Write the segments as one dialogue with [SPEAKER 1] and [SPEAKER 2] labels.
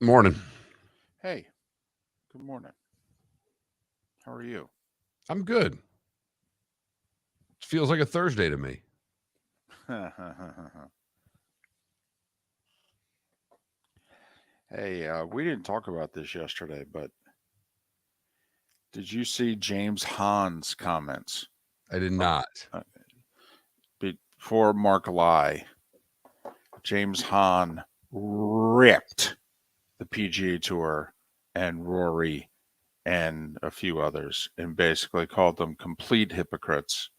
[SPEAKER 1] Morning.
[SPEAKER 2] Hey, good morning. How are you?
[SPEAKER 1] I'm good. It feels like a Thursday to me.
[SPEAKER 2] Hey, we didn't talk about this yesterday, but did you see James Hahn's comments
[SPEAKER 1] I did
[SPEAKER 2] from
[SPEAKER 1] not.
[SPEAKER 2] before Mark Lai? James Hahn ripped the PGA Tour and Rory and a few others and basically called them complete hypocrites.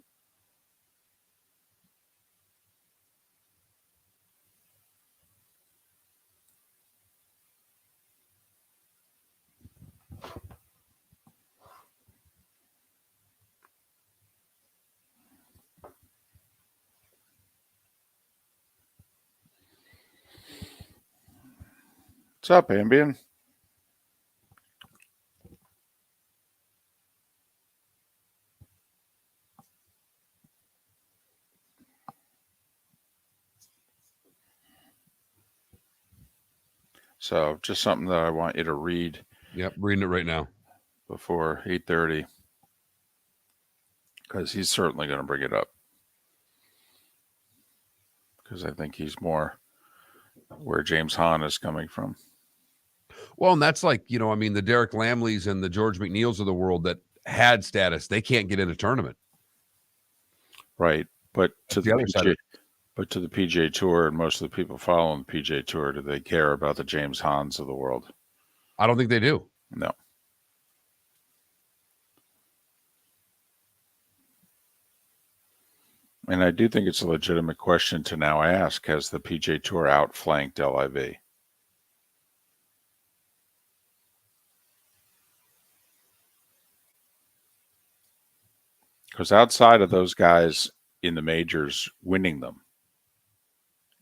[SPEAKER 2] What's up, Ambien? So just something that I want you to read.
[SPEAKER 1] Yep, reading it right now.
[SPEAKER 2] Before 8:30, because he's certainly going to bring it up. Because I think he's more where James Hahn is coming from.
[SPEAKER 1] Well, and that's like, the Derek Lamleys and the George McNeils of the world that had status, they can't get in a tournament.
[SPEAKER 2] Right. But to
[SPEAKER 1] the other side.
[SPEAKER 2] to the PGA Tour and most of the people following the PGA Tour, do they care about the James Hahns of the world?
[SPEAKER 1] I don't think they do.
[SPEAKER 2] No. And I do think it's a legitimate question to now ask, has the PGA Tour outflanked LIV? Because outside of those guys in the majors winning them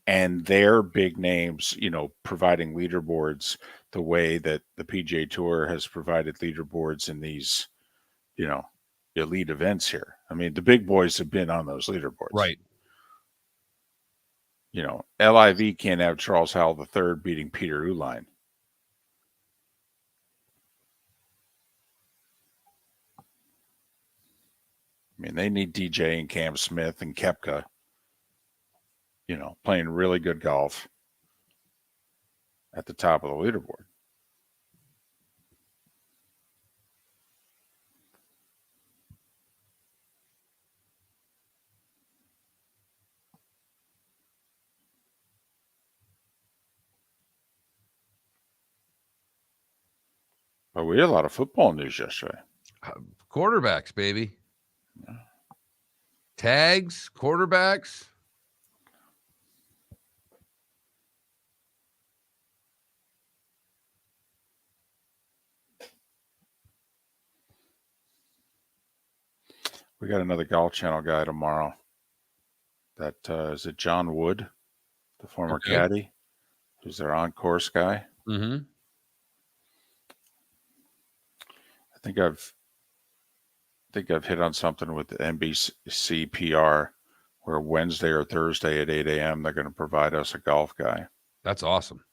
[SPEAKER 2] and their big names, providing leaderboards the way that the PGA Tour has provided leaderboards in these, elite events here. I mean, the big boys have been on those leaderboards.
[SPEAKER 1] Right.
[SPEAKER 2] LIV can't have Charles Howell III beating Peter Uihlein. I mean, they need DJ and Cam Smith and Koepka, playing really good golf at the top of the leaderboard. But we had a lot of football news yesterday.
[SPEAKER 1] Quarterbacks, baby. Yeah. Tags, quarterbacks.
[SPEAKER 2] We got another Golf Channel guy tomorrow. That is it John Wood, the former caddy, who's their on-course guy.
[SPEAKER 1] Mm-hmm.
[SPEAKER 2] I think I've hit on something with the NBC PR where Wednesday or Thursday at 8 a.m. they're going to provide us a golf guy.
[SPEAKER 1] That's awesome.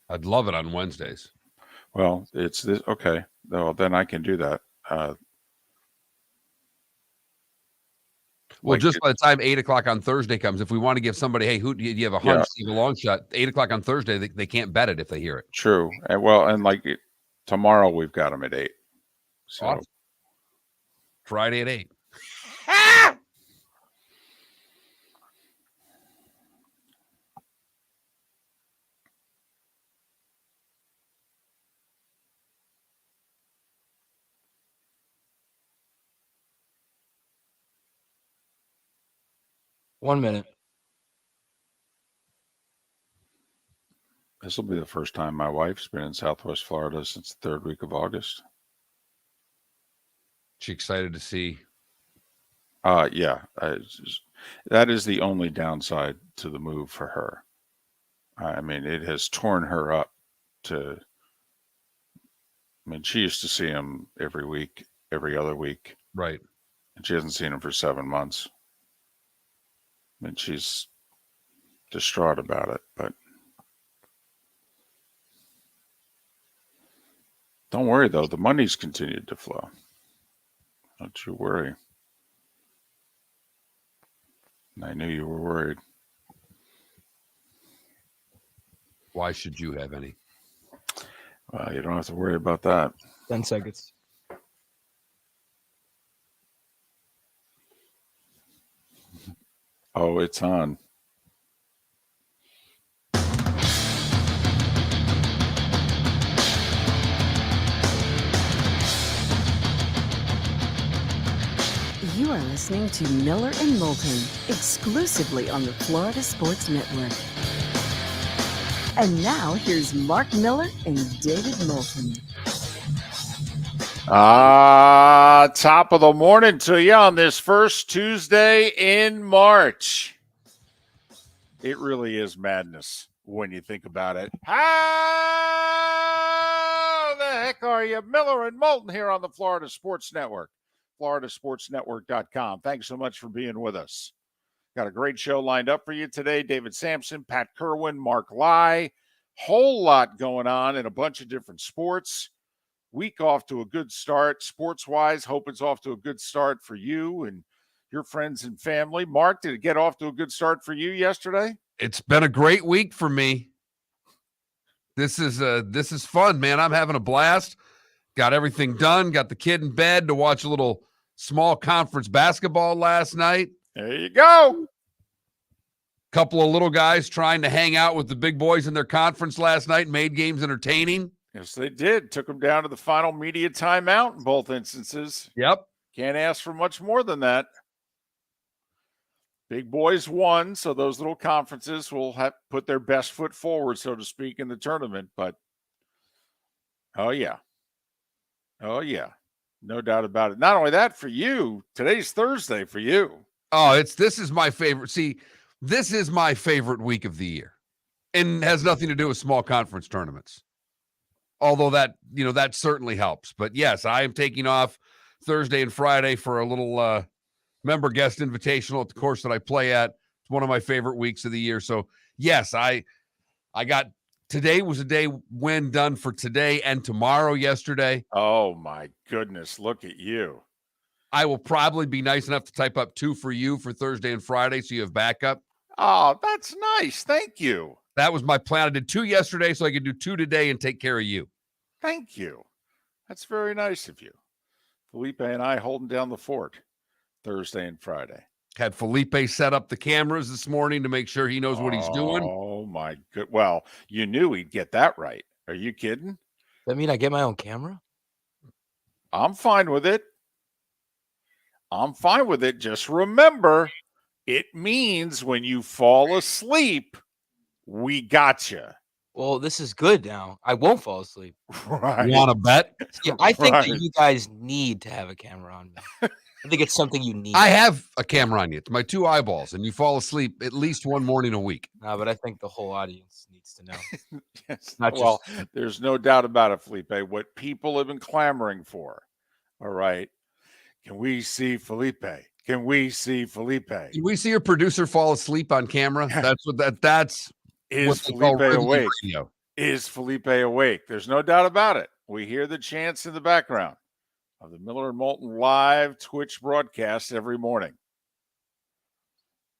[SPEAKER 1] I'd love it on Wednesdays.
[SPEAKER 2] Well, it's this. Okay. Well, then I can do that.
[SPEAKER 1] Well, just by the time 8 o'clock on Thursday comes, if we want to give somebody, hey, who do you have a hunch, you have a long shot, 8 o'clock on Thursday, they can't bet it if they hear it.
[SPEAKER 2] True. And tomorrow we've got them at 8. So
[SPEAKER 1] awesome. Friday at 8.
[SPEAKER 3] 1 minute.
[SPEAKER 2] This will be the first time my wife's been in Southwest Florida since the 3rd week of August.
[SPEAKER 1] She excited to see?
[SPEAKER 2] Yeah. That is the only downside to the move for her. I mean, it has torn her up she used to see him every week, every other week.
[SPEAKER 1] Right.
[SPEAKER 2] And she hasn't seen him for 7 months. I mean, she's distraught about it, but Don't worry, though. The money's continued to flow. Don't you worry. I knew you were worried.
[SPEAKER 1] Why should you have any?
[SPEAKER 2] Well, you don't have to worry about that.
[SPEAKER 3] 10 seconds.
[SPEAKER 2] Oh, it's on.
[SPEAKER 4] You are listening to Miller and Moulton, exclusively on the Florida Sports Network. And now, here's Mark Miller and David Moulton.
[SPEAKER 2] Top of the morning to you on this first Tuesday in March. It really is madness when you think about it. How the heck are you? Miller and Moulton here on the Florida Sports Network, floridasportsnetwork.com. Thanks so much for being with us. Got a great show lined up for you today. David Samson, Pat Kirwan, Mark Lai. Whole lot going on in a bunch of different sports. Week off to a good start, sports-wise. Hope it's off to a good start for you and your friends and family. Mark, did it get off to a good start for you yesterday?
[SPEAKER 1] It's been a great week for me. This is fun, man. I'm having a blast. Got everything done. Got the kid in bed to watch a little small conference basketball last night.
[SPEAKER 2] There you go.
[SPEAKER 1] Couple of little guys trying to hang out with the big boys in their conference last night, made games entertaining.
[SPEAKER 2] Yes, they did. Took them down to the final media timeout in both instances.
[SPEAKER 1] Yep.
[SPEAKER 2] Can't ask for much more than that. Big boys won, so those little conferences will have put their best foot forward, so to speak, in the tournament. But, oh, yeah. No doubt about it. Not only that, for you, today's Thursday for you.
[SPEAKER 1] Oh, this is my favorite. See, this is my favorite week of the year, and has nothing to do with small conference tournaments. Although that certainly helps. But yes, I am taking off Thursday and Friday for a little member guest invitational at the course that I play at. It's one of my favorite weeks of the year. So yes, I got today was a day when done for today and tomorrow yesterday.
[SPEAKER 2] Oh my goodness, look at you.
[SPEAKER 1] I will probably be nice enough to type up 2 for you for Thursday and Friday so you have backup.
[SPEAKER 2] Oh, that's nice. Thank you.
[SPEAKER 1] That was my plan. I did 2 yesterday so I could do 2 today and take care of you.
[SPEAKER 2] Thank you. That's very nice of you. Felipe and I holding down the fort Thursday and Friday.
[SPEAKER 1] Had Felipe set up the cameras this morning to make sure he knows what he's doing.
[SPEAKER 2] Oh, my good. Well, you knew he'd get that right. Are you kidding?
[SPEAKER 3] Does that mean I get my own camera?
[SPEAKER 2] I'm fine with it. Just remember, it means when you fall asleep, we got you.
[SPEAKER 3] Well, this is good now. I won't fall asleep.
[SPEAKER 2] Right.
[SPEAKER 1] You want to bet?
[SPEAKER 3] Yeah, I think
[SPEAKER 2] Right.
[SPEAKER 3] that you guys need to have a camera on me. I think it's something you need.
[SPEAKER 1] I have a camera on you. It's my 2 eyeballs, and you fall asleep at least one morning a week.
[SPEAKER 3] No, but I think the whole audience needs to know.
[SPEAKER 2] Yes.
[SPEAKER 3] Not
[SPEAKER 2] Well, there's no doubt about it, Felipe. What people have been clamoring for. All right. Can we see Felipe? Can we see Felipe?
[SPEAKER 1] Did we see your producer fall asleep on camera? That's what that's
[SPEAKER 2] Is
[SPEAKER 1] what they call
[SPEAKER 2] Felipe
[SPEAKER 1] rhythm
[SPEAKER 2] awake?
[SPEAKER 1] radio.
[SPEAKER 2] Is Felipe awake? There's no doubt about it. We hear the chants in the background of the Miller and Moulton live Twitch broadcast every morning.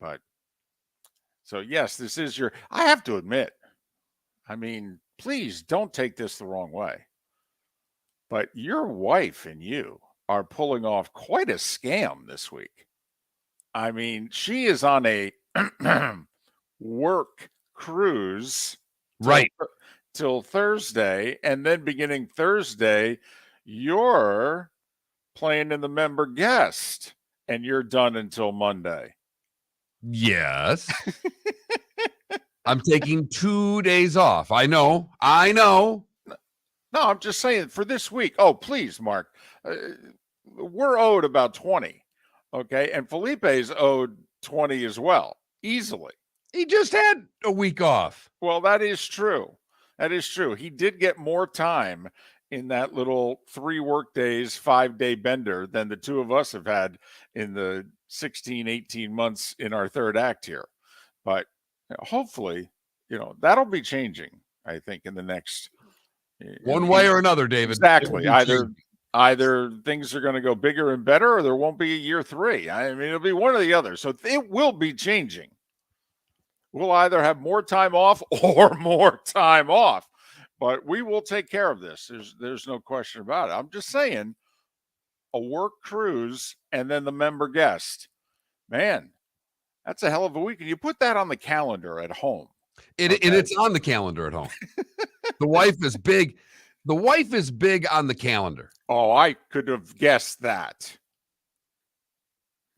[SPEAKER 2] But so, yes, this is I have to admit, I mean, please don't take this the wrong way, but your wife and you are pulling off quite a scam this week. I mean, she is on a work cruise
[SPEAKER 1] Right.
[SPEAKER 2] till Thursday, and then beginning Thursday, you're playing in the member guest, and you're done until Monday.
[SPEAKER 1] Yes. I'm taking 2 days off. I know.
[SPEAKER 2] No, I'm just saying for this week. Oh, please, Mark. We're owed about 20. Okay. And Felipe's owed 20 as well, easily.
[SPEAKER 1] He just had a week off.
[SPEAKER 2] Well, that is true. He did get more time in that little 3 work days, 5-day bender than the two of us have had in the 16, 18 months in our third act here. But hopefully, that'll be changing, I think, in the next,
[SPEAKER 1] One way or another, David.
[SPEAKER 2] Exactly. Either things are going to go bigger and better, or there won't be a year 3. I mean, it'll be one or the other. So it will be changing. We'll either have more time off or more time off, but we will take care of this. There's no question about it. I'm just saying, a work cruise and then the member guest, man, that's a hell of a week. And you put that on the calendar at home.
[SPEAKER 1] And it's on the calendar at home. The wife is big. The wife is big on the calendar.
[SPEAKER 2] Oh, I could have guessed that.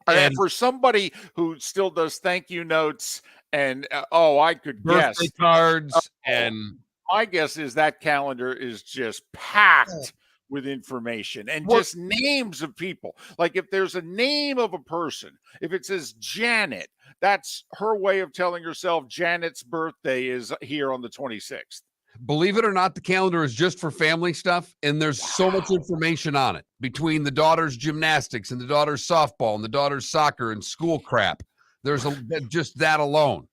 [SPEAKER 2] And for somebody who still does thank you notes and I could guess
[SPEAKER 1] birthday cards, and
[SPEAKER 2] my guess is that calendar is just packed with information and just names of people. Like if there's a name of a person, if it says Janet, that's her way of telling herself Janet's birthday is here on the 26th.
[SPEAKER 1] Believe it or not, the calendar is just for family stuff, and there's so much information on it between the daughter's gymnastics and the daughter's softball and the daughter's soccer and school crap. There's just that alone.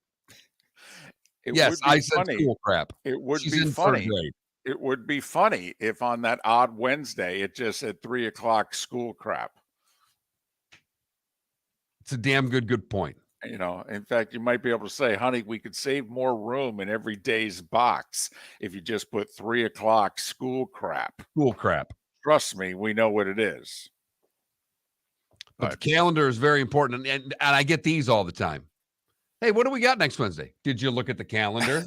[SPEAKER 1] Yes, I said school crap.
[SPEAKER 2] It would be funny. It would be funny if on that odd Wednesday it just said 3:00 school crap.
[SPEAKER 1] It's a damn good point.
[SPEAKER 2] You know, in fact, you might be able to say, honey, we could save more room in every day's box if you just put 3:00 school crap.
[SPEAKER 1] School crap.
[SPEAKER 2] Trust me, we know what it is.
[SPEAKER 1] But the calendar is very important. And I get these all the time. Hey, what do we got next Wednesday? Did you look at the calendar?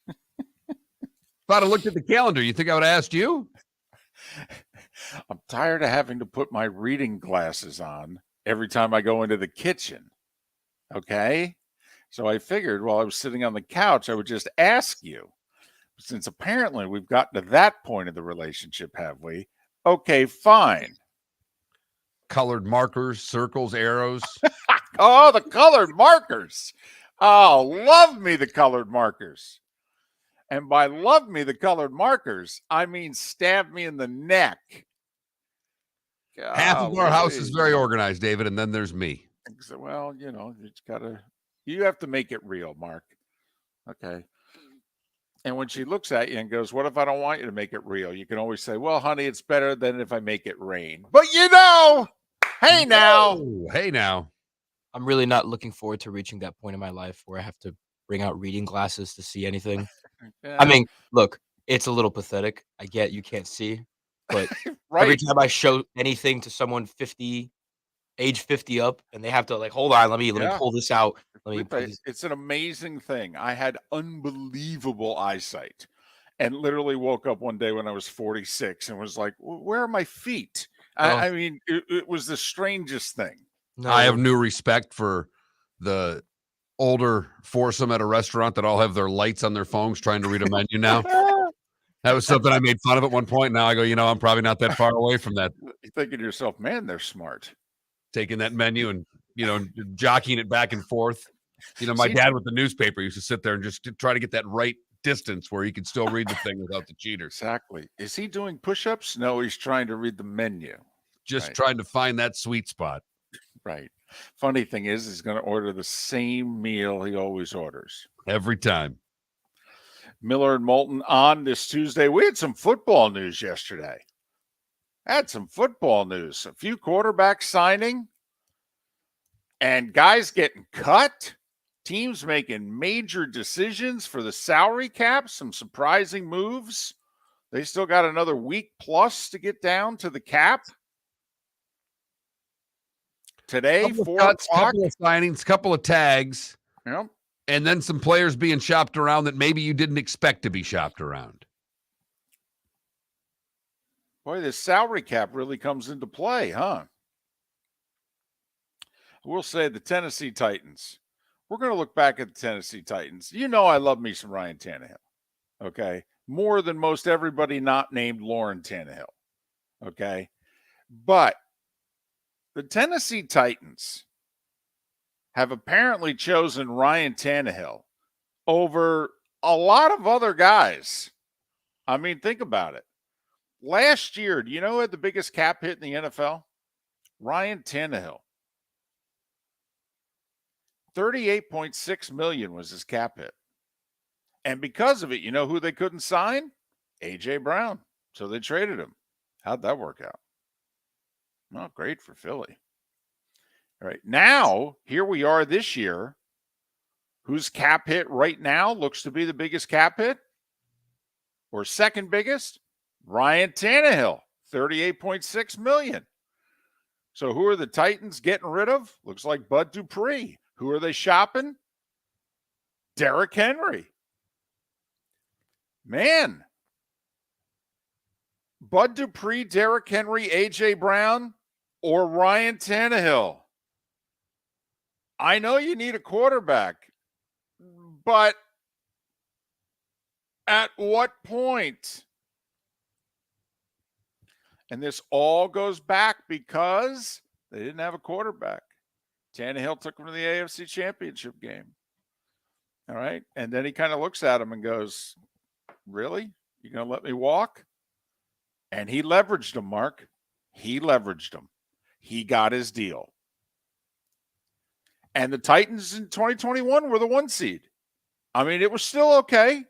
[SPEAKER 1] If I'd have looked at the calendar, you think I would have asked you?
[SPEAKER 2] I'm tired of having to put my reading glasses on every time I go into the kitchen. Okay. So I figured while I was sitting on the couch, I would just ask you, since apparently we've gotten to that point of the relationship, have we? Okay, fine.
[SPEAKER 1] Colored markers, circles, arrows.
[SPEAKER 2] Oh, the colored markers. Oh, love me the colored markers. And by love me the colored markers, I mean stab me in the neck.
[SPEAKER 1] Half of our house is very organized, David, and then there's me.
[SPEAKER 2] Well, you know, you have to make it real, Mark. Okay. And when she looks at you and goes, what if I don't want you to make it real? You can always say, well, honey, it's better than if I make it rain. But you know, hey now.
[SPEAKER 1] Oh, hey now.
[SPEAKER 3] I'm really not looking forward to reaching that point in my life where I have to bring out reading glasses to see anything.
[SPEAKER 2] Yeah.
[SPEAKER 3] I mean, look, it's a little pathetic. I get you can't see, but
[SPEAKER 2] Right.
[SPEAKER 3] every time I show anything to someone age 50 up, and they have to like, hold on, let me pull this out.
[SPEAKER 2] It's an amazing thing. I had unbelievable eyesight and literally woke up one day when I was 46 and was like, where are my feet? I mean, it was the strangest thing.
[SPEAKER 3] No.
[SPEAKER 1] I have new respect for the older foursome at a restaurant that all have their lights on their phones trying to read a menu now. That was something I made fun of at one point. Now I go, you know, I'm probably not that far away from that.
[SPEAKER 2] You're thinking to yourself, man, they're smart.
[SPEAKER 1] Taking that menu and, you know, jockeying it back and forth. You know, my dad with the newspaper used to sit there and just try to get that right distance where he could still read the thing without the cheaters.
[SPEAKER 2] Exactly. Is he doing push-ups? No, he's trying to read the menu.
[SPEAKER 1] Just trying to find that sweet spot.
[SPEAKER 2] Right. Funny thing is, he's going to order the same meal he always orders.
[SPEAKER 1] Every time.
[SPEAKER 2] Miller and Moulton on this Tuesday. We had some football news yesterday. A few quarterbacks signing and guys getting cut. Teams making major decisions for the salary cap. Some surprising moves. They still got another week plus to get down to the cap. Today, 4 o'clock.
[SPEAKER 1] Couple of signings, couple of tags.
[SPEAKER 2] Yep.
[SPEAKER 1] And then some players being shopped around that maybe you didn't expect to be shopped around.
[SPEAKER 2] Boy, this salary cap really comes into play, huh? We'll say the Tennessee Titans. We're going to look back at the Tennessee Titans. You know I love me some Ryan Tannehill, okay? More than most everybody not named Lauren Tannehill, okay? But the Tennessee Titans have apparently chosen Ryan Tannehill over a lot of other guys. I mean, think about it. Last year, do you know who had the biggest cap hit in the NFL? Ryan Tannehill. $38.6 million was his cap hit. And because of it, you know who they couldn't sign? A.J. Brown. So they traded him. How'd that work out? Well, great for Philly. All right. Now, here we are this year. Whose cap hit right now looks to be the biggest cap hit? Or second biggest? Ryan Tannehill, $38.6 million. So who are the Titans getting rid of? Looks like Bud Dupree. Who are they shopping? Derrick Henry. Man. Bud Dupree, Derrick Henry, A.J. Brown, or Ryan Tannehill? I know you need a quarterback, but at what point? And this all goes back because they didn't have a quarterback. Tannehill took him to the AFC Championship game. All right. And then he kind of looks at him and goes, really? You're going to let me walk? And he leveraged him, Mark. He leveraged him. He got his deal. And the Titans in 2021 were the 1 seed. I mean, it was still okay.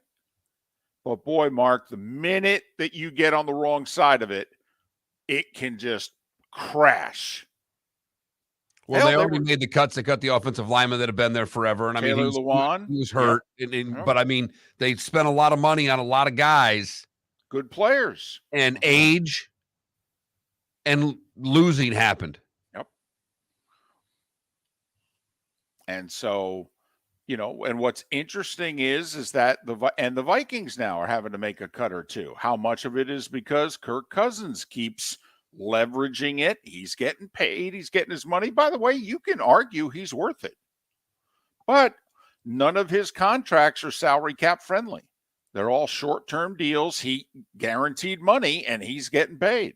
[SPEAKER 2] But boy, Mark, the minute that you get on the wrong side of it, it can just crash.
[SPEAKER 1] Well,
[SPEAKER 2] Hell,
[SPEAKER 1] they already made the cuts. They cut the offensive linemen that have been there forever. And
[SPEAKER 2] Taylor Lewan.
[SPEAKER 1] he was hurt.
[SPEAKER 2] Yep.
[SPEAKER 1] But I mean, they spent a lot of money on a lot of guys.
[SPEAKER 2] Good players.
[SPEAKER 1] And age and losing happened.
[SPEAKER 2] Yep. And so, you know, and what's interesting is that the Vikings now are having to make a cut or two. How much of it is because Kirk Cousins keeps leveraging it? He's getting paid. He's getting his money. By the way, you can argue he's worth it. But none of his contracts are salary cap friendly. They're all short-term deals. He guaranteed money, and he's getting paid.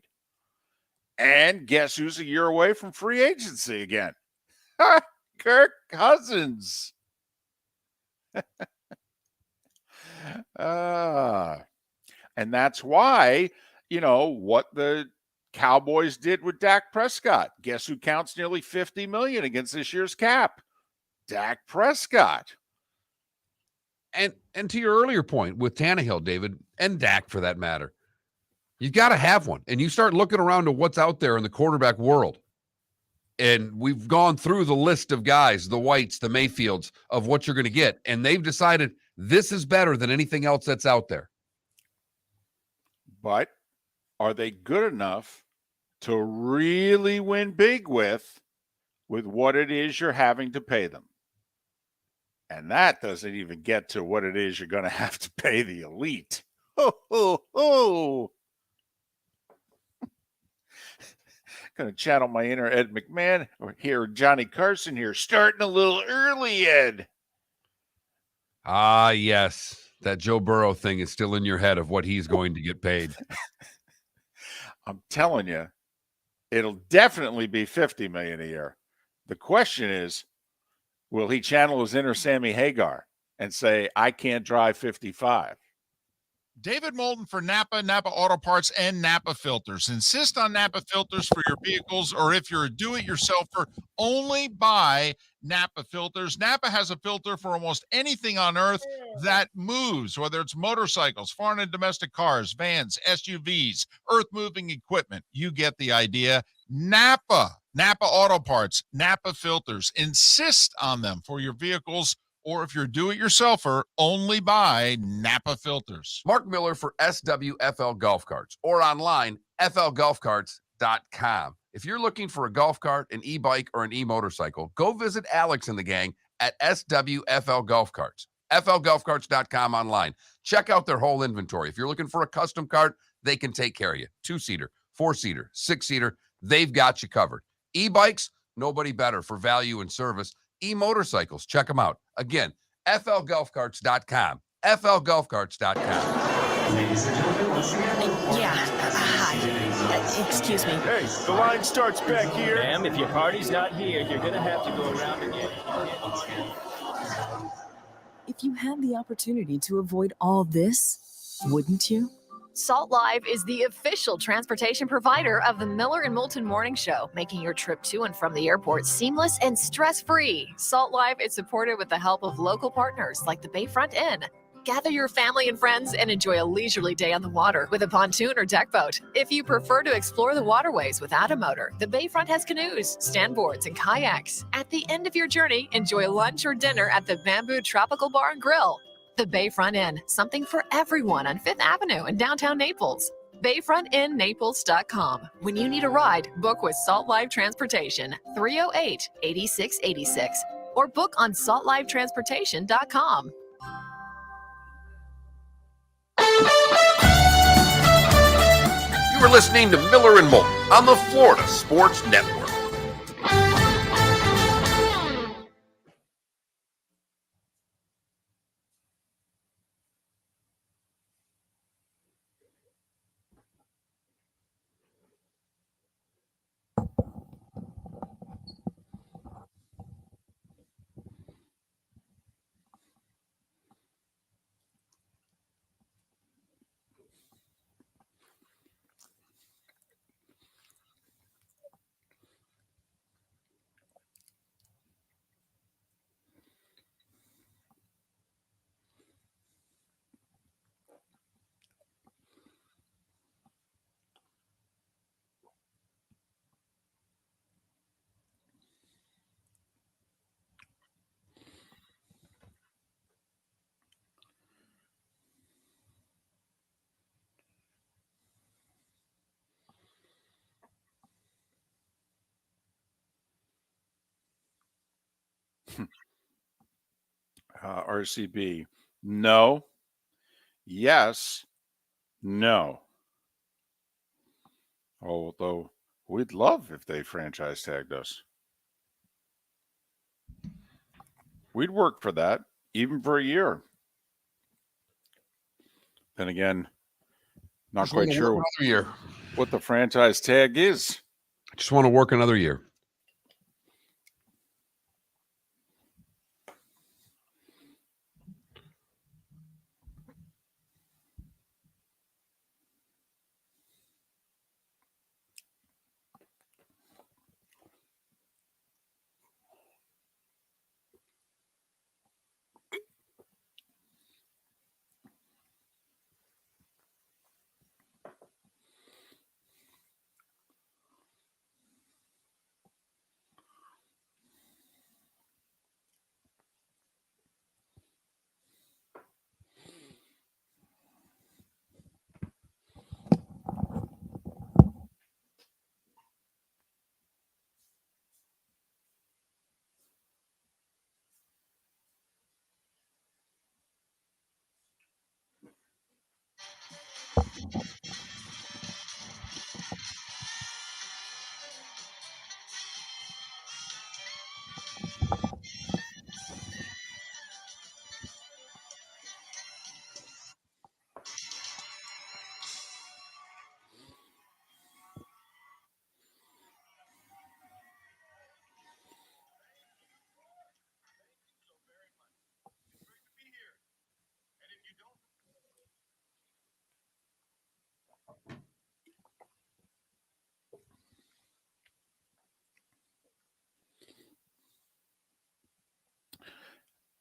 [SPEAKER 2] And guess who's a year away from free agency again? Kirk Cousins. And that's why, you know, what the Cowboys did with Dak Prescott. Guess who counts nearly $50 million against this year's cap? Dak Prescott.
[SPEAKER 1] And to your earlier point with Tannehill, David, and Dak for that matter, you got to have one. And you start looking around to what's out there in the quarterback world. And we've gone through the list of guys, the Whites, the Mayfields, of what you're going to get. And they've decided this is better than anything else that's out there.
[SPEAKER 2] But are they good enough to really win big with what it is you're having to pay them? And that doesn't even get to what it is you're going to have to pay the elite. Going to channel my inner Ed McMahon or hear Johnny Carson here, starting a little early, Ed.
[SPEAKER 1] Ah, yes. That Joe Burrow thing is still in your head of what he's going to get paid.
[SPEAKER 2] I'm telling you, it'll definitely be $50 million a year. The question is, will he channel his inner Sammy Hagar and say, I can't drive 55?
[SPEAKER 5] David Moulton for Napa, Napa Auto Parts, and Napa Filters. Insist on Napa Filters for your vehicles, or if you're a do-it-yourselfer, only buy Napa Filters. Napa has a filter for almost anything on earth that moves, whether it's motorcycles, foreign and domestic cars, vans, SUVs, earth-moving equipment. You get the idea. Napa Auto Parts, Napa Filters. Insist on them for your vehicles, or if you're a do-it-yourselfer, only buy Napa Filters.
[SPEAKER 1] Mark Miller for SWFL Golf Carts, or online, flgolfcarts.com. If you're looking for a golf cart, an e-bike, or an e-motorcycle, go visit Alex and the gang at SWFL Golf Carts. flgolfcarts.com online. Check out their whole inventory. If you're looking for a custom cart, they can take care of you. 2-seater, 4-seater, 6-seater, they've got you covered. E-bikes, nobody better for value and service. E-motorcycles, check them out. Again, flgolfcarts.com. flgolfcarts.com.
[SPEAKER 6] Ladies and gentlemen, once again.
[SPEAKER 4] Yeah, hi. Excuse me.
[SPEAKER 7] Hey, the line starts back here.
[SPEAKER 6] Ma'am, if your party's not here, you're gonna have to go around again.
[SPEAKER 4] If you had the opportunity to avoid all this, wouldn't you?
[SPEAKER 8] Salt Live is the official transportation provider of the Miller and Moulton Morning Show, making your trip to and from the airport seamless and stress-free. Salt Live is supported with the help of local partners like the Bayfront Inn. Gather your family and friends and enjoy a leisurely day on the water with a pontoon or deck boat. If you prefer to explore the waterways without a motor, the Bayfront has canoes, standboards, and kayaks. At the end of your journey, enjoy lunch or dinner at the Bamboo Tropical Bar and Grill. The Bayfront Inn, something for everyone on 5th Avenue in downtown Naples. BayfrontInNaples.com. When you need a ride, book with Salt Life Transportation, 308-8686, or book on saltlifetransportation.com.
[SPEAKER 9] You are listening to Miller and Moulton on the Florida Sports Network.
[SPEAKER 2] RCB, no, yes, no. Although we'd love if they franchise tagged us. We'd work for that, even for a year. Then again, not
[SPEAKER 1] Just wanna
[SPEAKER 2] quite
[SPEAKER 1] work
[SPEAKER 2] sure
[SPEAKER 1] another year.
[SPEAKER 2] what the franchise tag is.
[SPEAKER 1] I just want to work another year.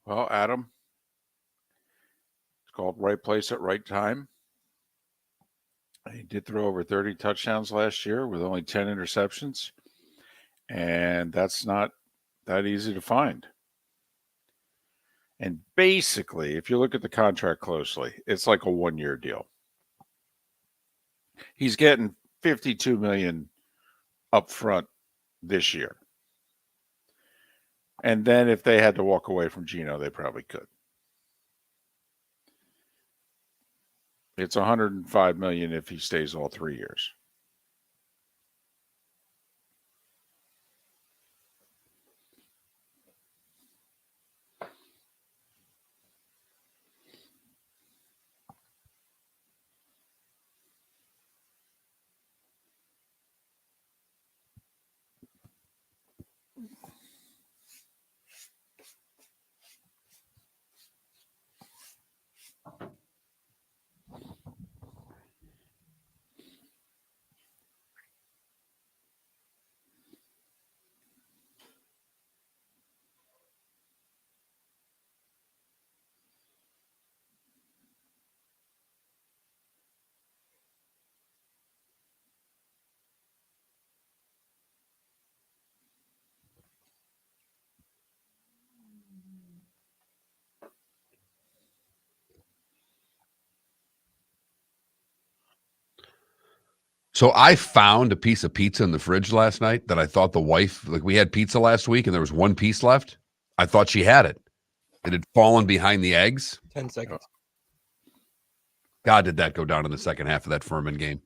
[SPEAKER 2] Well, Adam, it's called right place at right time. He did throw over 30 touchdowns last year with only 10 interceptions. And that's not that easy to find. And basically, if you look at the contract closely, it's like a 1-year deal. He's getting $52 million up front this year. And then if they had to walk away from Geno, they probably could. It's $105 million if he stays all 3 years.
[SPEAKER 1] So I found a piece of pizza in the fridge last night that I thought the wife, like we had pizza last week and there was one piece left. I thought she had it. It had fallen behind the eggs.
[SPEAKER 3] 10 seconds.
[SPEAKER 1] God, did that go down in the second half of that Furman game?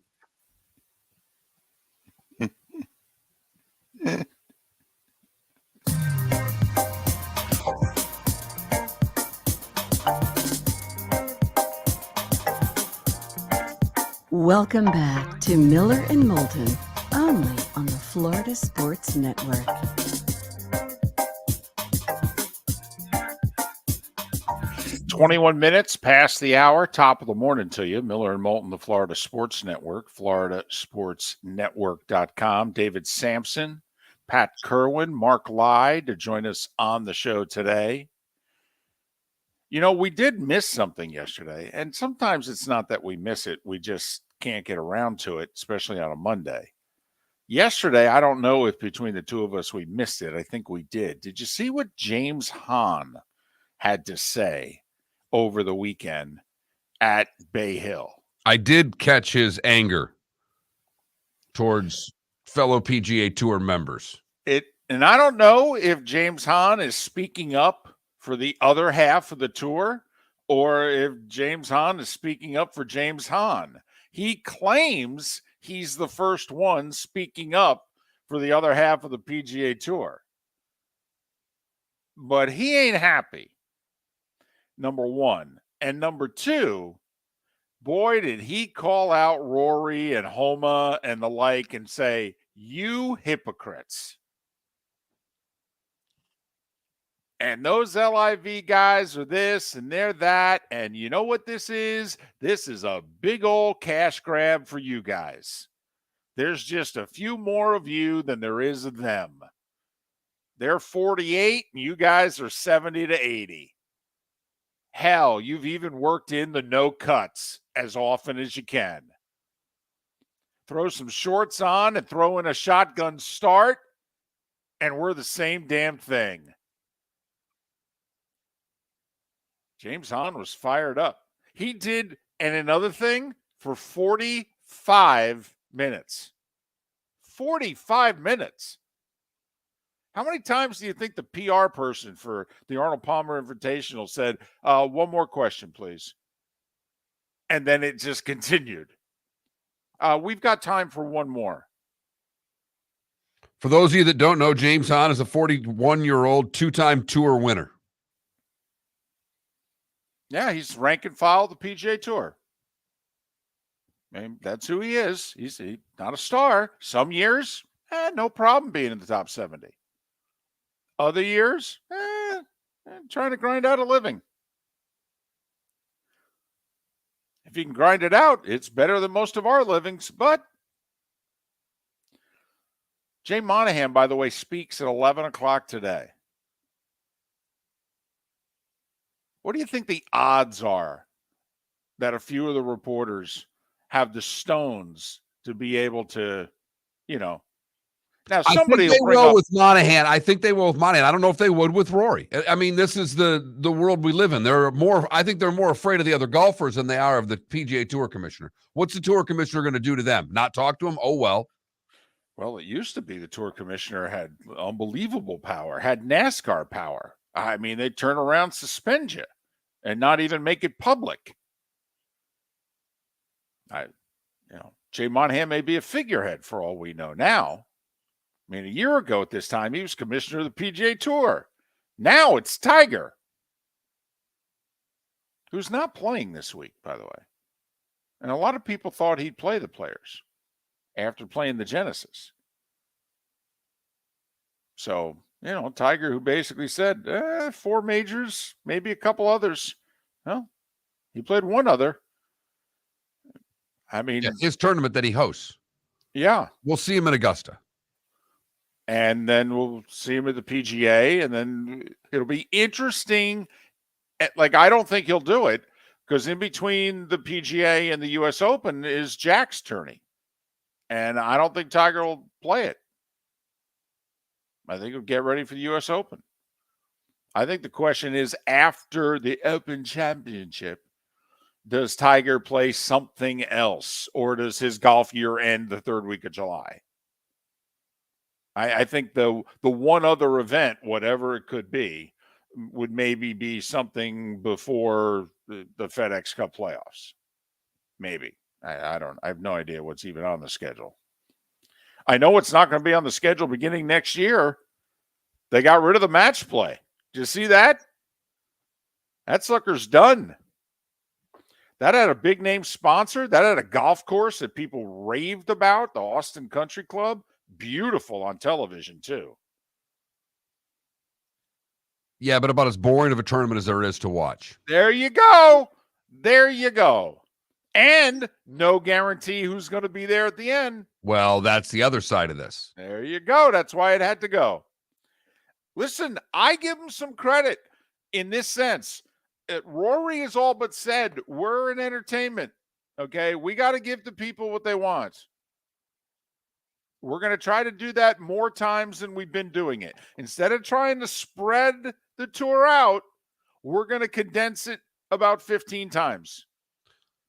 [SPEAKER 4] Welcome back to Miller and Moulton, only on the Florida Sports Network.
[SPEAKER 2] "21 minutes past the hour, top of the morning to you. Miller and Moulton, the Florida Sports Network, floridasportsnetwork.com. David Samson, Pat Kirwan, Mark Lai to join us on the show today. You know, we did miss something yesterday, and sometimes it's not that we miss it. We just can't get around to it, especially on a Monday. Yesterday, I don't know if between the two of us we missed it. I think we did. Did you see what James Hahn had to say over the weekend at Bay Hill?
[SPEAKER 1] I did catch his anger towards fellow PGA Tour members.
[SPEAKER 2] And I don't know if James Hahn is speaking up for the other half of the tour or if James Hahn is speaking up for James Hahn. He claims he's the first one speaking up for the other half of the PGA Tour. But he ain't happy, number one. And number two, boy, did he call out Rory and Homa and the like and say, "You hypocrites." And those LIV guys are this and they're that. And you know what this is? This is a big old cash grab for you guys. There's just a few more of you than there is of them. They're 48 and you guys are 70 to 80. Hell, you've even worked in the no cuts as often as you can. Throw some shorts on and throw in a shotgun start, and we're the same damn thing. James Hahn was fired up. He did, and another thing, for 45 minutes. 45 minutes. How many times do you think the PR person for the Arnold Palmer Invitational said, one more question, please? And then it just continued. We've got time for one more.
[SPEAKER 1] For those of you that don't know, James Hahn is a 41-year-old two-time tour winner.
[SPEAKER 2] Yeah, he's rank and file the PGA Tour. I mean, that's who he is. He's not a star. Some years, no problem being in the top 70. Other years, trying to grind out a living. If you can grind it out, it's better than most of our livings. But Jay Monahan, by the way, speaks at 11 o'clock today. What do you think the odds are that a few of the reporters have the stones to be able to, now somebody
[SPEAKER 1] I think they
[SPEAKER 2] will bring
[SPEAKER 1] will
[SPEAKER 2] up
[SPEAKER 1] with Monahan. I think they will with Monahan. I don't know if they would with Rory. I mean, this is the world we live in. I think they're more afraid of the other golfers than they are of the PGA Tour commissioner. What's the tour commissioner going to do to them? Not talk to them? Oh, well.
[SPEAKER 2] Well, it used to be the tour commissioner had unbelievable power, had NASCAR power. I mean, they'd turn around, suspend you, and not even make it public. Jay Monahan may be a figurehead for all we know now. I mean, a year ago at this time, he was commissioner of the PGA Tour. Now it's Tiger, who's not playing this week, by the way. And a lot of people thought he'd play the Players after playing the Genesis. So, Tiger, who basically said, 4 majors, maybe a couple others. Well, he played one other. I mean,
[SPEAKER 1] his tournament that he hosts.
[SPEAKER 2] Yeah.
[SPEAKER 1] We'll see him in Augusta.
[SPEAKER 2] And then we'll see him at the PGA, and then it'll be interesting. Like, I don't think he'll do it because in between the PGA and the U.S. Open is Jack's tourney. And I don't think Tiger will play it. I think he'll get ready for the U.S. Open. I think the question is after the Open Championship, does Tiger play something else, or does his golf year end the third week of July? I think the one other event, whatever it could be, would maybe be something before the FedEx Cup playoffs. Maybe. I have no idea what's even on the schedule. I know it's not going to be on the schedule beginning next year. They got rid of the match play. Did you see that? That sucker's done. That had a big name sponsor. That had a golf course that people raved about, the Austin Country Club. Beautiful on television, too.
[SPEAKER 1] Yeah, but about as boring of a tournament as there is to watch.
[SPEAKER 2] There you go. There you go. And no guarantee who's going to be there at the end.
[SPEAKER 1] Well, that's the other side of this.
[SPEAKER 2] There you go. That's why it had to go. Listen, I give him some credit in this sense. Rory has all but said, we're an entertainment. Okay, we got to give the people what they want. We're going to try to do that more times than we've been doing it. Instead of trying to spread the tour out, we're going to condense it about 15 times.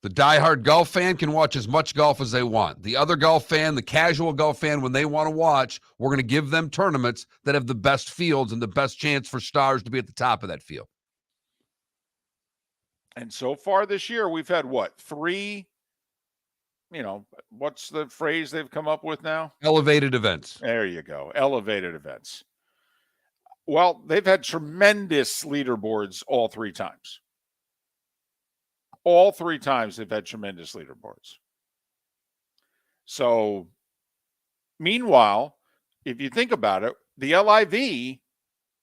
[SPEAKER 1] The diehard golf fan can watch as much golf as they want. The other golf fan, the casual golf fan, when they want to watch, we're going to give them tournaments that have the best fields and the best chance for stars to be at the top of that field.
[SPEAKER 2] And so far this year, we've had what? 3, what's the phrase they've come up with now?
[SPEAKER 1] Elevated events.
[SPEAKER 2] There you go. Elevated events. Well, they've had tremendous leaderboards all 3 times. All 3 times they've had tremendous leaderboards. So, meanwhile, if you think about it, the LIV,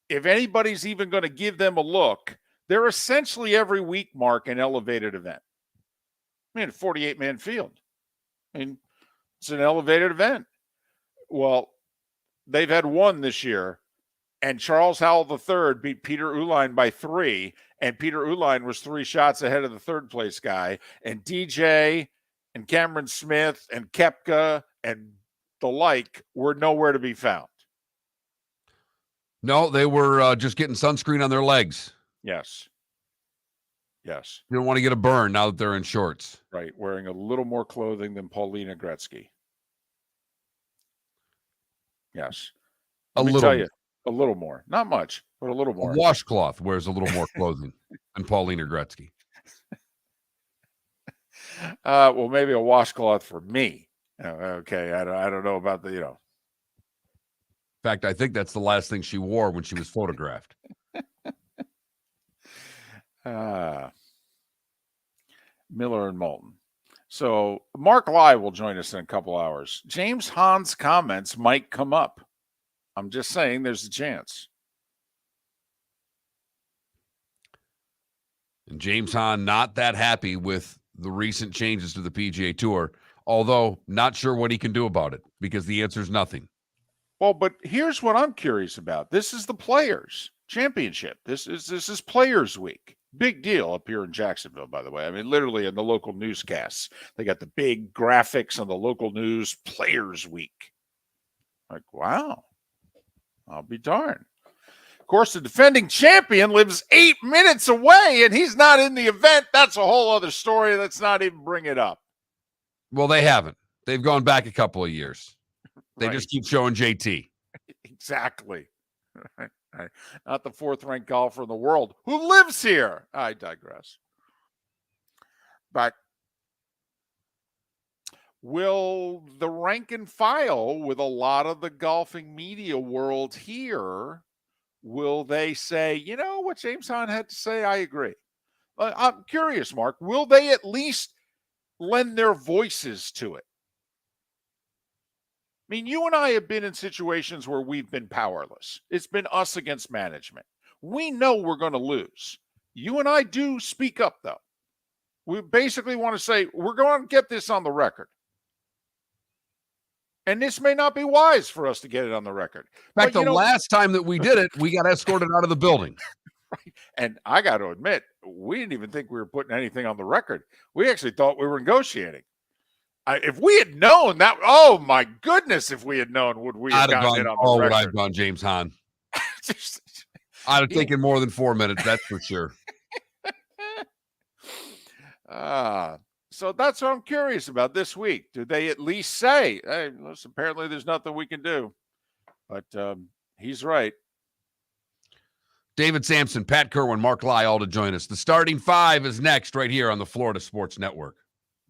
[SPEAKER 2] if anybody's even going to give them a look, they're essentially every week, Mark, an elevated event. I mean, a 48-man field. I mean, it's an elevated event. Well, they've had 1 this year, and Charles Howell III beat Peter Uihlein by 3, and Peter Uihlein was 3 shots ahead of the third place guy, and DJ and Cameron Smith and Koepka and the like were nowhere to be found.
[SPEAKER 1] No, they were just getting sunscreen on their legs.
[SPEAKER 2] Yes. Yes.
[SPEAKER 1] You don't want to get a burn now that they're in shorts.
[SPEAKER 2] Right. Wearing a little more clothing than Paulina Gretzky. Yes.
[SPEAKER 1] A
[SPEAKER 2] Let me
[SPEAKER 1] little.
[SPEAKER 2] tell you, a little more. Not much, but a little more.
[SPEAKER 1] A washcloth wears a little more clothing than Paulina Gretzky.
[SPEAKER 2] Well, maybe a washcloth for me. Okay. I don't know about the,
[SPEAKER 1] In fact, I think that's the last thing she wore when she was photographed.
[SPEAKER 2] Miller and Moulton. So Mark Lai will join us in a couple hours. James Hahn's comments might come up. I'm just saying there's a chance.
[SPEAKER 1] And James Hahn not that happy with the recent changes to the PGA Tour, although not sure what he can do about it because the answer is nothing.
[SPEAKER 2] Well, but here's what I'm curious about. This is the Players Championship. This is Players Week. Big deal up here in Jacksonville, by the way. I mean, literally in the local newscasts, they got the big graphics on the local news, Players Week. Like, wow, I'll be darned. Of course, the defending champion lives 8 minutes away, and he's not in the event. That's a whole other story. Let's not even bring it up.
[SPEAKER 1] Well, they haven't. They've gone back a couple of years. They
[SPEAKER 2] Right.
[SPEAKER 1] just keep showing JT.
[SPEAKER 2] Exactly. Right. Not the 4th-ranked golfer in the world who lives here. I digress. But will the rank and file with a lot of the golfing media world here, will they say, you know what James Hahn had to say? I agree. I'm curious, Mark. Will they at least lend their voices to it? I mean, you and I have been in situations where we've been powerless. It's been us against management. We know we're going to lose. You and I do speak up, though. We basically want to say, we're going to get this on the record. And this may not be wise for us to get it on the record.
[SPEAKER 1] In fact, the last time that we did it, we got escorted out of the building.
[SPEAKER 2] Right. And I got to admit, we didn't even think we were putting anything on the record. We actually thought we were negotiating. If we had known that, oh my goodness, if we had known, would we have gotten it on the record?
[SPEAKER 1] Would I have gone James Hahn? I'd have taken more than 4 minutes, that's for sure.
[SPEAKER 2] So that's what I'm curious about this week. Do they at least say, hey, listen, apparently there's nothing we can do? But he's right.
[SPEAKER 1] David Samson, Pat Kirwan, Mark Lai, all to join us. The starting five is next right here on the Florida Sports Network.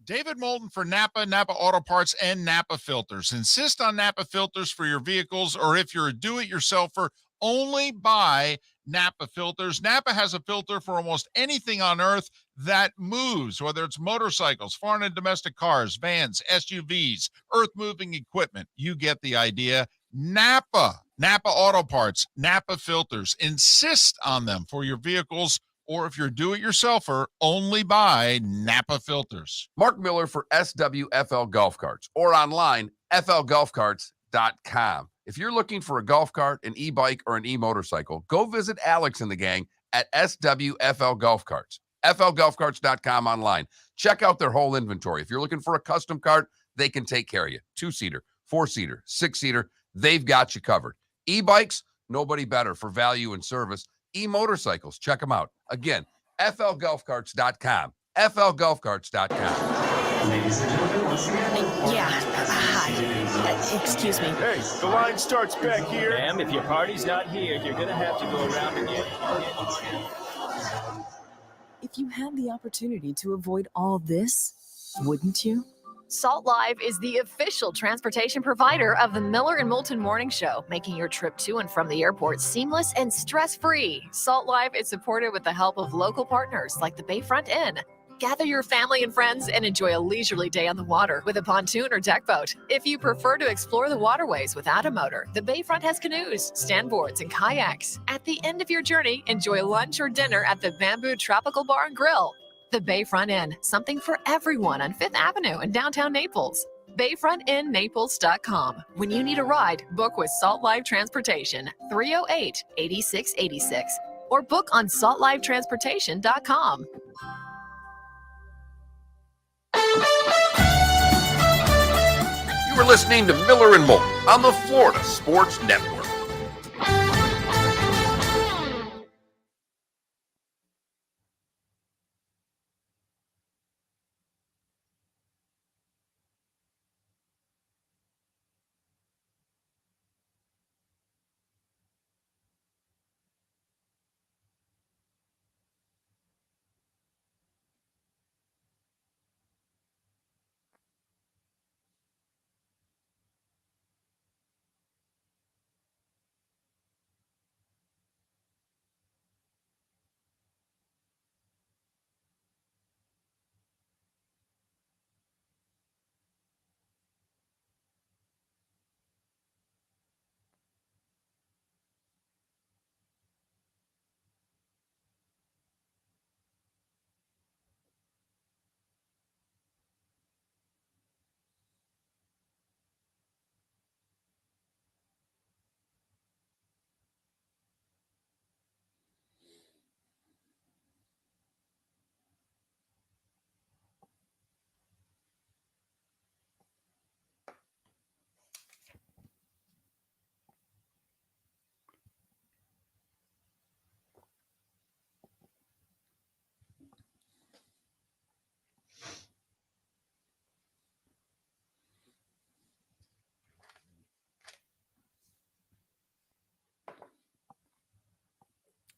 [SPEAKER 5] David Moulton for Napa, Napa Auto Parts, and Napa Filters. Insist on Napa filters for your vehicles, or if you're a do-it-yourselfer, only buy Napa filters. Napa has a filter for almost anything on earth that moves, whether it's motorcycles, foreign and domestic cars, vans, SUVs, earth-moving equipment. You get the idea. Napa Auto Parts, Napa filters. Insist on them for your vehicles, or if you're a do-it-yourselfer, only buy Napa filters.
[SPEAKER 1] Mark Miller for SWFL Golf Carts, or online, flgolfcarts.com. If you're looking for a golf cart, an e-bike, or an e-motorcycle, go visit Alex and the gang at SWFL Golf Carts. flgolfcarts.com online. Check out their whole inventory. If you're looking for a custom cart, they can take care of you. 2-seater, 4-seater, 6-seater, they've got you covered. E-bikes, nobody better for value and service. E-motorcycles, check them out. Again, flgolfcarts.com. flgolfcarts.com.
[SPEAKER 4] Ladies and gentlemen, once again. Hi. Excuse me.
[SPEAKER 7] Hey, the line starts back here.
[SPEAKER 6] Ma'am, if your party's not here, you're gonna have to go around again.
[SPEAKER 4] If you had the opportunity to avoid all this, wouldn't you?
[SPEAKER 8] Salt Live is the official transportation provider of the Miller and Moulton Morning Show, making your trip to and from the airport seamless and stress-free. Salt Live is supported with the help of local partners like the Bayfront Inn. Gather your family and friends and enjoy a leisurely day on the water with a pontoon or deck boat. If you prefer to explore the waterways without a motor, the Bayfront has canoes, standboards, and kayaks. At the end of your journey, enjoy lunch or dinner at the Bamboo Tropical Bar and Grill. The Bayfront Inn, something for everyone on 5th Avenue in downtown Naples. BayfrontInNaples.com. When you need a ride, book with Salt Live Transportation, 308-8686, or book on saltlivetransportation.com.
[SPEAKER 9] You are listening to Miller and Moulton on the Florida Sports Network.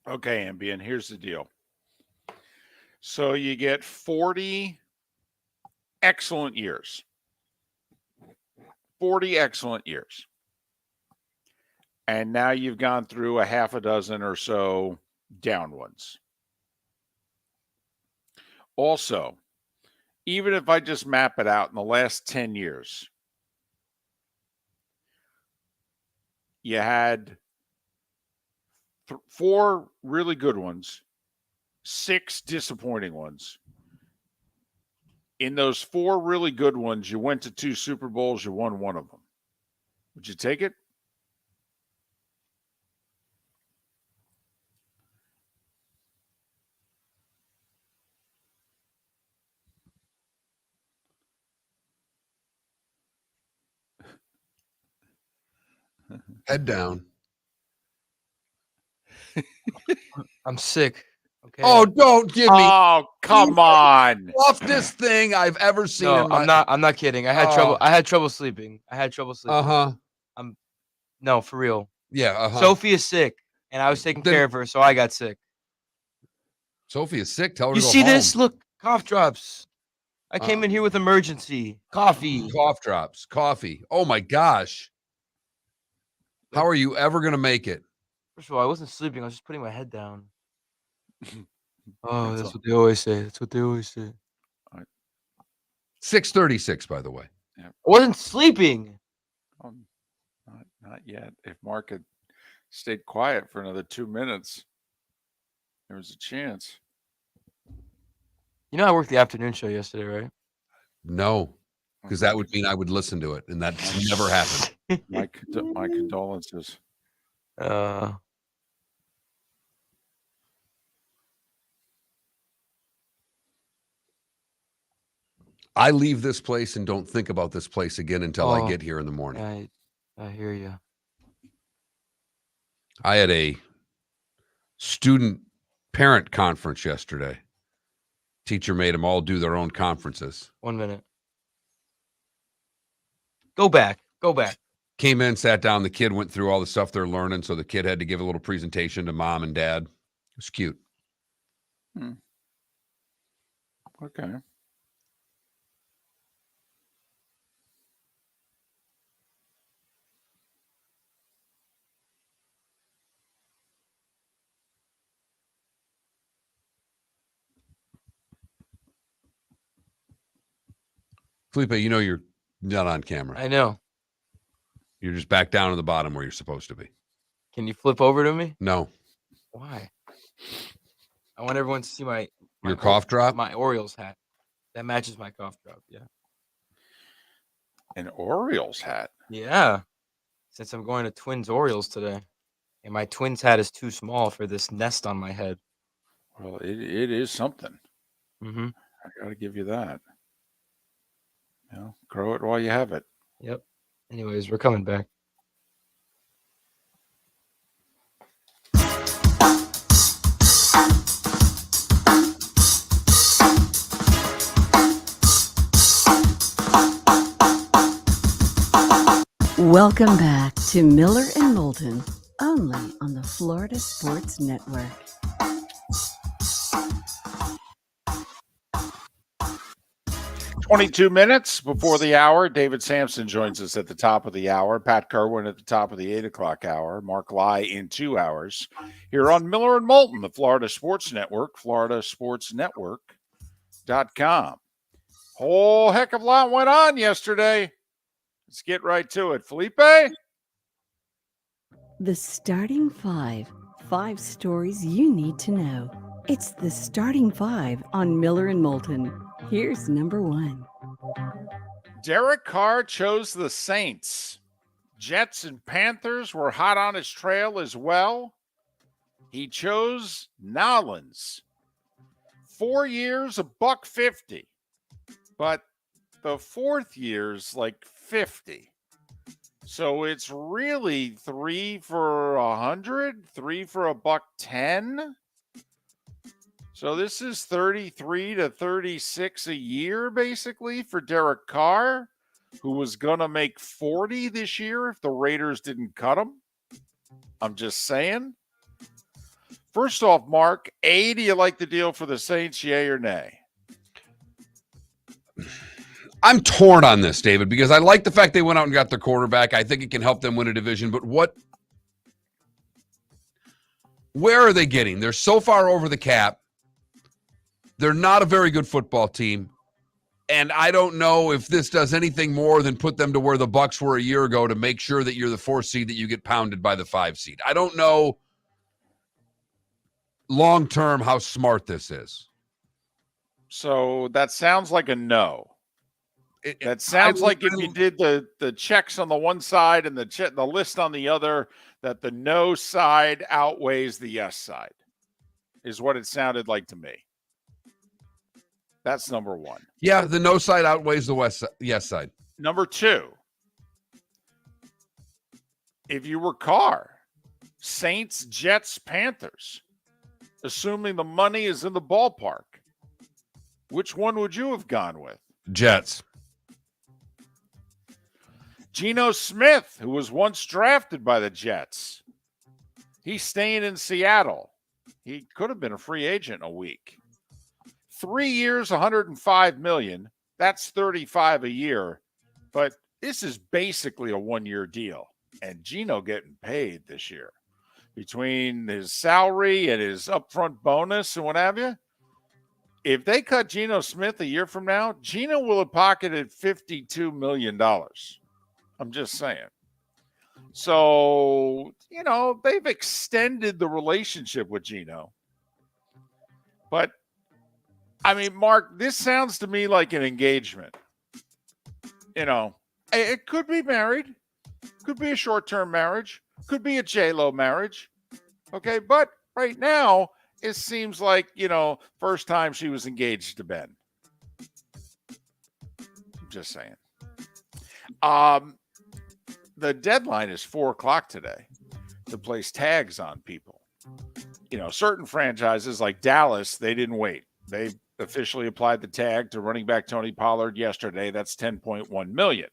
[SPEAKER 2] Okay, Ambien, here's the deal. So you get 40 excellent years. 40 excellent years. And now you've gone through a half a dozen or so down ones. Also, even if I just map it out in the last 10 years, you had 4 really good ones, 6 disappointing ones. In those 4 really good ones, you went to 2 Super Bowls, you won one of them. Would you take it?
[SPEAKER 1] Head down.
[SPEAKER 3] I'm sick. Okay.
[SPEAKER 1] Oh, don't give me
[SPEAKER 2] Oh, come on.
[SPEAKER 1] softest thing I've ever seen
[SPEAKER 3] No,
[SPEAKER 1] in my.
[SPEAKER 3] I'm not kidding. I had trouble sleeping.
[SPEAKER 1] Uh-huh.
[SPEAKER 3] No, for real.
[SPEAKER 1] Yeah, uh-huh.
[SPEAKER 3] Sophie is sick, and I was taking care of her, so I got sick.
[SPEAKER 1] Sophie is sick. Tell her
[SPEAKER 3] You
[SPEAKER 1] to go
[SPEAKER 3] see
[SPEAKER 1] home.
[SPEAKER 3] this? Look, cough drops. I came in here with emergency coffee.
[SPEAKER 1] Cough drops. Coffee. Oh my gosh. How are you ever going to make it?
[SPEAKER 3] First of all, I wasn't sleeping. I was just putting my head down. Oh, that's what they always say.
[SPEAKER 1] 6:36, by the way.
[SPEAKER 3] I wasn't sleeping.
[SPEAKER 2] Not yet. If Mark had stayed quiet for another 2 minutes, there was a chance.
[SPEAKER 3] You know, I worked the afternoon show yesterday, right?
[SPEAKER 1] No, because that would mean I would listen to it, and that's never happened.
[SPEAKER 2] My condolences.
[SPEAKER 1] I leave this place and don't think about this place again until I get here in the morning.
[SPEAKER 3] I hear you.
[SPEAKER 1] I had a student parent conference yesterday. Teacher made them all do their own conferences.
[SPEAKER 3] 1 minute. Go back.
[SPEAKER 1] Came in, sat down. The kid went through all the stuff they're learning. So the kid had to give a little presentation to mom and dad. It was cute.
[SPEAKER 2] Okay.
[SPEAKER 1] Felipe, you know you're not on camera.
[SPEAKER 3] I know.
[SPEAKER 1] You're just back down to the bottom where you're supposed to be.
[SPEAKER 3] Can you flip over to me?
[SPEAKER 1] No.
[SPEAKER 3] Why? I want everyone to see my
[SPEAKER 1] Your cough drop?
[SPEAKER 3] My Orioles hat. That matches my cough drop. Yeah.
[SPEAKER 2] An Orioles hat.
[SPEAKER 3] Yeah. Since I'm going to Twins Orioles today. And my Twins hat is too small for this nest on my head.
[SPEAKER 2] Well, it is something.
[SPEAKER 3] Mm-hmm.
[SPEAKER 2] I got to give you that. Grow it while you have it.
[SPEAKER 3] Yep. Anyways, we're coming back.
[SPEAKER 4] Welcome back to Miller and Moulton, only on the Florida Sports Network.
[SPEAKER 2] "22 minutes before the hour. David Samson joins us at the top of the hour. Pat Kirwan at the top of the 8 o'clock hour. Mark Lai in 2 hours. Here on Miller and Moulton, the Florida Sports Network, floridasportsnetwork.com. Whole heck of a lot went on yesterday. Let's get right to it. Felipe?
[SPEAKER 4] The starting five stories you need to know. It's the starting five on Miller and Moulton. Here's number one.
[SPEAKER 2] Derek Carr chose the Saints. Jets and Panthers were hot on his trail as well. He chose Nolans. 4 years, $150. But the fourth year's like 50. So it's really 3 for $100, 3 for $110. So this is 33 to 36 a year, basically, for Derek Carr, who was going to make 40 this year if the Raiders didn't cut him. I'm just saying. First off, Mark, A, do you like the deal for the Saints, yay or nay?
[SPEAKER 1] I'm torn on this, David, because I like the fact they went out and got their quarterback. I think it can help them win a division, but where are they getting? They're so far over the cap. They're not a very good football team. And I don't know if this does anything more than put them to where the Bucs were a year ago to make sure that you're the 4 seed, that you get pounded by the 5 seed. I don't know long-term how smart this is.
[SPEAKER 2] So that sounds like a no. That sounds like if you did the checks on the one side and the list on the other, that the no side outweighs the yes side, is what it sounded like to me. That's number one.
[SPEAKER 1] Yeah, the no side outweighs the yes side.
[SPEAKER 2] Number two, if you were Carr, Saints, Jets, Panthers, assuming the money is in the ballpark. Which one would you have gone with?
[SPEAKER 1] Jets.
[SPEAKER 2] Geno Smith, who was once drafted by the Jets. He's staying in Seattle. He could have been a free agent in a week. 3 years, $105 million. That's $35 a year. But this is basically a one-year deal. And Geno getting paid this year. Between his salary and his upfront bonus and what have you. If they cut Geno Smith a year from now, Geno will have pocketed $52 million. I'm just saying. So, they've extended the relationship with Geno. But, Mark, this sounds to me like an engagement. It could be married. Could be a short-term marriage. Could be a J-Lo marriage. Okay, but right now, it seems like, first time she was engaged to Ben. I'm just saying. The deadline is 4:00 today to place tags on people. Certain franchises like Dallas, they didn't wait. They officially applied the tag to running back Tony Pollard yesterday. That's $10.1 million.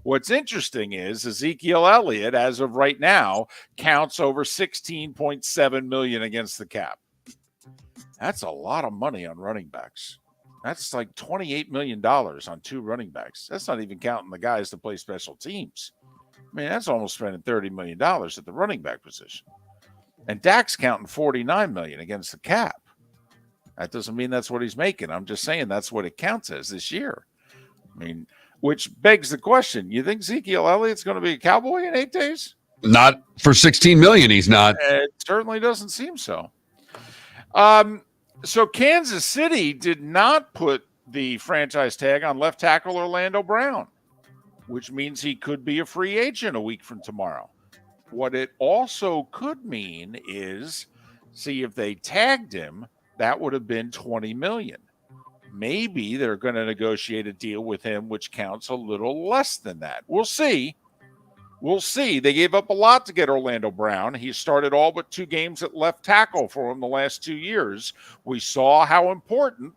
[SPEAKER 2] What's interesting is Ezekiel Elliott, as of right now, counts over $16.7 million against the cap. That's a lot of money on running backs. That's like $28 million on 2 running backs. That's not even counting the guys that play special teams. That's almost spending $30 million at the running back position. And Dak's counting $49 million against the cap. That doesn't mean that's what he's making. I'm just saying that's what it counts as this year. Which begs the question, you think Ezekiel Elliott's going to be a Cowboy in 8 days?
[SPEAKER 1] Not for $16 million, he's not.
[SPEAKER 2] It certainly doesn't seem so. So Kansas City did not put the franchise tag on left tackle Orlando Brown, which means he could be a free agent a week from tomorrow. What it also could mean is, see, if they tagged him, that would have been $20 million. Maybe they're going to negotiate a deal with him, which counts a little less than that. We'll see. We'll see. They gave up a lot to get Orlando Brown. He started all but 2 games at left tackle for him the last 2 years. We saw how important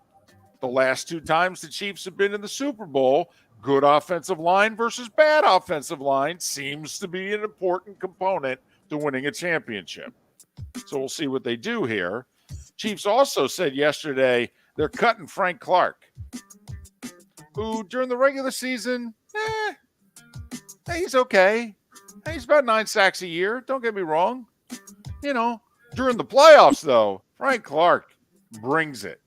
[SPEAKER 2] the last 2 times the Chiefs have been in the Super Bowl. Good offensive line versus bad offensive line seems to be an important component to winning a championship. So we'll see what they do here. Chiefs also said yesterday they're cutting Frank Clark, who during the regular season, he's okay. He's about 9 sacks a year. Don't get me wrong. During the playoffs, though, Frank Clark brings it.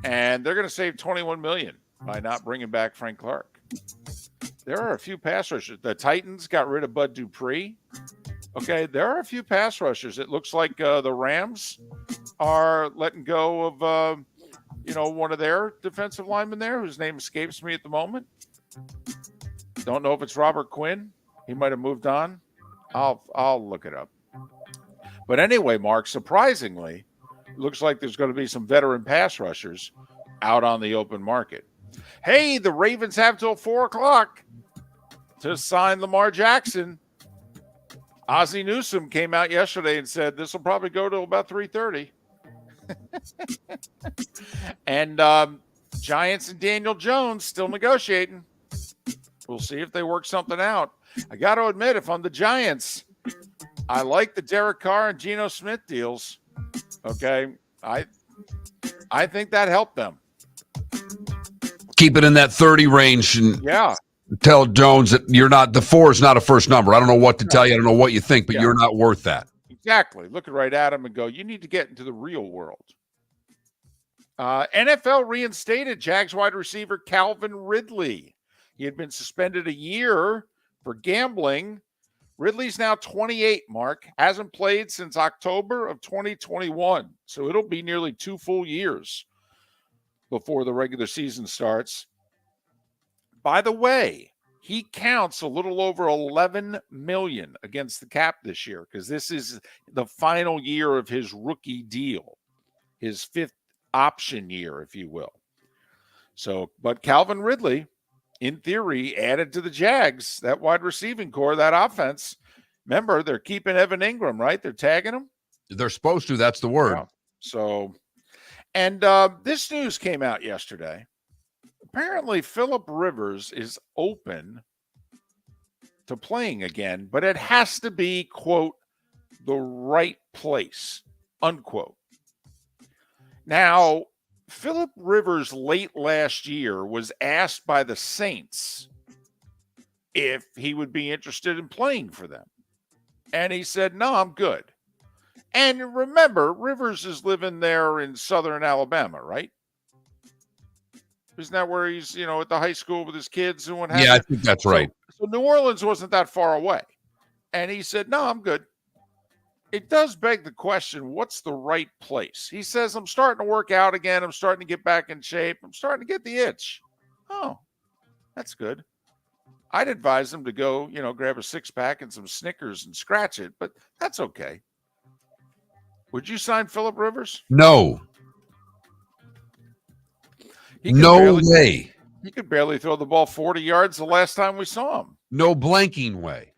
[SPEAKER 2] And they're going to save $21 million by not bringing back Frank Clark. There are a few pass rushers. The Titans got rid of Bud Dupree. Okay, there are a few pass rushers. It looks like the Rams are letting go of, one of their defensive linemen there, whose name escapes me at the moment. Don't know if it's Robert Quinn. He might have moved on. I'll look it up. But anyway, Mark, surprisingly, looks like there's going to be some veteran pass rushers out on the open market. Hey, the Ravens have till 4:00 to sign Lamar Jackson. Ozzie Newsome came out yesterday and said this will probably go to about 3:30. And Giants and Daniel Jones still negotiating. We'll see if they work something out. I got to admit, if I'm the Giants, I like the Derek Carr and Geno Smith deals. Okay, I think that helped them.
[SPEAKER 1] Keep it in that 30 range and tell Jones that you're not, the 4 is not a first number. I don't know what to tell you. I don't know what you think, but you're not worth that.
[SPEAKER 2] Exactly. Looking right at him and go, you need to get into the real world. NFL reinstated Jags wide receiver Calvin Ridley. He had been suspended a year for gambling. Ridley's now 28, Mark. Hasn't played since October of 2021. So it'll be nearly 2 full years before the regular season starts. By the way, he counts a little over $11 million against the cap this year because this is the final year of his rookie deal, his 5th option year, if you will. So, but Calvin Ridley, in theory, added to the Jags, that wide receiving core, that offense. Remember, they're keeping Evan Ingram, right? They're tagging him.
[SPEAKER 1] They're supposed to. That's the word.
[SPEAKER 2] Yeah. So, and this news came out yesterday. Apparently, Phillip Rivers is open to playing again, but it has to be, quote, the right place, unquote. Now, Phillip Rivers late last year was asked by the Saints if he would be interested in playing for them. And he said, no, I'm good. And remember, Rivers is living there in southern Alabama, right? Isn't that where he's, at the high school with his kids and what have you?
[SPEAKER 1] Yeah, I think that's right.
[SPEAKER 2] So New Orleans wasn't that far away. And he said, no, I'm good. It does beg the question, what's the right place? He says, I'm starting to work out again. I'm starting to get back in shape. I'm starting to get the itch. Oh, that's good. I'd advise him to go, grab a six-pack and some Snickers and scratch it, but that's okay. Would you sign Phillip Rivers?
[SPEAKER 1] No. No way.
[SPEAKER 2] He could barely throw the ball 40 yards the last time we saw him.
[SPEAKER 1] No blanking way.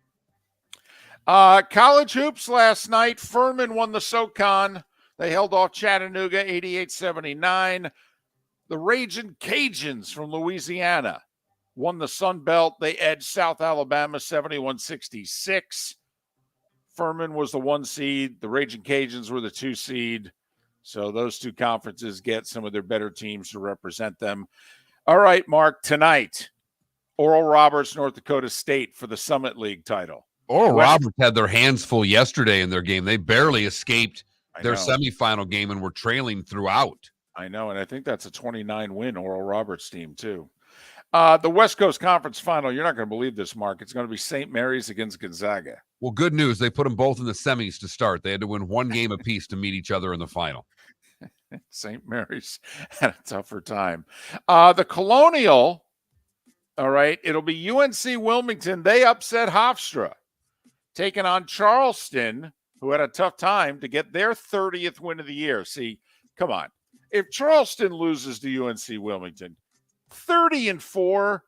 [SPEAKER 2] College hoops last night. Furman won the SoCon. They held off Chattanooga 88-79. The Ragin' Cajuns from Louisiana won the Sun Belt. They edged South Alabama 71-66. Furman was the 1 seed. The Ragin' Cajuns were the 2 seed. So those two conferences get some of their better teams to represent them. All right, Mark, tonight, Oral Roberts, North Dakota State for the Summit League title.
[SPEAKER 1] Oral Roberts had their hands full yesterday in their game. They barely escaped their
[SPEAKER 2] know.
[SPEAKER 1] semifinal game and were trailing throughout.
[SPEAKER 2] I know, and I think that's a 29-win Oral Roberts team, too. The West Coast Conference Final, you're not going to believe this, Mark. It's going to be St. Mary's against Gonzaga.
[SPEAKER 1] Well, good news. They put them both in the semis to start. They had to win one game apiece to meet each other in the final.
[SPEAKER 2] St. Mary's had a tougher time. The Colonial, all right, it'll be UNC Wilmington. They upset Hofstra, taking on Charleston, who had a tough time to get their 30th win of the year. See, come on. If Charleston loses to UNC Wilmington, 30-4,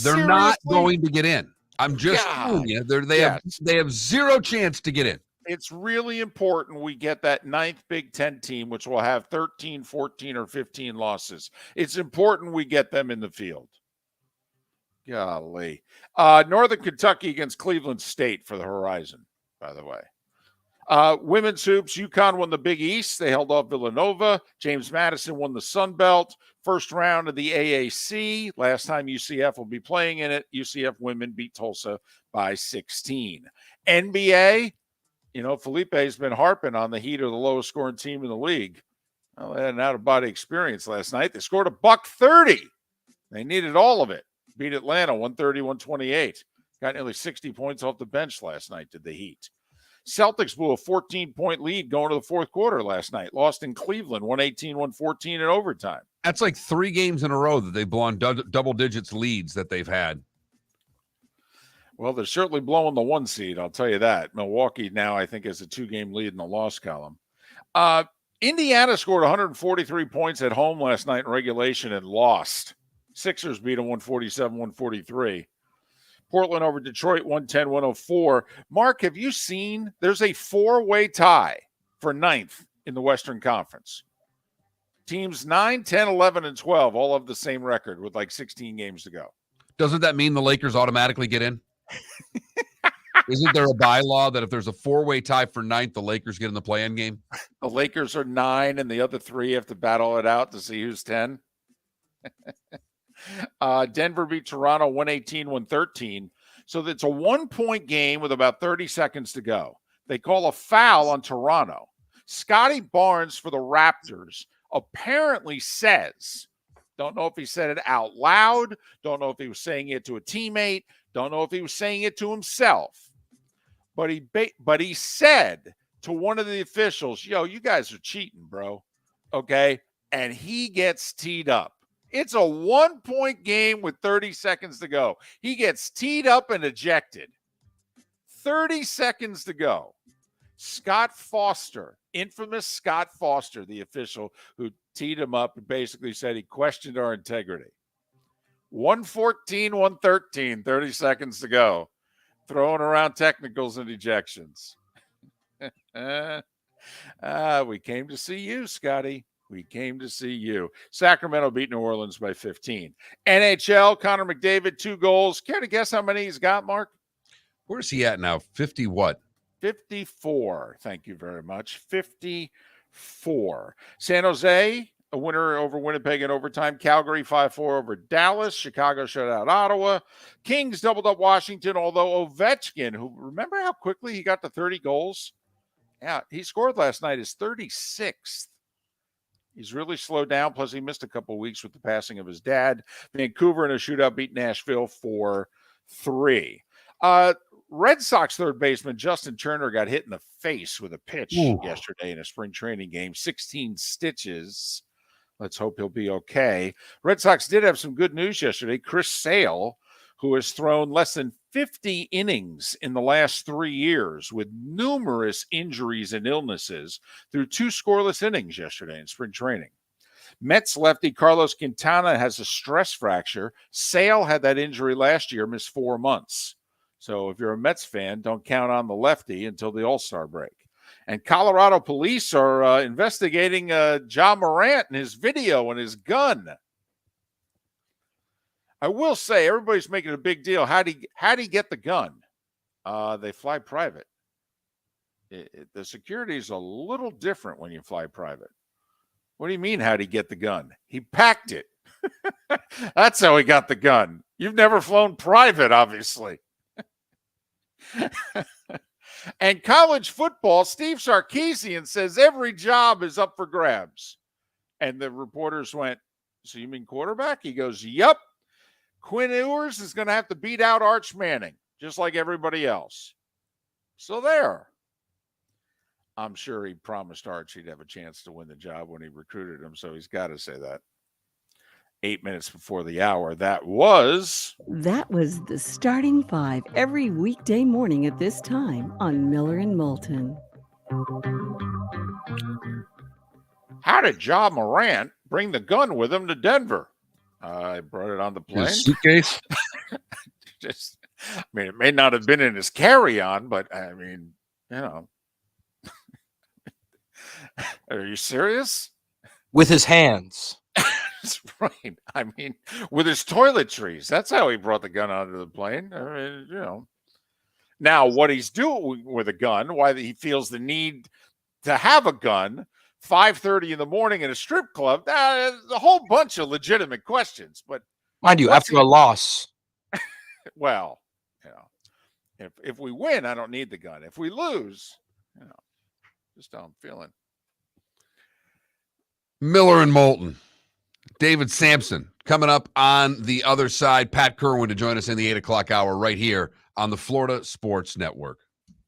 [SPEAKER 1] they're not going to get in. I'm just telling you, they have zero chance to get in.
[SPEAKER 2] It's really important we get that 9th Big Ten team, which will have 13, 14, or 15 losses. It's important we get them in the field. Golly. Northern Kentucky against Cleveland State for the Horizon, by the way. Women's hoops, UConn won the Big East. They held off Villanova. James Madison won the Sun Belt. First round of the AAC. Last time UCF will be playing in it. UCF women beat Tulsa by 16. NBA, Felipe's been harping on the Heat are the lowest scoring team in the league. Well, they had an out-of-body experience last night. They scored $130. They needed all of it. Beat Atlanta 130-128. Got nearly 60 points off the bench last night, did the Heat. Celtics blew a 14-point lead going to the fourth quarter last night. Lost in Cleveland, 118-114 in overtime.
[SPEAKER 1] That's like 3 games in a row that they've blown double digits leads that they've had.
[SPEAKER 2] Well, they're certainly blowing the 1 seed, I'll tell you that. Milwaukee now, I think, has a 2-game lead in the loss column. Indiana scored 143 points at home last night in regulation and lost. Sixers beat them 147-143. Portland over Detroit, 110-104. Mark, have you seen there's a 4-way tie for 9th in the Western Conference? Teams 9, 10, 11, and 12 all have the same record with like 16 games to go.
[SPEAKER 1] Doesn't that mean the Lakers automatically get in? Isn't there a bylaw that if there's a 4-way tie for 9th, the Lakers get in the play-in game?
[SPEAKER 2] The Lakers are 9, and the other 3 have to battle it out to see who's 10. Denver beat Toronto 118-113. So it's a 1-point game with about 30 seconds to go. They call a foul on Toronto. Scotty Barnes for the Raptors apparently says, don't know if he said it out loud, don't know if he was saying it to a teammate, don't know if he was saying it to himself, but he said to one of the officials, yo, you guys are cheating, bro. Okay? And he gets teed up. It's a 1-point game with 30 seconds to go. He gets teed up and ejected. 30 seconds to go. Scott Foster, infamous Scott Foster, the official who teed him up and basically said he questioned our integrity. 114, 113, 30 seconds to go. Throwing around technicals and ejections. We came to see you, Scotty. We came to see you. Sacramento beat New Orleans by 15. NHL, Connor McDavid, 2 goals. Care to guess how many he's got, Mark?
[SPEAKER 1] Where's he at now? 50 what?
[SPEAKER 2] 54. Thank you very much. 54. San Jose, a winner over Winnipeg in overtime. Calgary 5-4 over Dallas. Chicago shut out Ottawa. Kings doubled up Washington, although Ovechkin, who remember how quickly he got to 30 goals? Yeah, he scored last night, his 36th. He's really slowed down. Plus, he missed a couple of weeks with the passing of his dad. Vancouver in a shootout beat Nashville 4-3. Red Sox third baseman Justin Turner got hit in the face with a pitch yesterday in a spring training game. 16 stitches. Let's hope he'll be okay. Red Sox did have some good news yesterday. Chris Sale, who has thrown less than 50 innings in the last 3 years with numerous injuries and illnesses, threw 2 scoreless innings yesterday in spring training. Mets lefty Carlos Quintana has a stress fracture. Sale had that injury last year, missed 4 months. So if you're a Mets fan, don't count on the lefty until the All-Star break. And Colorado police are investigating Ja Morant and his video and his gun. I will say, everybody's making a big deal. How'd he get the gun? They fly private. The security is a little different when you fly private. What do you mean, how'd he get the gun? He packed it. That's how he got the gun. You've never flown private, obviously. And college football, Steve Sarkisian says every job is up for grabs. And the reporters went, so you mean quarterback? He goes, yep. Quinn Ewers is going to have to beat out Arch Manning, just like everybody else. So there. I'm sure he promised Arch he'd have a chance to win the job when he recruited him, so he's got to say that. 8 minutes before the hour. That was
[SPEAKER 4] the Starting 5 every weekday morning at this time on Miller and Moulton.
[SPEAKER 2] How did Ja Morant bring the gun with him to Denver? I brought it on the plane.
[SPEAKER 1] His suitcase?
[SPEAKER 2] It may not have been in his carry-on, but I mean, you know. Are you serious?
[SPEAKER 3] With his hands.
[SPEAKER 2] That's right. I mean, with his toiletries. That's how he brought the gun onto the plane. I mean, you know. Now, what he's doing with a gun, why he feels the need to have a gun, 5:30 in the morning in a strip club, a whole bunch of legitimate questions. But
[SPEAKER 3] mind you, after a loss.
[SPEAKER 2] Well, you know, if we win, I don't need the gun. If we lose, you know, just how I'm feeling.
[SPEAKER 1] Miller and Moulton. David Samson coming up on the other side. Pat Kirwan to join us in the 8 o'clock hour right here on the Florida Sports Network.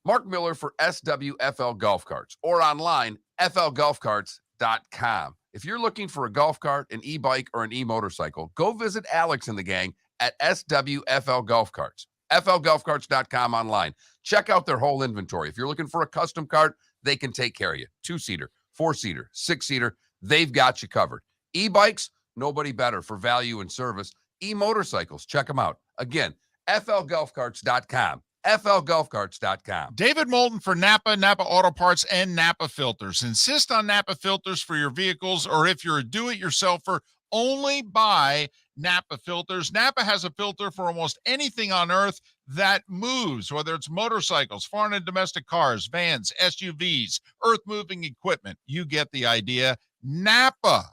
[SPEAKER 1] Mark Miller for SWFL Golf Carts or online, flgolfcarts.com. If you're looking for a golf cart, an e-bike, or an e-motorcycle, go visit Alex and the gang at SWFL Golf Carts. flgolfcarts.com online. Check out their whole inventory. If you're looking for a custom cart, they can take care of you. 2-seater, 4-seater, 6-seater, they've got you covered. E-bikes, nobody better for value and service. E-motorcycles, check them out. Again, flgolfcarts.com. flgolfcarts.com.
[SPEAKER 5] David Moulton for Napa Auto Parts, and Napa Filters. Insist on Napa filters for your vehicles, or if you're a do-it-yourselfer, only buy Napa filters. Napa has a filter for almost anything on earth that moves, whether it's motorcycles, foreign and domestic cars, vans, SUVs, earth-moving equipment. You get the idea. Napa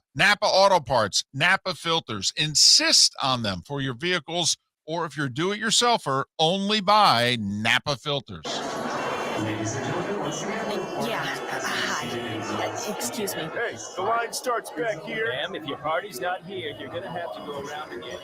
[SPEAKER 5] Auto Parts, Napa filters. Insist on them for your vehicles, or if you're do-it-yourselfer, only buy Napa filters.
[SPEAKER 8] Yeah. Hi. Excuse me.
[SPEAKER 7] Hey, the line starts back here.
[SPEAKER 6] Ma'am, if your party's not here, you're gonna have to go around again.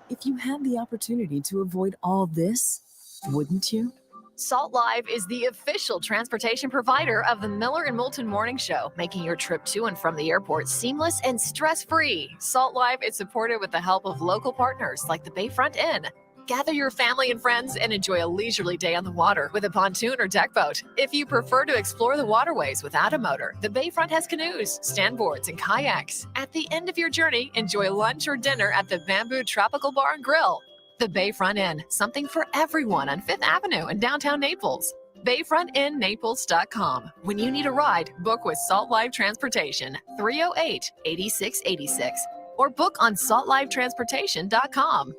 [SPEAKER 10] If you had the opportunity to avoid all this, wouldn't you?
[SPEAKER 8] Salt Live is the official transportation provider of the Miller and Moulton Morning Show, making your trip to and from the airport seamless and stress-free. Salt Live is supported with the help of local partners like the Bayfront Inn. Gather your family and friends and enjoy a leisurely day on the water with a pontoon or deck boat. If you prefer to explore the waterways without a motor, the Bayfront has canoes, standboards, and kayaks. At the end of your journey, enjoy lunch or dinner at the Bamboo Tropical Bar and Grill. The Bayfront Inn, something for everyone on 5th Avenue in downtown Naples. BayfrontInNaples.com. When you need a ride, book with Salt Life Transportation, 308-8686, or book on saltlifetransportation.com.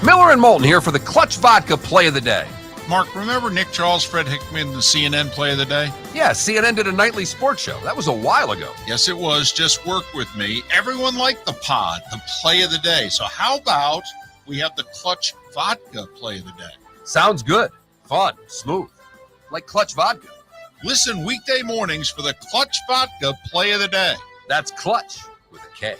[SPEAKER 1] Miller and Moulton here for the Clutch Vodka Play of the Day.
[SPEAKER 5] Mark, remember Nick Charles, Fred Hickman, the CNN Play of the Day?
[SPEAKER 1] Yeah, CNN did a nightly sports show. That was a while ago.
[SPEAKER 5] Yes, it was. Just work with me. Everyone liked the pod, the Play of the Day. So how about we have the Clutch Vodka Play of the Day?
[SPEAKER 1] Sounds good. Fun. Smooth. Like Clutch Vodka.
[SPEAKER 5] Listen weekday mornings for the Clutch Vodka Play of the Day.
[SPEAKER 1] That's Clutch with a K.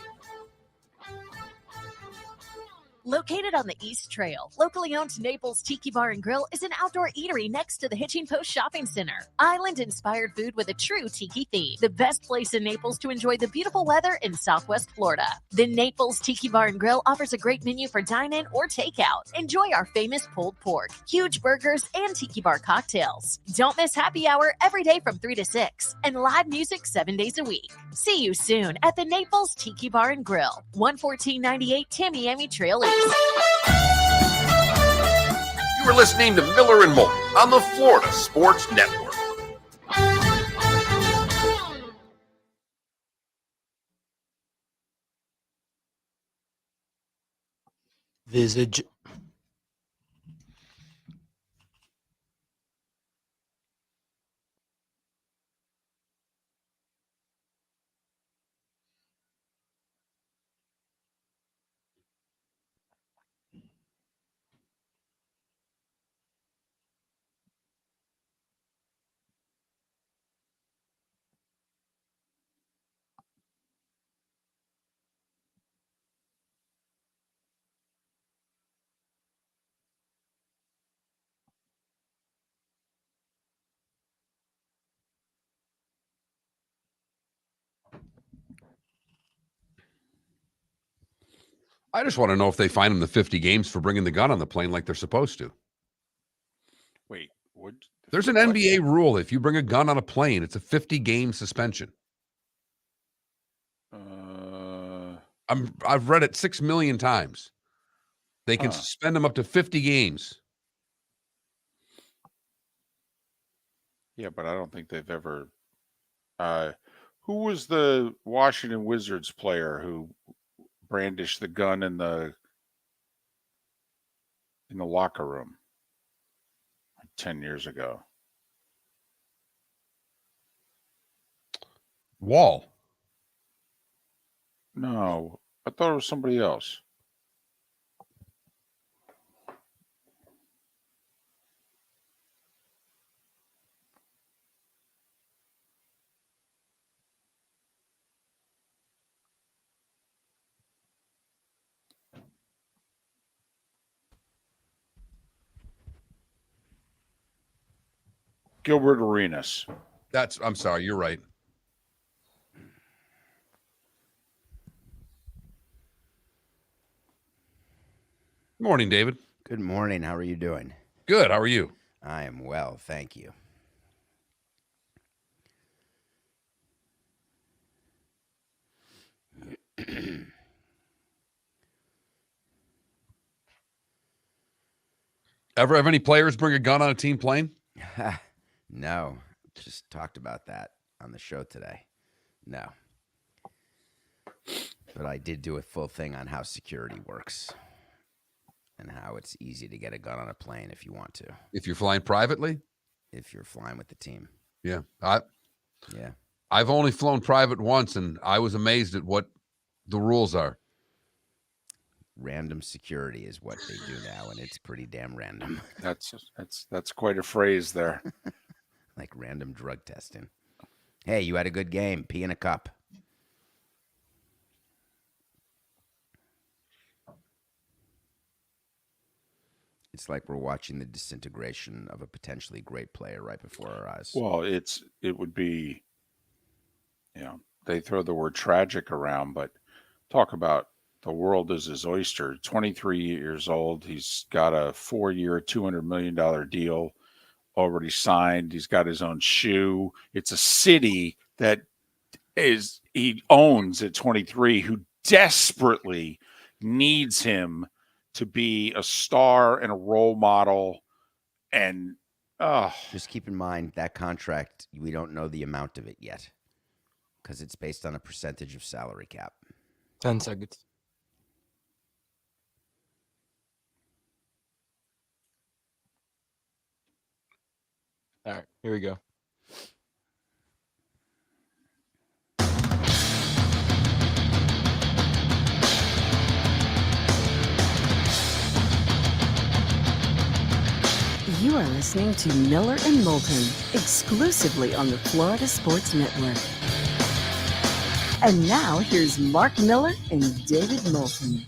[SPEAKER 11] Located on the East Trail, locally owned Naples Tiki Bar and Grill is an outdoor eatery next to the Hitching Post Shopping Center. Island-inspired food with a true tiki theme. The best place in Naples to enjoy the beautiful weather in Southwest Florida. The Naples Tiki Bar and Grill offers a great menu for dine-in or takeout. Enjoy our famous pulled pork, huge burgers, and tiki bar cocktails. Don't miss happy hour every day from 3 to 6 and live music 7 days a week. See you soon at the Naples Tiki Bar and Grill, 11498 Tamiami Trail East.
[SPEAKER 9] You are listening to Miller and Moulton on the Florida Sports Network.
[SPEAKER 3] Visage.
[SPEAKER 1] I just want to know if they fine him the 50 games for bringing the gun on the plane like they're supposed to.
[SPEAKER 2] Wait, what?
[SPEAKER 1] There's an NBA rule. If you bring a gun on a plane, it's a 50-game suspension. I've read it 6 million times. They can suspend them up to 50 games.
[SPEAKER 2] Yeah, but I don't think they've ever. Who was the Washington Wizards player who brandished the gun in the locker room 10 years ago?
[SPEAKER 1] Wall.
[SPEAKER 2] No, I thought it was somebody else. Gilbert Arenas.
[SPEAKER 1] I'm sorry, you're right. Morning, David.
[SPEAKER 12] Good morning. How are you doing?
[SPEAKER 1] Good. How are you?
[SPEAKER 12] I am well, thank you.
[SPEAKER 1] Ever have any players bring a gun on a team plane?
[SPEAKER 12] No, just talked about that on the show today. No. But I did do a full thing on how security works and how it's easy to get a gun on a plane if you want to.
[SPEAKER 1] If you're flying privately?
[SPEAKER 12] If you're flying with the team.
[SPEAKER 1] Yeah.
[SPEAKER 12] Yeah.
[SPEAKER 1] I've only flown private once, and I was amazed at what the rules are.
[SPEAKER 12] Random security is what they do now, and it's pretty damn random.
[SPEAKER 2] That's quite a phrase there.
[SPEAKER 12] Like random drug testing. Hey, you had a good game. Pee in a cup. It's like we're watching the disintegration of a potentially great player right before our eyes.
[SPEAKER 2] Well, it would be, they throw the word tragic around, but talk about the world is his oyster. 23 years old. He's got a 4-year, $200 million deal already signed. He's got his own shoe. It's a city that he owns at 23 who desperately needs him to be a star and a role model. And
[SPEAKER 12] just keep in mind that contract, we don't know the amount of it yet because it's based on a percentage of salary cap.
[SPEAKER 3] 10 seconds. All right, here we go.
[SPEAKER 4] You are listening to Miller and Moulton, exclusively on the Florida Sports Network. And now, here's Mark Miller and David Moulton.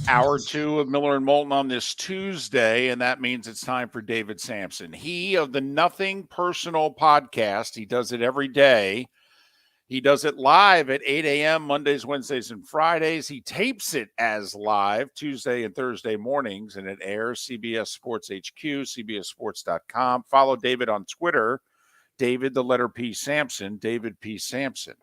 [SPEAKER 2] Hour 2 of Miller and Moulton on this Tuesday, and that means it's time for David Samson. He of the Nothing Personal podcast. He does it every day. He does it live at 8 a.m. Mondays, Wednesdays, and Fridays. He tapes it as live Tuesday and Thursday mornings, and it airs CBS Sports HQ, CBSSports.com. Follow David on Twitter, David, the letter P. Samson, David P. Samson.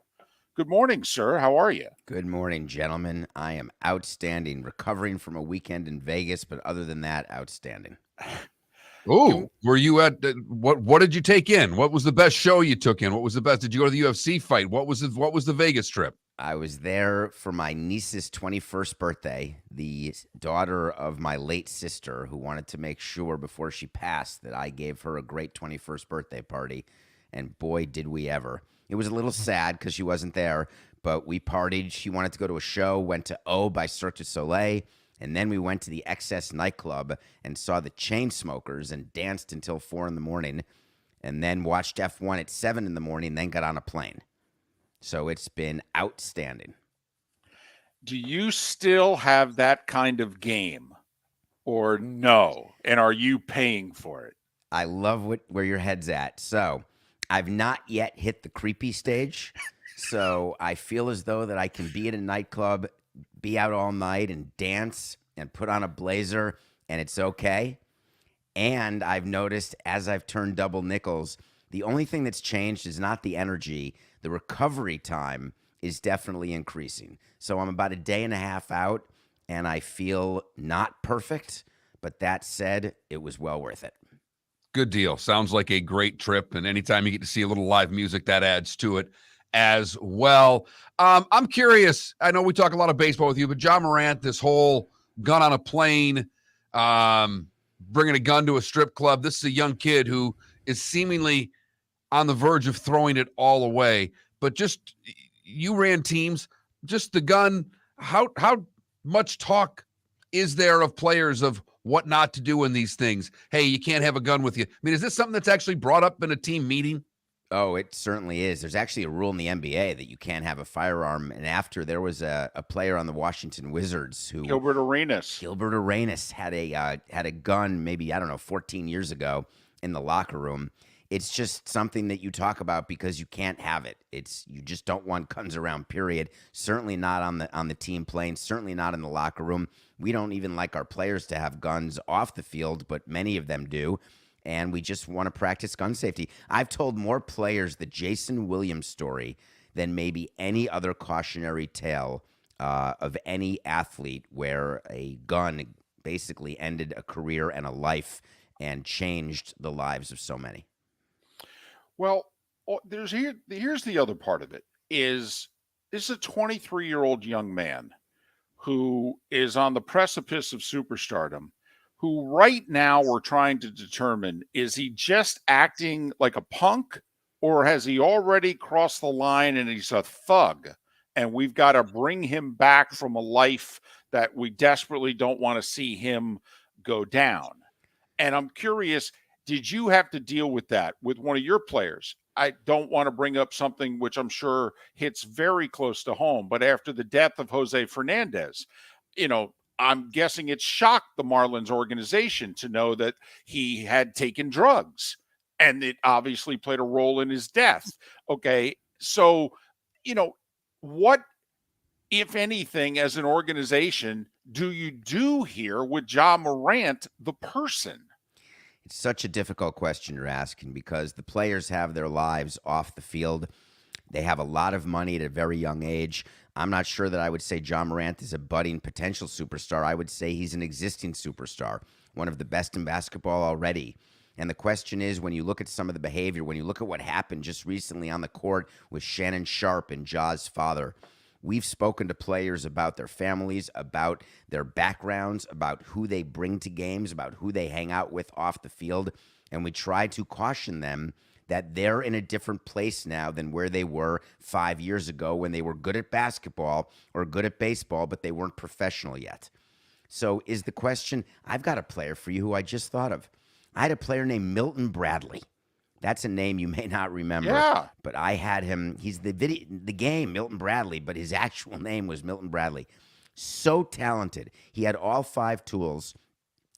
[SPEAKER 2] Good morning, sir. How are you?
[SPEAKER 12] Good morning, gentlemen. I am outstanding, recovering from a weekend in Vegas, but other than that, outstanding.
[SPEAKER 1] Oh, were you at what did you take in? What was the best show you took in? What was the best? Did you go to the UFC fight? What was the Vegas trip?
[SPEAKER 12] I was there for my niece's 21st birthday, the daughter of my late sister, who wanted to make sure before she passed that I gave her a great 21st birthday party. And boy, did we ever. It was a little sad because she wasn't there, but we partied. She wanted to go to a show, went to O by Cirque du Soleil. And then we went to the XS nightclub and saw the Chainsmokers and danced until 4 a.m. and then watched F1 at 7 a.m, then got on a plane. So it's been outstanding.
[SPEAKER 2] Do you still have that kind of game or no? And are you paying for it?
[SPEAKER 12] I love where your head's at. So I've not yet hit the creepy stage. So I feel as though that I can be at a nightclub, be out all night and dance and put on a blazer, and it's okay. And I've noticed as I've turned double nickels, the only thing that's changed is not the energy. The recovery time is definitely increasing. So I'm about a day and a half out, and I feel not perfect. But that said, it was well worth it.
[SPEAKER 1] Good deal. Sounds like a great trip. And anytime you get to see a little live music, that adds to it as well. I'm curious. I know we talk a lot of baseball with you, but John Morant, this whole gun on a plane, bringing a gun to a strip club. This is a young kid who is seemingly on the verge of throwing it all away. But just, you ran teams, just the gun. How much talk is there of players of what not to do in these things? Hey, you can't have a gun with you. I mean, is this something that's actually brought up in a team meeting?
[SPEAKER 12] Oh, it certainly is. There's actually a rule in the NBA that you can't have a firearm. And after there was a player on the Washington Wizards who
[SPEAKER 2] Gilbert Arenas
[SPEAKER 12] had a gun maybe, 14 years ago in the locker room. It's just something that you talk about because you can't have it. You just don't want guns around, period. Certainly not on the team plane, certainly not in the locker room. We don't even like our players to have guns off the field, but many of them do. And we just want to practice gun safety. I've told more players the Jason Williams story than maybe any other cautionary tale of any athlete where a gun basically ended a career and a life and changed the lives of so many.
[SPEAKER 2] Well, here's the other part of it is this is a 23-year-old young man who is on the precipice of superstardom, who right now we're trying to determine, is he just acting like a punk or has he already crossed the line and he's a thug and we've got to bring him back from a life that we desperately don't want to see him go down? And I'm curious, did you have to deal with that with one of your players? I don't want to bring up something which I'm sure hits very close to home, but after the death of Jose Fernandez, I'm guessing it shocked the Marlins organization to know that he had taken drugs, and it obviously played a role in his death. Okay. So, what, if anything, as an organization, do you do here with Ja Morant, the person?
[SPEAKER 12] It's such a difficult question you're asking because the players have their lives off the field. They have a lot of money at a very young age. I'm not sure that I would say John Morant is a budding potential superstar. I would say he's an existing superstar, one of the best in basketball already. And the question is, when you look at some of the behavior, when you look at what happened just recently on the court with Shannon Sharp and Ja's father, we've spoken to players about their families, about their backgrounds, about who they bring to games, about who they hang out with off the field. And we try to caution them that they're in a different place now than where they were 5 years ago when they were good at basketball or good at baseball, but they weren't professional yet. So is the question, I've got a player for you who I just thought of. I had a player named Milton Bradley. That's a name you may not remember.
[SPEAKER 2] Yeah.
[SPEAKER 12] But I had him. He's the game, Milton Bradley, but his actual name was Milton Bradley. So talented. He had all 5 tools,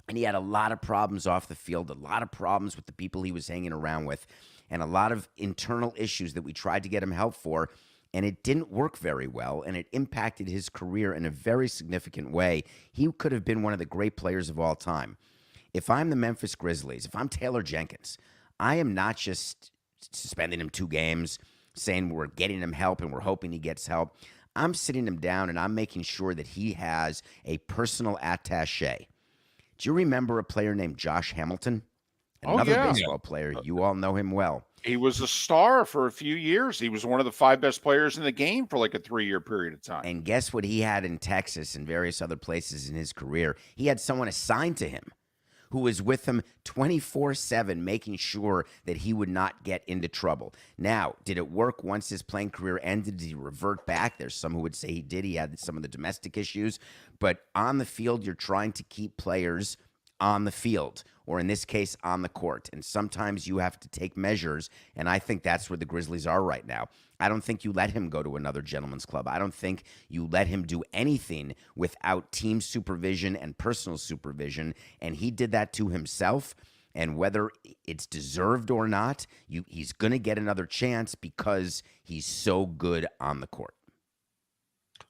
[SPEAKER 12] and he had a lot of problems off the field, a lot of problems with the people he was hanging around with, and a lot of internal issues that we tried to get him help for, and it didn't work very well, and it impacted his career in a very significant way. He could have been one of the great players of all time. If I'm the Memphis Grizzlies, if I'm Taylor Jenkins, I am not just suspending him 2 games, saying we're getting him help and we're hoping he gets help. I'm sitting him down and I'm making sure that he has a personal attaché. Do you remember a player named Josh Hamilton? Another baseball player. You all know him well.
[SPEAKER 2] He was a star for a few years. He was one of the 5 best players in the game for like a 3-year period of time.
[SPEAKER 12] And guess what he had in Texas and various other places in his career? He had someone assigned to him who was with him 24/7, making sure that he would not get into trouble. Now, did it work once his playing career ended? Did he revert back? There's some who would say he did. He had some of the domestic issues. But on the field, you're trying to keep players on the field, or in this case, on the court. And sometimes you have to take measures, and I think that's where the Grizzlies are right now. I don't think you let him go to another gentleman's club. I don't think you let him do anything without team supervision and personal supervision, and he did that to himself. And whether it's deserved or not, he's going to get another chance because he's so good on the court.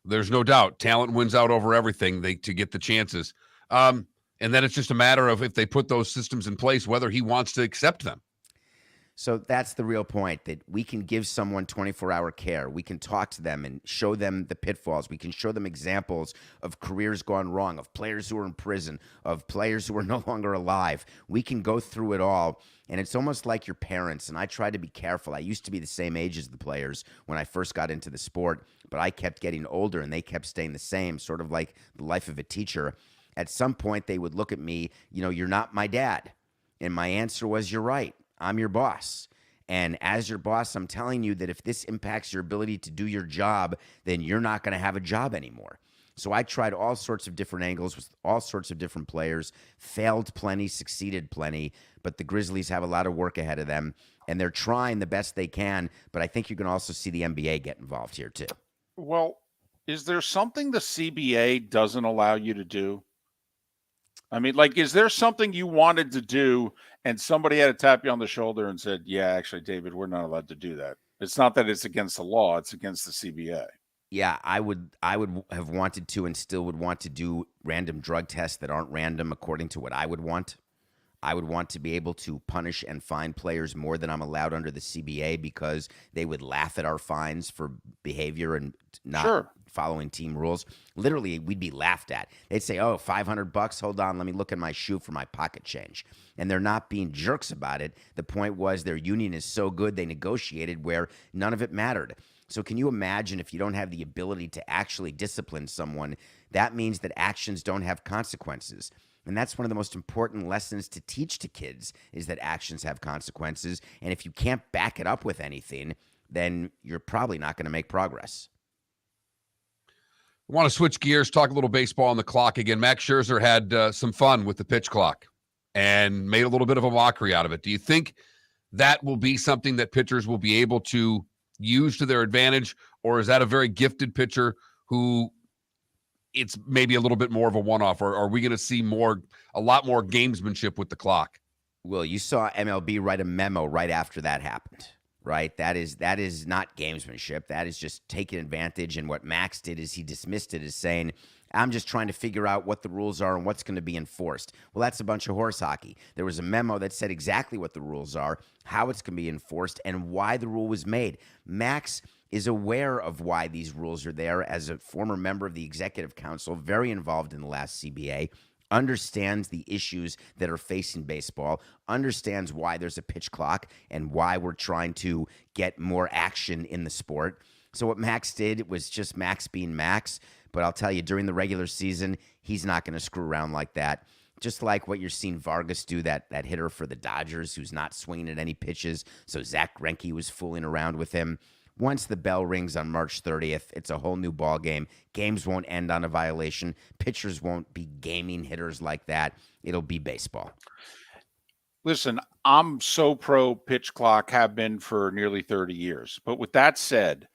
[SPEAKER 1] There's no doubt. Talent wins out over everything to get the chances. And then it's just a matter of if they put those systems in place, whether he wants to accept them.
[SPEAKER 12] So that's the real point, that we can give someone 24-hour care. We can talk to them and show them the pitfalls. We can show them examples of careers gone wrong, of players who are in prison, of players who are no longer alive. We can go through it all, and it's almost like your parents, and I try to be careful. I used to be the same age as the players when I first got into the sport, but I kept getting older, and they kept staying the same, sort of like the life of a teacher. At some point, they would look at me, you're not my dad. And my answer was, you're right. I'm your boss. And as your boss, I'm telling you that if this impacts your ability to do your job, then you're not going to have a job anymore. So I tried all sorts of different angles with all sorts of different players, failed plenty, succeeded plenty, but the Grizzlies have a lot of work ahead of them, and they're trying the best they can, but I think you can also see the NBA get involved here too.
[SPEAKER 2] Well, is there something the CBA doesn't allow you to do? I mean, is there something you wanted to do and somebody had to tap you on the shoulder and said, yeah, actually, David, we're not allowed to do that? It's not that it's against the law, it's against the CBA.
[SPEAKER 12] Yeah, I would have wanted to and still would want to do random drug tests that aren't random according to what I would want. I would want to be able to punish and fine players more than I'm allowed under the CBA because they would laugh at our fines for behavior and not following team rules. Literally, we'd be laughed at. They'd say, oh, $500, hold on, let me look in my shoe for my pocket change. And they're not being jerks about it. The point was their union is so good they negotiated where none of it mattered. So can you imagine if you don't have the ability to actually discipline someone, that means that actions don't have consequences. And that's one of the most important lessons to teach to kids is that actions have consequences. And if you can't back it up with anything, then you're probably not going to make progress.
[SPEAKER 1] I want to switch gears, talk a little baseball on the clock again. Max Scherzer had some fun with the pitch clock and made a little bit of a mockery out of it. Do you think that will be something that pitchers will be able to use to their advantage, or is that a very gifted pitcher who it's maybe a little bit more of a one-off, or are we going to see a lot more gamesmanship with the clock?
[SPEAKER 12] Well, you saw MLB write a memo right after that happened. right? That is not gamesmanship. That is just taking advantage. And what Max did is he dismissed it as saying, I'm just trying to figure out what the rules are and what's going to be enforced. Well, that's a bunch of horse hockey. There was a memo that said exactly what the rules are, how it's going to be enforced, and why the rule was made. Max is aware of why these rules are there as a former member of the executive council, very involved in the last CBA, understands the issues that are facing baseball, understands why there's a pitch clock and why we're trying to get more action in the sport. So what Max did was just Max being Max. But I'll tell you, during the regular season, he's not going to screw around like that. Just like what you're seeing Vargas do, that hitter for the Dodgers who's not swinging at any pitches. So Zach Greinke was fooling around with him. Once the bell rings on March 30th, it's a whole new ball game. Games won't end on a violation. Pitchers won't be gaming hitters like that. It'll be baseball.
[SPEAKER 2] Listen, I'm so pro pitch clock, have been for nearly 30 years. But with that said,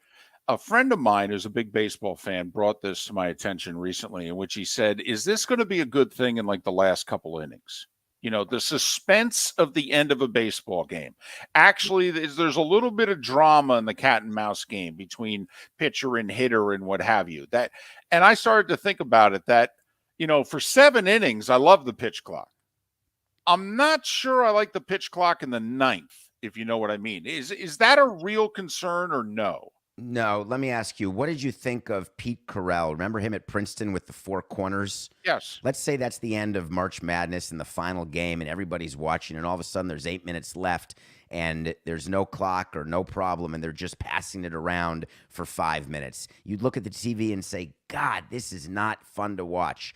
[SPEAKER 2] a friend of mine who's a big baseball fan brought this to my attention recently, in which he said, is this going to be a good thing in like the last couple innings? You know, the suspense of the end of a baseball game. Actually, there's a little bit of drama in the cat and mouse game between pitcher and hitter and what have you. And I started to think about it that, you know, for 7 innings, I love the pitch clock. I'm not sure I like the pitch clock in the 9th, if you know what I mean. Is that a real concern or no?
[SPEAKER 12] No, let me ask you, what did you think of Pete Carell? Remember him at Princeton with the 4 corners?
[SPEAKER 2] Yes.
[SPEAKER 12] Let's say that's the end of March Madness and the final game, and everybody's watching, and all of a sudden there's 8 minutes left, and there's no clock or no problem, and they're just passing it around for 5 minutes. You'd look at the TV and say, God, this is not fun to watch.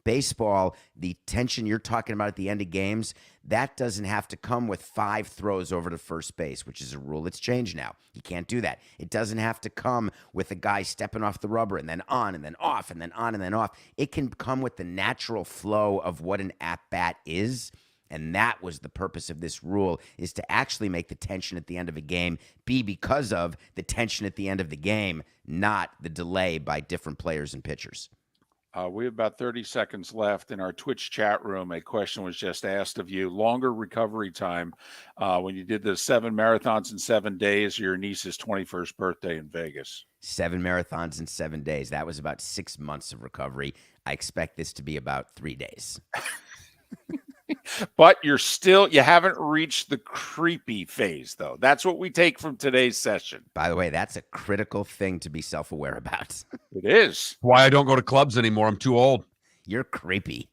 [SPEAKER 12] Baseball, the tension you're talking about at the end of games, that doesn't have to come with 5 throws over to first base, which is a rule that's changed now. You can't do that. It doesn't have to come with a guy stepping off the rubber and then on and then off and then on and then off. It can come with the natural flow of what an at-bat is. And that was the purpose of this rule, is to actually make the tension at the end of a game be because of the tension at the end of the game, not the delay by different players and pitchers.
[SPEAKER 2] We have about 30 seconds left in our Twitch chat room. A question was just asked of you. Longer recovery time when you did the 7 marathons in 7 days, your niece's 21st birthday in Vegas.
[SPEAKER 12] 7 marathons in 7 days. That was about 6 months of recovery. I expect this to be about 3 days.
[SPEAKER 2] But you haven't reached the creepy phase, though. That's what we take from today's session.
[SPEAKER 12] By the way, that's a critical thing to be self-aware about.
[SPEAKER 2] It is.
[SPEAKER 1] Why I don't go to clubs anymore. I'm too old.
[SPEAKER 12] You're creepy.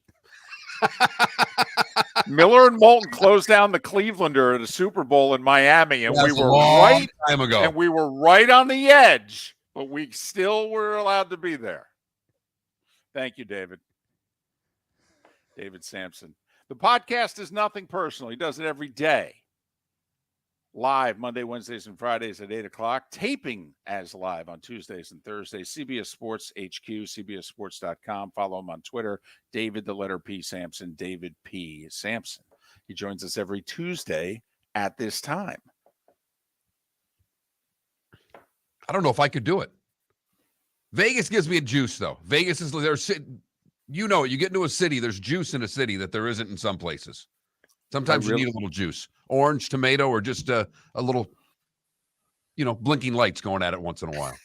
[SPEAKER 2] Miller and Moulton closed down the Clevelander at a Super Bowl in Miami, and we were right
[SPEAKER 1] time ago.
[SPEAKER 2] And we were right on the edge, but we still were allowed to be there. Thank you, David. David Samson. The podcast is nothing personal. He does it every day. Live Monday, Wednesdays, and Fridays at 8 o'clock. Taping as live on Tuesdays and Thursdays. CBS Sports HQ, CBSSports.com. Follow him on Twitter. David, the letter P, Samson. David P. Samson. He joins us every Tuesday at this time.
[SPEAKER 1] I don't know if I could do it. Vegas gives me a juice, though. Vegas is there's, you know, you get into a city, there's juice in a city that there isn't in some places. Sometimes you need a little juice, orange, tomato, or just a little, blinking lights going at it once in a while.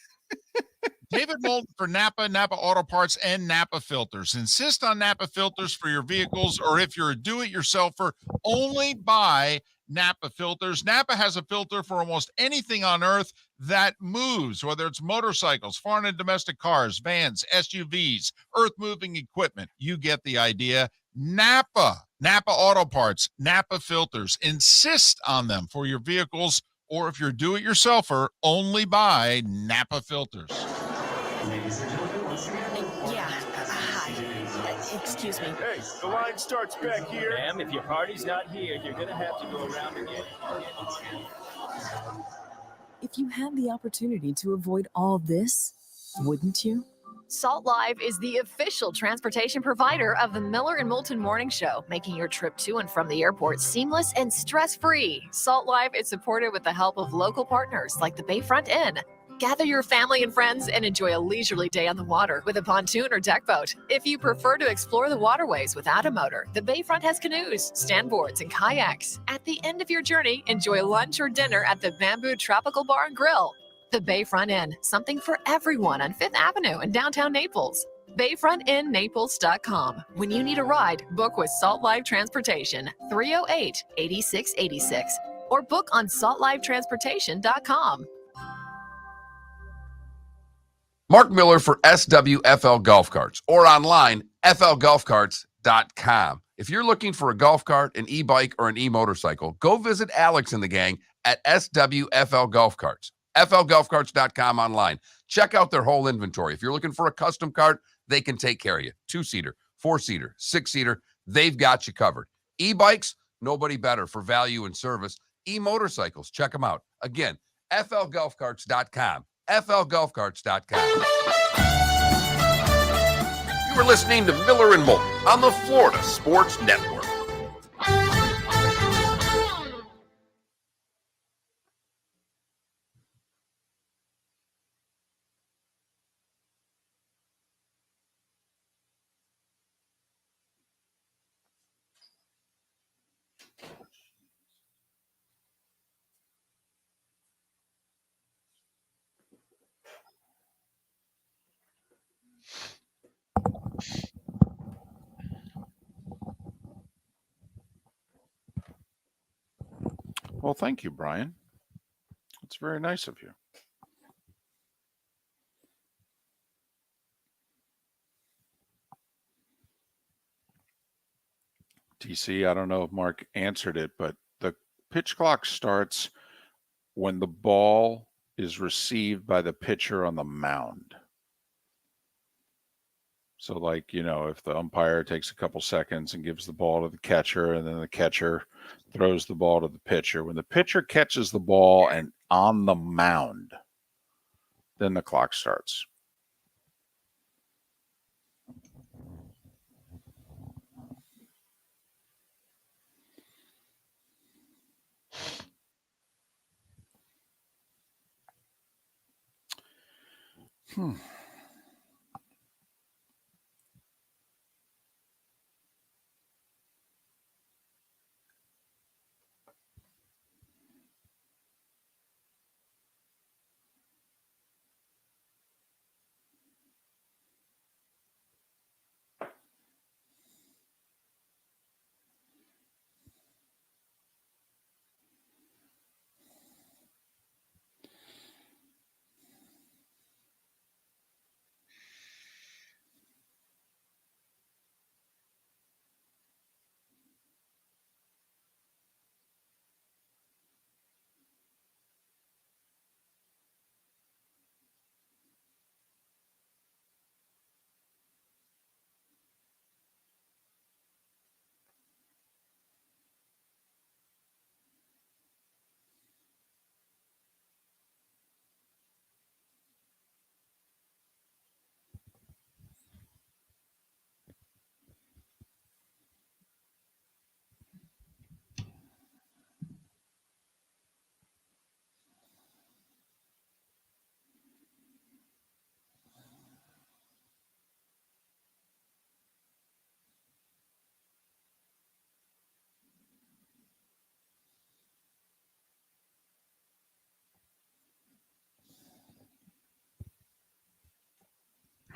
[SPEAKER 5] David Moulton for Napa, Napa Auto Parts, and Napa Filters. Insist on Napa filters for your vehicles, or if you're a do-it-yourselfer, only buy Napa filters. Napa has a filter for almost anything on earth that moves, whether it's motorcycles, foreign and domestic cars, vans, SUVs, earth-moving equipment. You get the idea. Napa Auto Parts, Napa filters. Insist on them for your vehicles, or if you're a do-it-yourselfer, only buy Napa filters.
[SPEAKER 10] Yeah, hi. Excuse me.
[SPEAKER 7] Hey, the line starts back here.
[SPEAKER 6] Ma'am, if your party's not here, you're gonna have to go around again.
[SPEAKER 10] If you had the opportunity to avoid all this, wouldn't you?
[SPEAKER 8] Salt Live is the official transportation provider of the Miller and Moulton Morning Show, making your trip to and from the airport seamless and stress-free. Salt Live is supported with the help of local partners like the Bayfront Inn, Gather your family and friends and enjoy a leisurely day on the water with a pontoon or deck boat. If you prefer to explore the waterways without a motor, the bayfront has canoes, standboards, and kayaks. At the end of your journey, enjoy lunch or dinner at the Bamboo Tropical Bar and Grill. The Bayfront Inn, something for everyone on 5th Avenue in downtown Naples. BayfrontInNaples.com. When you need a ride, book with Salt Life Transportation, 308-8686, or book on saltlifetransportation.com.
[SPEAKER 1] Mark Miller for SWFL Golf Carts, or online, flgolfcarts.com. If you're looking for a golf cart, an e-bike, or an e-motorcycle, go visit Alex and the gang at SWFL Golf Carts. flgolfcarts.com online. Check out their whole inventory. If you're looking for a custom cart, they can take care of you. 2-seater, 4-seater, 6-seater, they've got you covered. E-bikes, nobody better for value and service. E-motorcycles, check them out. Again, flgolfcarts.com. flgolfcarts.com.
[SPEAKER 9] You were listening to Miller and Moulton on the Florida Sports Network.
[SPEAKER 2] Well, thank you, Brian. It's very nice of you. TC, I don't know if Mark answered it, but the pitch clock starts when the ball is received by the pitcher on the mound. So, like, if the umpire takes a couple seconds and gives the ball to the catcher, and then the catcher throws the ball to the pitcher, when the pitcher catches the ball and on the mound, then the clock starts.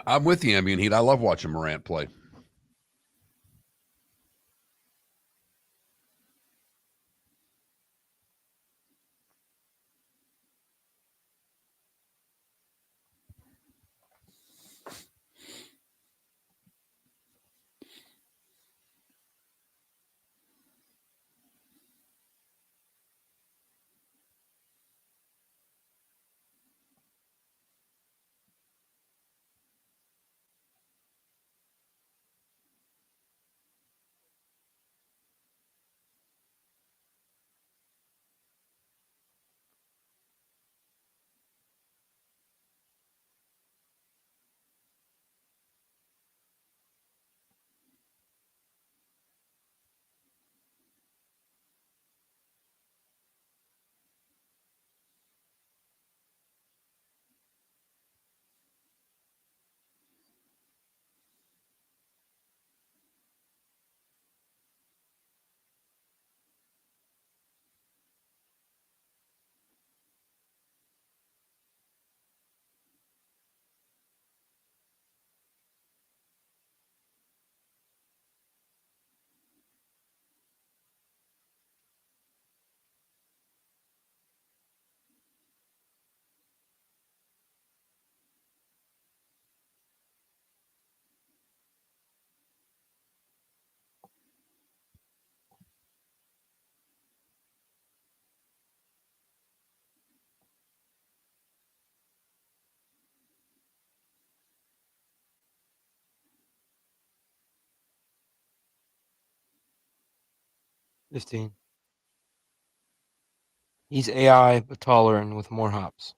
[SPEAKER 1] I'm with you, Ambient Heat. I love watching Morant play.
[SPEAKER 3] 15. He's AI, but taller and with more hops.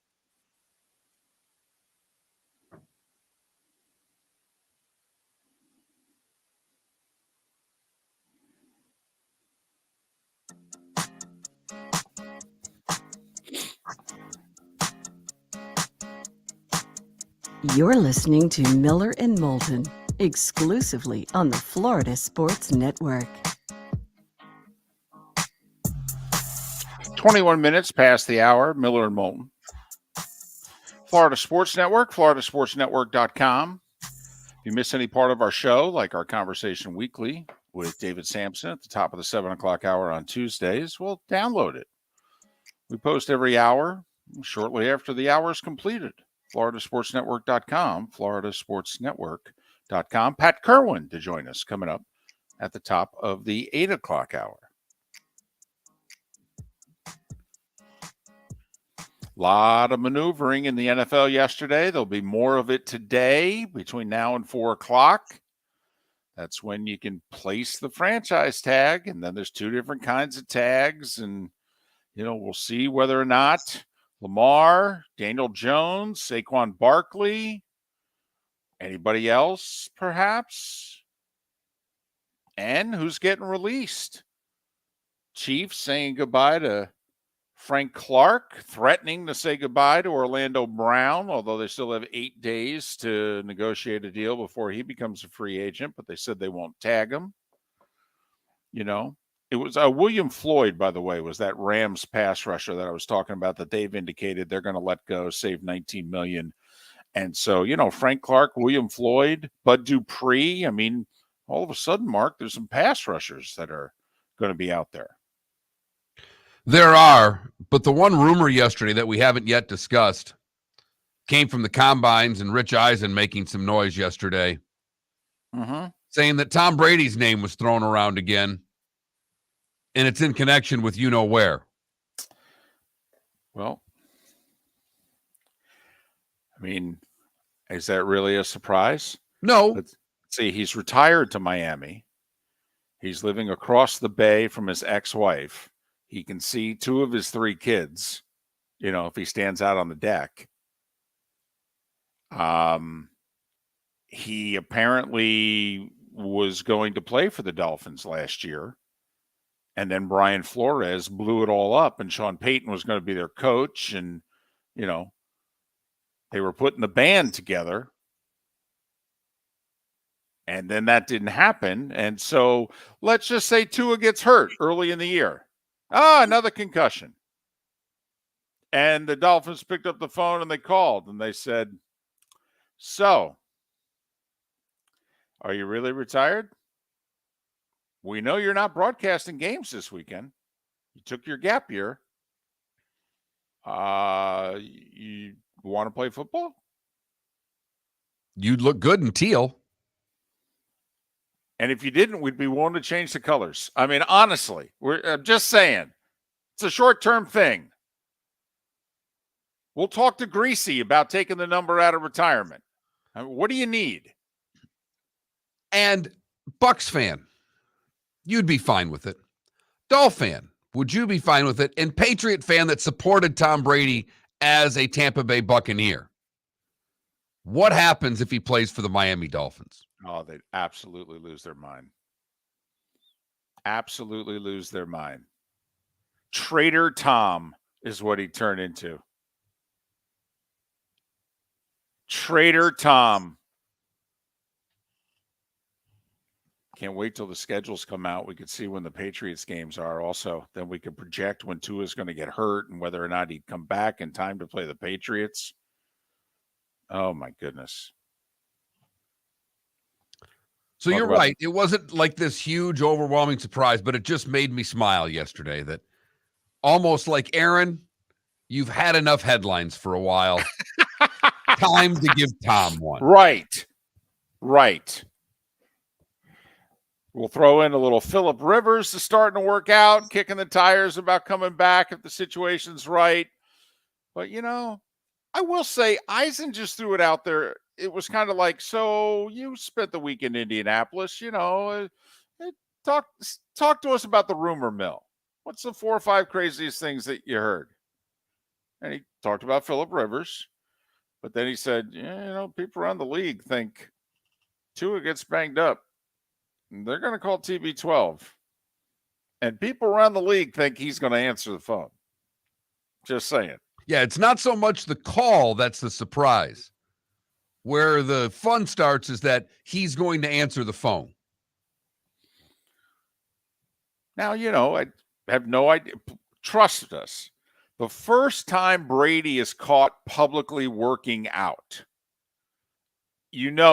[SPEAKER 4] You're listening to Miller and Moulton, exclusively on the Florida Sports Network.
[SPEAKER 2] 21 minutes past the hour, Miller and Moulton. Florida Sports Network, floridasportsnetwork.com. If you miss any part of our show, like our Conversation Weekly with David Samson at the top of the 7 o'clock hour on Tuesdays, well, download it. We post every hour shortly after the hour is completed. floridasportsnetwork.com, floridasportsnetwork.com. Pat Kirwan to join us coming up at the top of the 8 o'clock hour. A lot of maneuvering in the NFL yesterday. There'll be more of it today between now and 4 o'clock. That's when you can place the franchise tag, and then there's two different kinds of tags, and we'll see whether or not Lamar, Daniel Jones, Saquon Barkley, anybody else perhaps, and who's getting released. Chiefs saying goodbye to Frank Clark, threatening to say goodbye to Orlando Brown, although they still have 8 days to negotiate a deal before he becomes a free agent, but they said they won't tag him. It was William Floyd, by the way, was that Rams pass rusher that I was talking about that they've indicated they're going to let go, save $19 million. And so, Frank Clark, William Floyd, Bud Dupree. I mean, all of a sudden, Mark, there's some pass rushers that are going to be out there.
[SPEAKER 1] There are, but the one rumor yesterday that we haven't yet discussed came from the Combines and Rich Eisen making some noise yesterday, saying that Tom Brady's name was thrown around again. And it's in connection with where.
[SPEAKER 2] Well, I mean, is that really a surprise?
[SPEAKER 1] No.
[SPEAKER 2] Let's see, he's retired to Miami. He's living across the bay from his ex-wife. He can see 2 of his 3 kids, if he stands out on the deck. He apparently was going to play for the Dolphins last year. And then Brian Flores blew it all up, and Sean Payton was going to be their coach. And, they were putting the band together. And then that didn't happen. And so let's just say Tua gets hurt early in the year. Another concussion. And the Dolphins picked up the phone and they called and they said, "So, are you really retired? We know you're not broadcasting games this weekend. You took your gap year. You want to play football?
[SPEAKER 1] You'd look good in teal.
[SPEAKER 2] And if you didn't, we'd be willing to change the colors." I mean, honestly, I'm just saying, it's a short-term thing. We'll talk to Greasy about taking the number out of retirement. I mean, what do you need?
[SPEAKER 1] And Bucks fan, you'd be fine with it. Dolph fan, would you be fine with it? And Patriot fan that supported Tom Brady as a Tampa Bay Buccaneer. What happens if he plays for the Miami Dolphins?
[SPEAKER 2] Oh, they'd absolutely lose their mind. Absolutely lose their mind. Traitor Tom is what he turned into. Traitor Tom. Can't wait till the schedules come out. We could see when the Patriots games are also. Then we could project when Tua is going to get hurt and whether or not he'd come back in time to play the Patriots. Oh, my goodness.
[SPEAKER 1] So you're right. It wasn't like this huge, overwhelming surprise, but it just made me smile yesterday that almost like, Aaron, you've had enough headlines for a while. Time to give Tom one.
[SPEAKER 2] Right. We'll throw in a little Phillip Rivers to starting to work out, kicking the tires about coming back if the situation's right. But, I will say Eisen just threw it out there. It was kind of like, so you spent the week in Indianapolis, Tom talk to us about the rumor mill. What's the 4 or 5 craziest things that you heard? And he talked about Phillip Rivers, but then he said, people around the league think Tua gets banged up, and they're going to call TB12. And people around the league think he's going to answer the phone. Just saying.
[SPEAKER 1] Yeah, it's not so much the call that's the surprise. Where the fun starts is that he's going to answer the phone.
[SPEAKER 2] Now, I have no idea. Trust us. The first time Brady is caught publicly working out,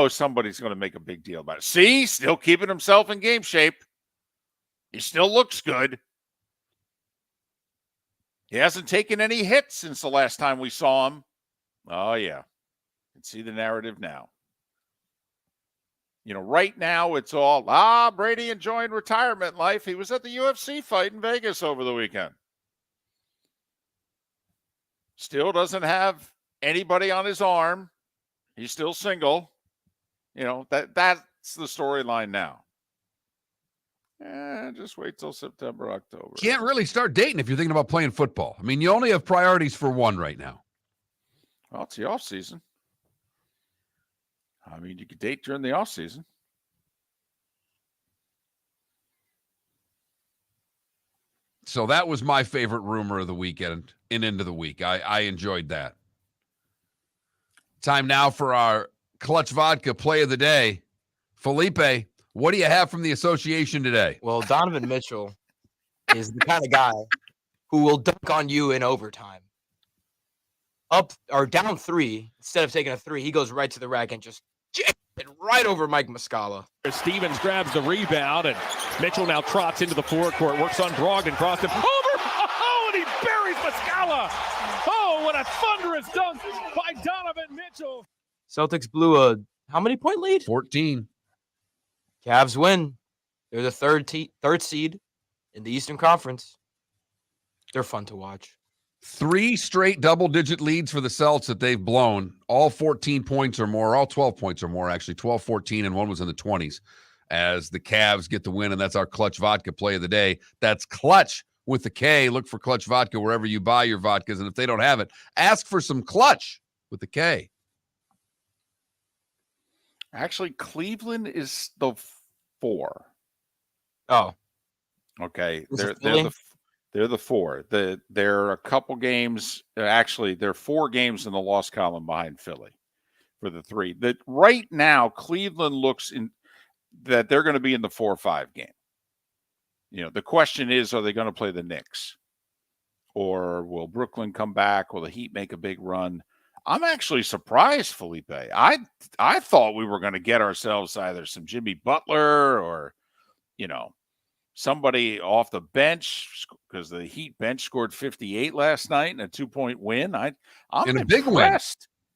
[SPEAKER 2] somebody's going to make a big deal about it. See, still keeping himself in game shape. He still looks good. He hasn't taken any hits since the last time we saw him. Oh, yeah. You can see the narrative now. Right now it's all, Brady enjoying retirement life. He was at the UFC fight in Vegas over the weekend. Still doesn't have anybody on his arm. He's still single. That's the storyline now. Just wait till September, October.
[SPEAKER 1] Can't really start dating if you're thinking about playing football. I mean, you only have priorities for one right now.
[SPEAKER 2] Well, it's the off season. I mean, you could date during the off season.
[SPEAKER 1] So that was my favorite rumor of the weekend and into the week. I enjoyed that. Time now for our Clutch Vodka play of the day. Felipe, what do you have from the association today?
[SPEAKER 3] Well, Donovan Mitchell is the kind of guy who will dunk on you in overtime. Up or down 3, instead of taking a 3, he goes right to the rack and just jams it right over Mike Muscala.
[SPEAKER 6] Stevens grabs the rebound, and Mitchell now trots into the forecourt, works on Brogdon, crossed him over. Oh, and he buries Muscala. Oh, what a thunderous dunk by Donovan Mitchell.
[SPEAKER 3] Celtics blew a how many point lead?
[SPEAKER 1] 14.
[SPEAKER 3] Cavs win. They're the third seed in the Eastern Conference. They're fun to watch.
[SPEAKER 1] 3 straight double-digit leads for the Celts that they've blown, all 14 points or more, all 12 points or more, actually, 12, 14, and one was in the 20s, as the Cavs get the win, and that's our Clutch Vodka play of the day. That's Clutch with the K. Look for Clutch Vodka wherever you buy your vodkas, and if they don't have it, ask for some Clutch with the K.
[SPEAKER 2] Actually, Cleveland is the 4.
[SPEAKER 3] Oh.
[SPEAKER 2] Okay. They're the 4. They're a couple games. Actually, they're 4 games in the loss column behind Philly for the 3. That right now, Cleveland looks in that they're going to be in the 4-5 game. The question is, are they going to play the Knicks? Or will Brooklyn come back? Will the Heat make a big run? I'm actually surprised, Felipe. I thought we were going to get ourselves either some Jimmy Butler or, somebody off the bench, because the Heat bench scored 58 last night in a 2-point win. I'm
[SPEAKER 1] in a
[SPEAKER 2] impressed.
[SPEAKER 1] big win.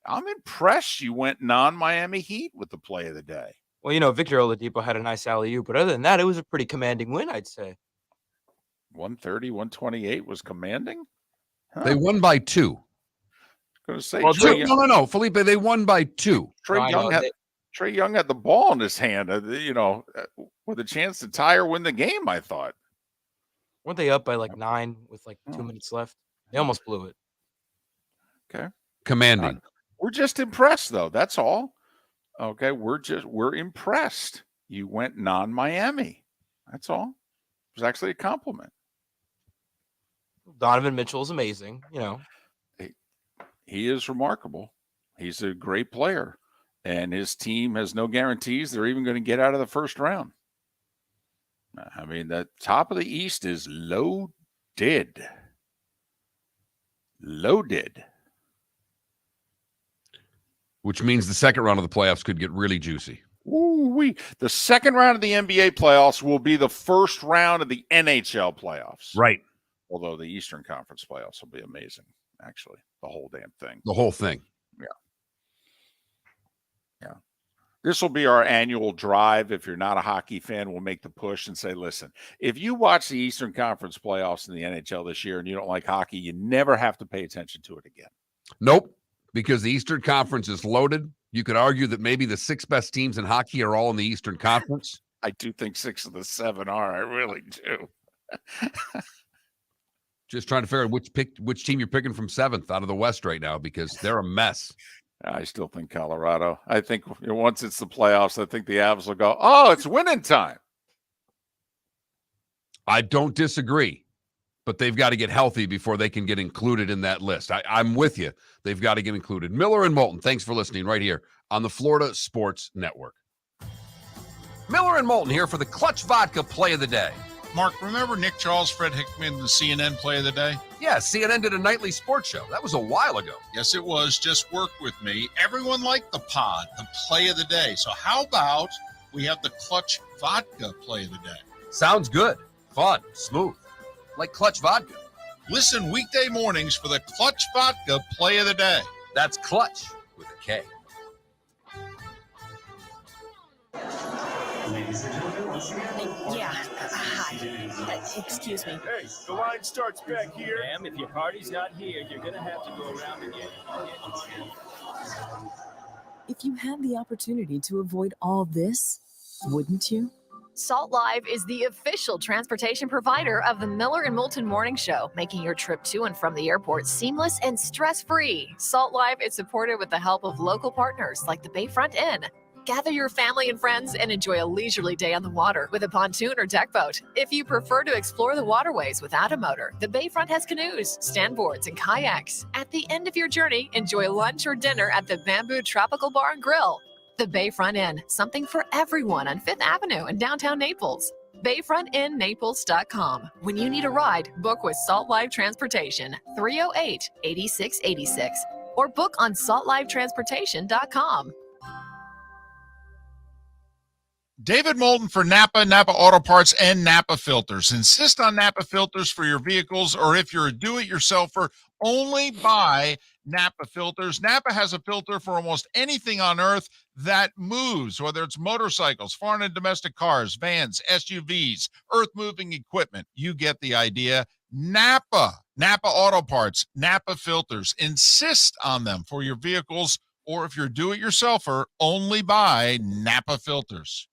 [SPEAKER 2] I'm impressed you went non-Miami Heat with the play of the day.
[SPEAKER 3] Well, Victor Oladipo had a nice alley-oop, but other than that, it was a pretty commanding win, I'd say.
[SPEAKER 2] 130, 128 was commanding? Huh.
[SPEAKER 1] They won by 2.
[SPEAKER 2] Going to say,
[SPEAKER 1] no, Felipe, they won by 2.
[SPEAKER 2] Trae Young had the ball in his hand, with a chance to tie or win the game, I thought.
[SPEAKER 3] Weren't they up by 9 with 2 minutes left? They almost blew it.
[SPEAKER 2] Okay.
[SPEAKER 1] Commanding.
[SPEAKER 2] We're just impressed, though. That's all. Okay. We're impressed. You went non-Miami. That's all. It was actually a compliment.
[SPEAKER 3] Donovan Mitchell is amazing,
[SPEAKER 2] He is remarkable. He's a great player. And his team has no guarantees they're even going to get out of the first round. I mean, the top of the East is loaded.
[SPEAKER 1] Which means the second round of the playoffs could get really juicy.
[SPEAKER 2] Ooh-wee. The second round of the NBA playoffs will be the first round of the NHL playoffs.
[SPEAKER 1] Right.
[SPEAKER 2] Although the Eastern Conference playoffs will be amazing, actually. The whole damn thing.
[SPEAKER 1] The whole thing.
[SPEAKER 2] Yeah. This will be our annual drive. If you're not a hockey fan, we'll make the push and say, listen, if you watch the Eastern Conference playoffs in the NHL this year and you don't like hockey, you never have to pay attention to it again.
[SPEAKER 1] Nope, because the Eastern Conference is loaded. You could argue that maybe the 6 best teams in hockey are all in the Eastern Conference.
[SPEAKER 2] I do think 6 of the 7 are. I really do.
[SPEAKER 1] Just trying to figure out which team you're picking from 7th out of the West right now, because they're a mess.
[SPEAKER 2] I still think Colorado. I think once it's the playoffs, I think the Avs will go, oh, it's winning time.
[SPEAKER 1] I don't disagree, but they've got to get healthy before they can get included in that list. I'm with you. They've got to get included. Miller and Moulton, thanks for listening right here on the Florida Sports Network. Miller and Moulton here for the Clutch Vodka Play of the Day.
[SPEAKER 5] Mark, remember Nick Charles, Fred Hickman, the CNN Play of the Day?
[SPEAKER 1] Yeah, CNN did a nightly sports show. That was a while ago.
[SPEAKER 5] Yes, it was. Just work with me. Everyone liked the pod, the Play of the Day. So how about we have the Clutch Vodka Play of the Day?
[SPEAKER 1] Sounds good. Fun. Smooth. Like Clutch Vodka.
[SPEAKER 5] Listen weekday mornings for the Clutch Vodka Play of the Day.
[SPEAKER 1] That's Clutch with a K.
[SPEAKER 7] Ladies and gentlemen, once again.
[SPEAKER 11] Yeah. Hi. Excuse me.
[SPEAKER 7] Hey, the line starts back here.
[SPEAKER 6] Ma'am, if your party's not here, you're going to have to go around again.
[SPEAKER 10] If you had the opportunity to avoid all this, wouldn't you?
[SPEAKER 8] Salt Live is the official transportation provider of the Miller and Moulton Morning Show, making your trip to and from the airport seamless and stress-free. Salt Live is supported with the help of local partners like the Bayfront Inn. Gather your family and friends and enjoy a leisurely day on the water with a pontoon or deck boat. If you prefer to explore the waterways without a motor, the Bayfront has canoes, standboards, and kayaks. At the end of your journey, enjoy lunch or dinner at the Bamboo Tropical Bar and Grill. The Bayfront Inn, something for everyone on 5th Avenue in downtown Naples. BayfrontInNaples.com. When you need a ride, book with Salt Live Transportation, 308-8686, or book on saltlivetransportation.com.
[SPEAKER 5] David Moulton for Napa, Napa Auto Parts, and Napa Filters. Insist on Napa filters for your vehicles, or if you're a do-it-yourselfer, only buy Napa filters. Napa has a filter for almost anything on earth that moves, whether it's motorcycles, foreign and domestic cars, vans, SUVs, earth-moving equipment. You get the idea. Napa Auto Parts, Napa filters. Insist on them for your vehicles, or if you're a do-it-yourselfer, only buy Napa filters.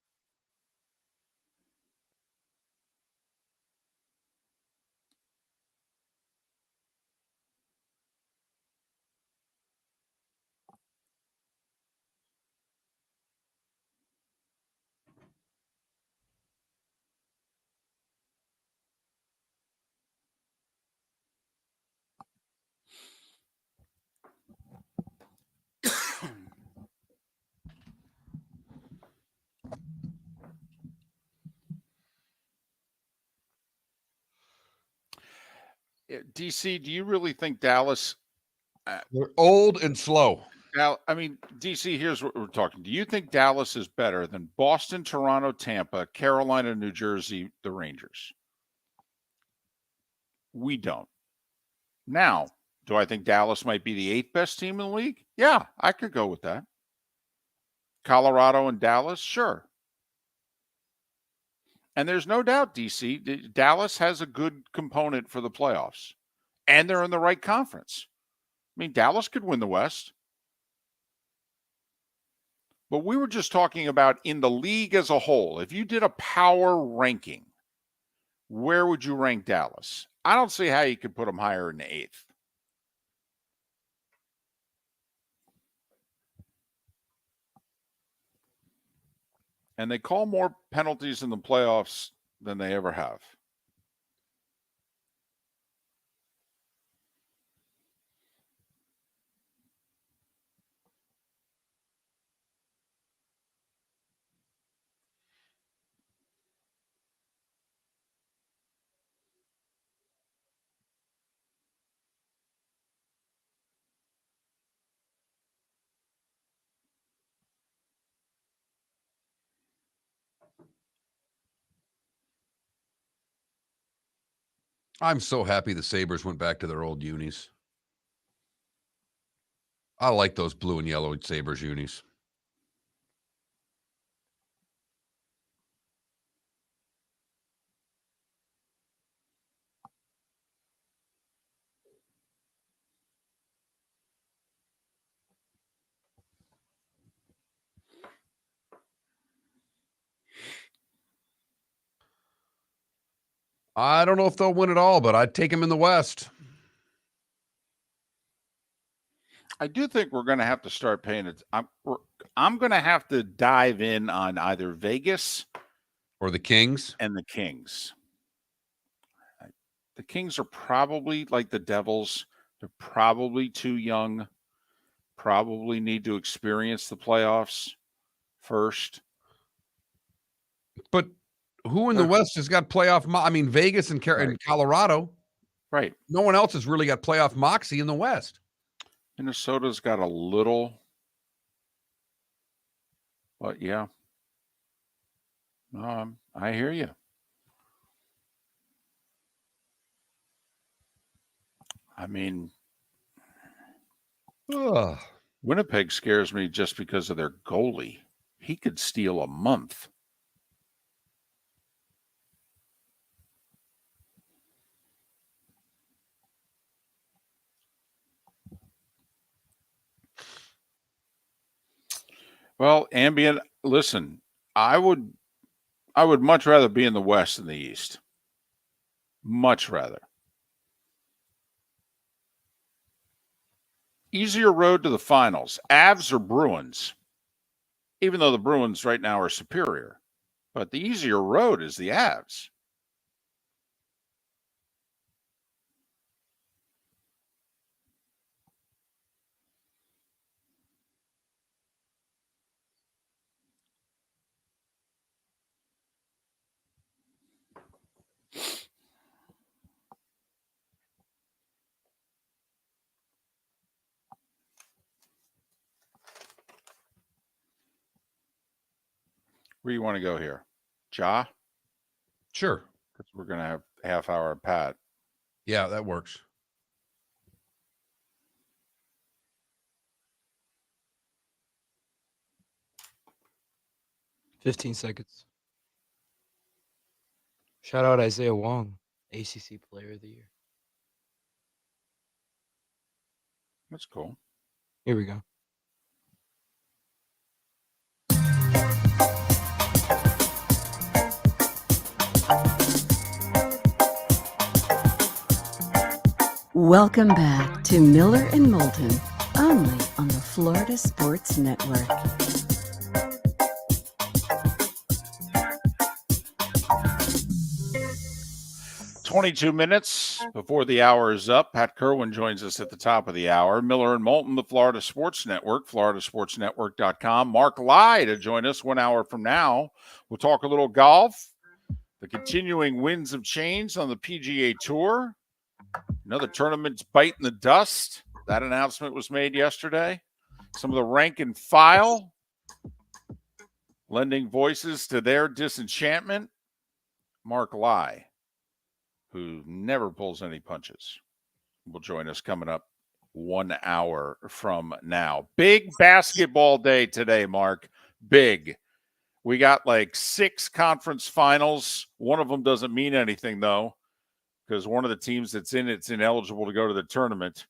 [SPEAKER 2] DC, do you really think Dallas?
[SPEAKER 1] They're old and slow.
[SPEAKER 2] Now, I mean, DC, here's what we're talking. Do you think Dallas is better than Boston, Toronto, Tampa, Carolina, New Jersey, the Rangers? We don't. Now, do I think Dallas might be the 8th best team in the league? Yeah, I could go with that. Colorado and Dallas, sure. And there's no doubt, DC, Dallas has a good component for the playoffs. And they're in the right conference. I mean, Dallas could win the West. But we were just talking about in the league as a whole. If you did a power ranking, where would you rank Dallas? I don't see how you could put them higher than 8th. And they call more penalties in the playoffs than they ever have.
[SPEAKER 1] I'm so happy the Sabres went back to their old unis. I like those blue and yellow Sabres unis. I don't know if they'll win it all, but I'd take them in the West.
[SPEAKER 2] I do think we're going to have to start paying it. I'm going to have to dive in on either Vegas
[SPEAKER 1] or the Kings.
[SPEAKER 2] And the Kings. The Kings are probably like the Devils. They're probably too young. Probably need to experience the playoffs first.
[SPEAKER 1] But who in the West has got playoff? I mean, Vegas and Colorado.
[SPEAKER 2] Right.
[SPEAKER 1] No one else has really got playoff moxie in the West.
[SPEAKER 2] Minnesota's got a little. But yeah. I hear you. I mean, Winnipeg scares me just because of their goalie. He could steal a month. Well, ambient, listen, I would much rather be in the West than the East. Much rather. Easier road to the finals. Avs or Bruins? Even though the Bruins right now are superior. But the easier road is the Avs. Where do you want to go here? Ja?
[SPEAKER 1] Sure.
[SPEAKER 2] Because we're going to have half hour of Pat.
[SPEAKER 1] Yeah, that works.
[SPEAKER 3] $15 seconds. Shout out Isaiah Wong, ACC Player of the Year.
[SPEAKER 2] That's cool.
[SPEAKER 3] Here we go.
[SPEAKER 4] Welcome back to Miller and Moulton, only on the Florida Sports Network.
[SPEAKER 2] 22 minutes before the hour is up. Pat Kirwan joins us at the top of the hour. Miller and Moulton, the Florida Sports Network, floridasportsnetwork.com. Mark Lai to join us 1 hour from now. We'll talk a little golf, the continuing winds of change on the PGA Tour. Another tournament's biting the dust. That announcement was made yesterday. Some of the rank and file lending voices to their disenchantment. Mark Lai, who never pulls any punches, will join us coming up 1 hour from now. Big basketball day today, Mark. Big. We got like 6 conference finals. One of them doesn't mean anything, though, because one of the teams that's in it's ineligible to go to the tournament.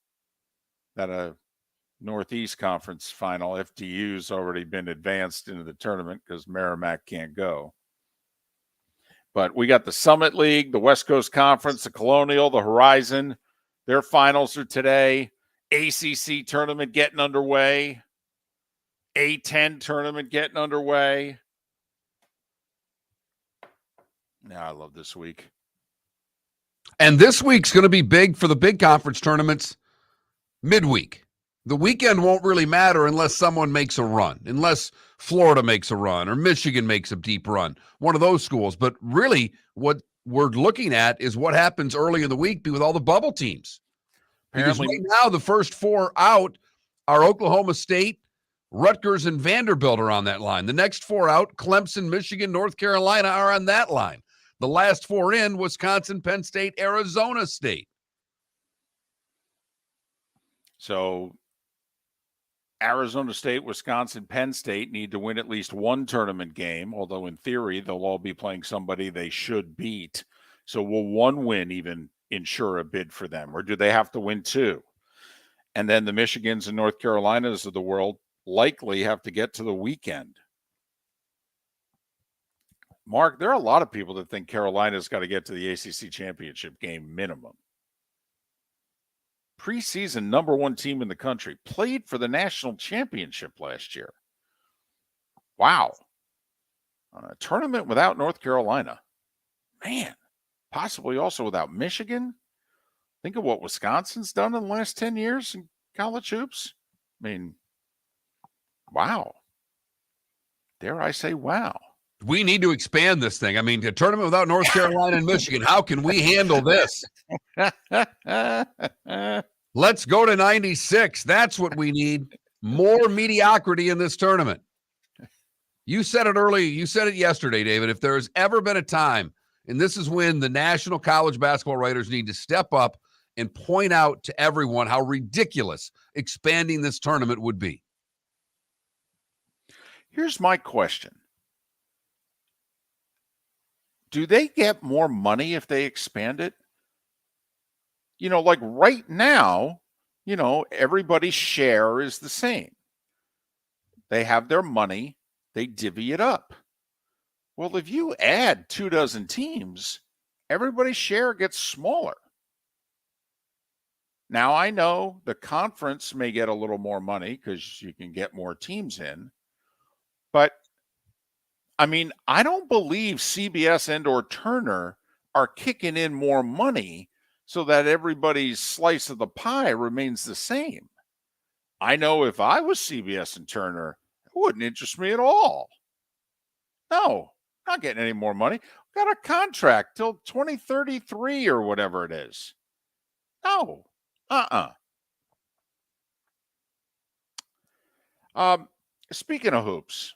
[SPEAKER 2] That a Northeast Conference final. FDU's already been advanced into the tournament because Merrimack can't go. But we got the Summit League, the West Coast Conference, the Colonial, the Horizon. Their finals are today. ACC tournament getting underway. A10 tournament getting underway. Now I love this week.
[SPEAKER 1] And this week's going to be big for the big conference tournaments midweek. The weekend won't really matter unless someone makes a run, unless Florida makes a run or Michigan makes a deep run, one of those schools. But really what we're looking at is what happens early in the week with all the bubble teams. Because right now the first 4 out are Oklahoma State, Rutgers, and Vanderbilt are on that line. The next 4 out, Clemson, Michigan, North Carolina are on that line. The last 4 in, Wisconsin, Penn State, Arizona State.
[SPEAKER 2] So Arizona State, Wisconsin, Penn State need to win at least one tournament game, although in theory they'll all be playing somebody they should beat. So will one win even ensure a bid for them, or do they have to win 2? And then the Michigans and North Carolinas of the world likely have to get to the weekend. Mark, there are a lot of people that think Carolina's got to get to the ACC championship game minimum. Preseason number 1 team in the country, played for the national championship last year. Wow. A tournament without North Carolina. Man, possibly also without Michigan. Think of what Wisconsin's done in the last 10 years in college hoops. I mean, wow. Dare I say wow.
[SPEAKER 1] We need to expand this thing. I mean, a tournament without North Carolina and Michigan. How can we handle this? Let's go to 96. That's what we need. More mediocrity in this tournament. You said it early. You said it yesterday, David. If there has ever been a time, and this is when the national college basketball writers need to step up and point out to everyone how ridiculous expanding this tournament would be.
[SPEAKER 2] Here's my question. Do they get more money if they expand it? You know, like right now, you know, everybody's share is the same. They have their money, they divvy it up. Well, if you add 24 teams, everybody's share gets smaller. Now, I know the conference may get a little more money because you can get more teams in, but I mean, I don't believe CBS and or Turner are kicking in more money so that everybody's slice of the pie remains the same. I know if I was CBS and Turner, it wouldn't interest me at all. No, not getting any more money. Got a contract till 2033 or whatever it is. No, Speaking of hoops,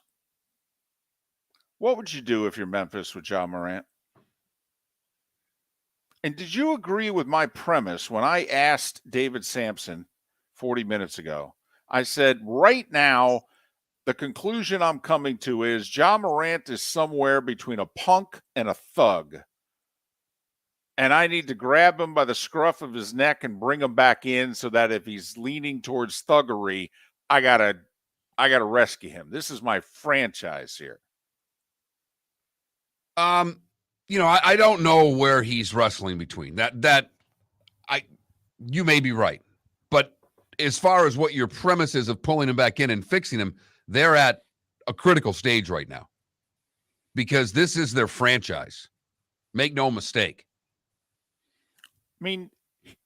[SPEAKER 2] what would you do if you're Memphis with Ja Morant? And did you agree with my premise when I asked David Samson 40 minutes ago? I said, right now, the conclusion I'm coming to is Ja Morant is somewhere between a punk and a thug. And I need to grab him by the scruff of his neck and bring him back in so that if he's leaning towards thuggery, I gotta rescue him. This is my franchise here.
[SPEAKER 1] You know, I don't know where he's wrestling between. You may be right. But as far as what your premise is of pulling him back in and fixing him, they're at a critical stage right now. Because this is their franchise. Make no mistake.
[SPEAKER 2] I mean,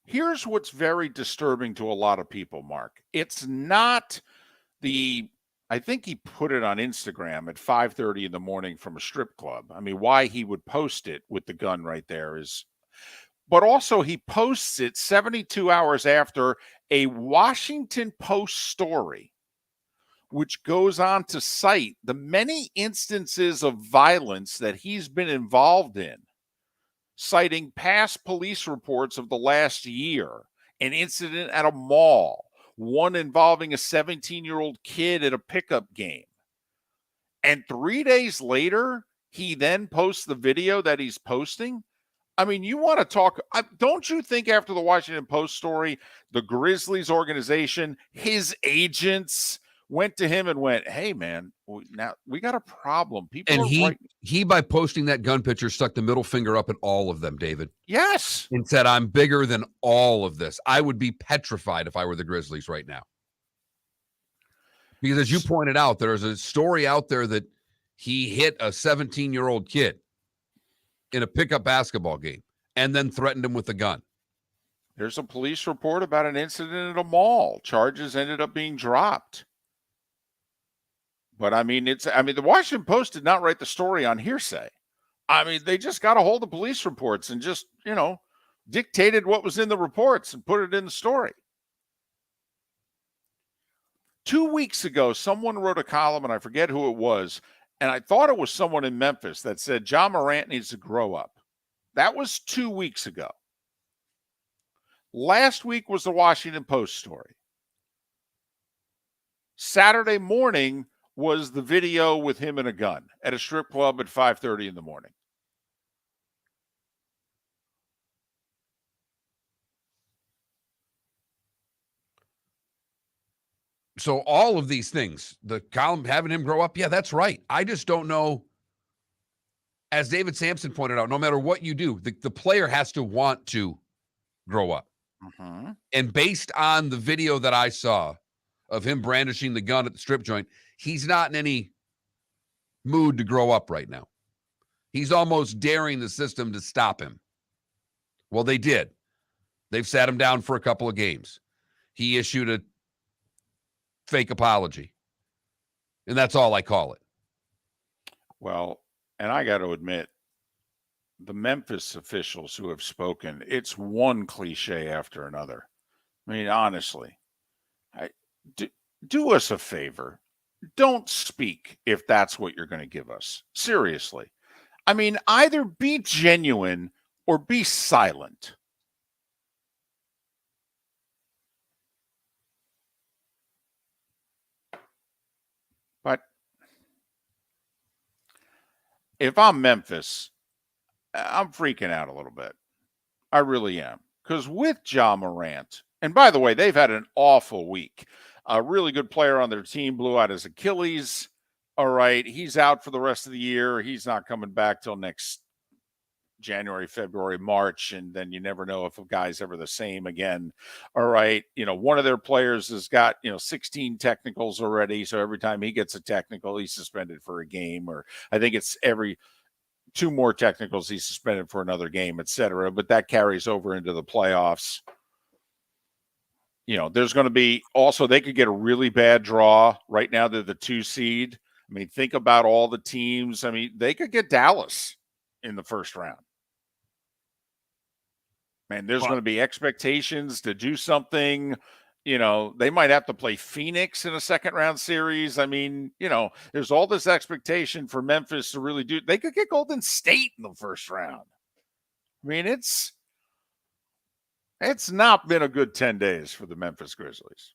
[SPEAKER 2] here's what's very disturbing to a lot of people, Mark. It's not I think he put it on Instagram at 5:30 in the morning from a strip club. I mean, why he would post it with the gun right there is, but also he posts it 72 hours after a Washington Post story, which goes on to cite the many instances of violence that he's been involved in, citing past police reports of the last year, an incident at a mall, one involving a 17-year-old kid at a pickup game. And 3 days later, he then posts the video that he's posting. I mean, you want to talk, don't you think after the Washington Post story, the Grizzlies organization, his agents went to him and went, hey, man, now we got a problem. People
[SPEAKER 1] And he, by posting that gun picture, stuck the middle finger up at all of them, David.
[SPEAKER 2] Yes.
[SPEAKER 1] And said, I'm bigger than all of this. I would be petrified if I were the Grizzlies right now. Because as you pointed out, there's a story out there that he hit a 17-year-old kid in a pickup basketball game and then threatened him with a gun.
[SPEAKER 2] There's a police report about an incident at a mall. Charges ended up being dropped. But I mean, the Washington Post did not write the story on hearsay. I mean, they just got a hold of police reports and just, dictated what was in the reports and put it in the story. 2 weeks ago, someone wrote a column, and I forget who it was, and I thought it was someone in Memphis that said Ja Morant needs to grow up. That was 2 weeks ago. Last week was the Washington Post story. Saturday morning was the video with him and a gun at a strip club at 5:30 in the morning.
[SPEAKER 1] So all of these things, the column having him grow up, yeah, that's right. I just don't know as David Samson pointed out, no matter what you do, the player has to want to grow up.
[SPEAKER 2] Mm-hmm.
[SPEAKER 1] And based on the video that I saw of him brandishing the gun at the strip joint, he's not in any mood to grow up right now. He's almost daring the system to stop him. Well, they did. They've sat him down for a couple of games. He issued a fake apology. And that's all I call it.
[SPEAKER 2] Well, and I got to admit, the Memphis officials who have spoken, it's one cliche after another. I mean, honestly, do us a favor. Don't speak if that's what you're going to give us. Seriously. I mean, either be genuine or be silent. But if I'm Memphis, I'm freaking out a little bit. I really am. Because with Ja Morant, and by the way, they've had an awful week. A really good player on their team blew out his Achilles. All right, he's out for the rest of the year. He's not coming back till next January, February, March, and then you never know if a guy's ever the same again. All right, one of their players has got 16 technicals already, so every time he gets a technical, he's suspended for a game, or I think it's every 2 more technicals he's suspended for another game, etc. But that carries over into the playoffs. There's going to be also, they could get a really bad draw. Right now they're the 2 seed. I mean, think about all the teams. I mean, they could get Dallas in the first round. Man, there's going to be expectations to do something. They might have to play Phoenix in a second round series. I mean, there's all this expectation for Memphis to really do. They could get Golden State in the first round. I mean, it's not been a good 10 days for the Memphis Grizzlies.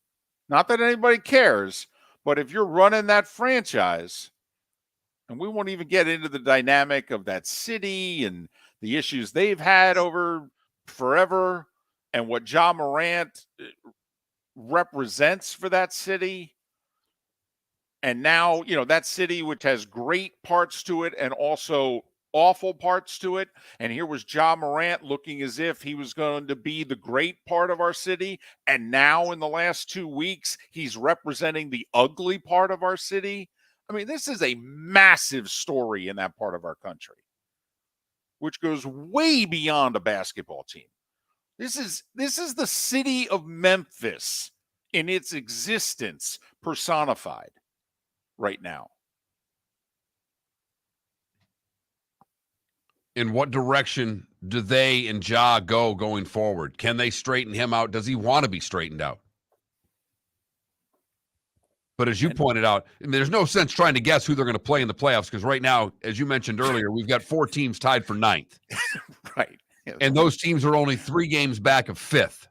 [SPEAKER 2] Not that anybody cares, but if you're running that franchise, and we won't even get into the dynamic of that city and the issues they've had over forever and what Ja Morant represents for that city. And now, that city, which has great parts to it and also awful parts to it. And here was Ja Morant looking as if he was going to be the great part of our city. And now in the last 2 weeks, he's representing the ugly part of our city. I mean, this is a massive story in that part of our country, which goes way beyond a basketball team. This is the city of Memphis in its existence personified right now.
[SPEAKER 1] In what direction do they and Ja go going forward? Can they straighten him out? Does he want to be straightened out? But as you pointed out, I mean, there's no sense trying to guess who they're going to play in the playoffs because right now, as you mentioned earlier, we've got 4 teams tied for 9th.
[SPEAKER 2] Right.
[SPEAKER 1] And those teams are only 3 games back of 5th.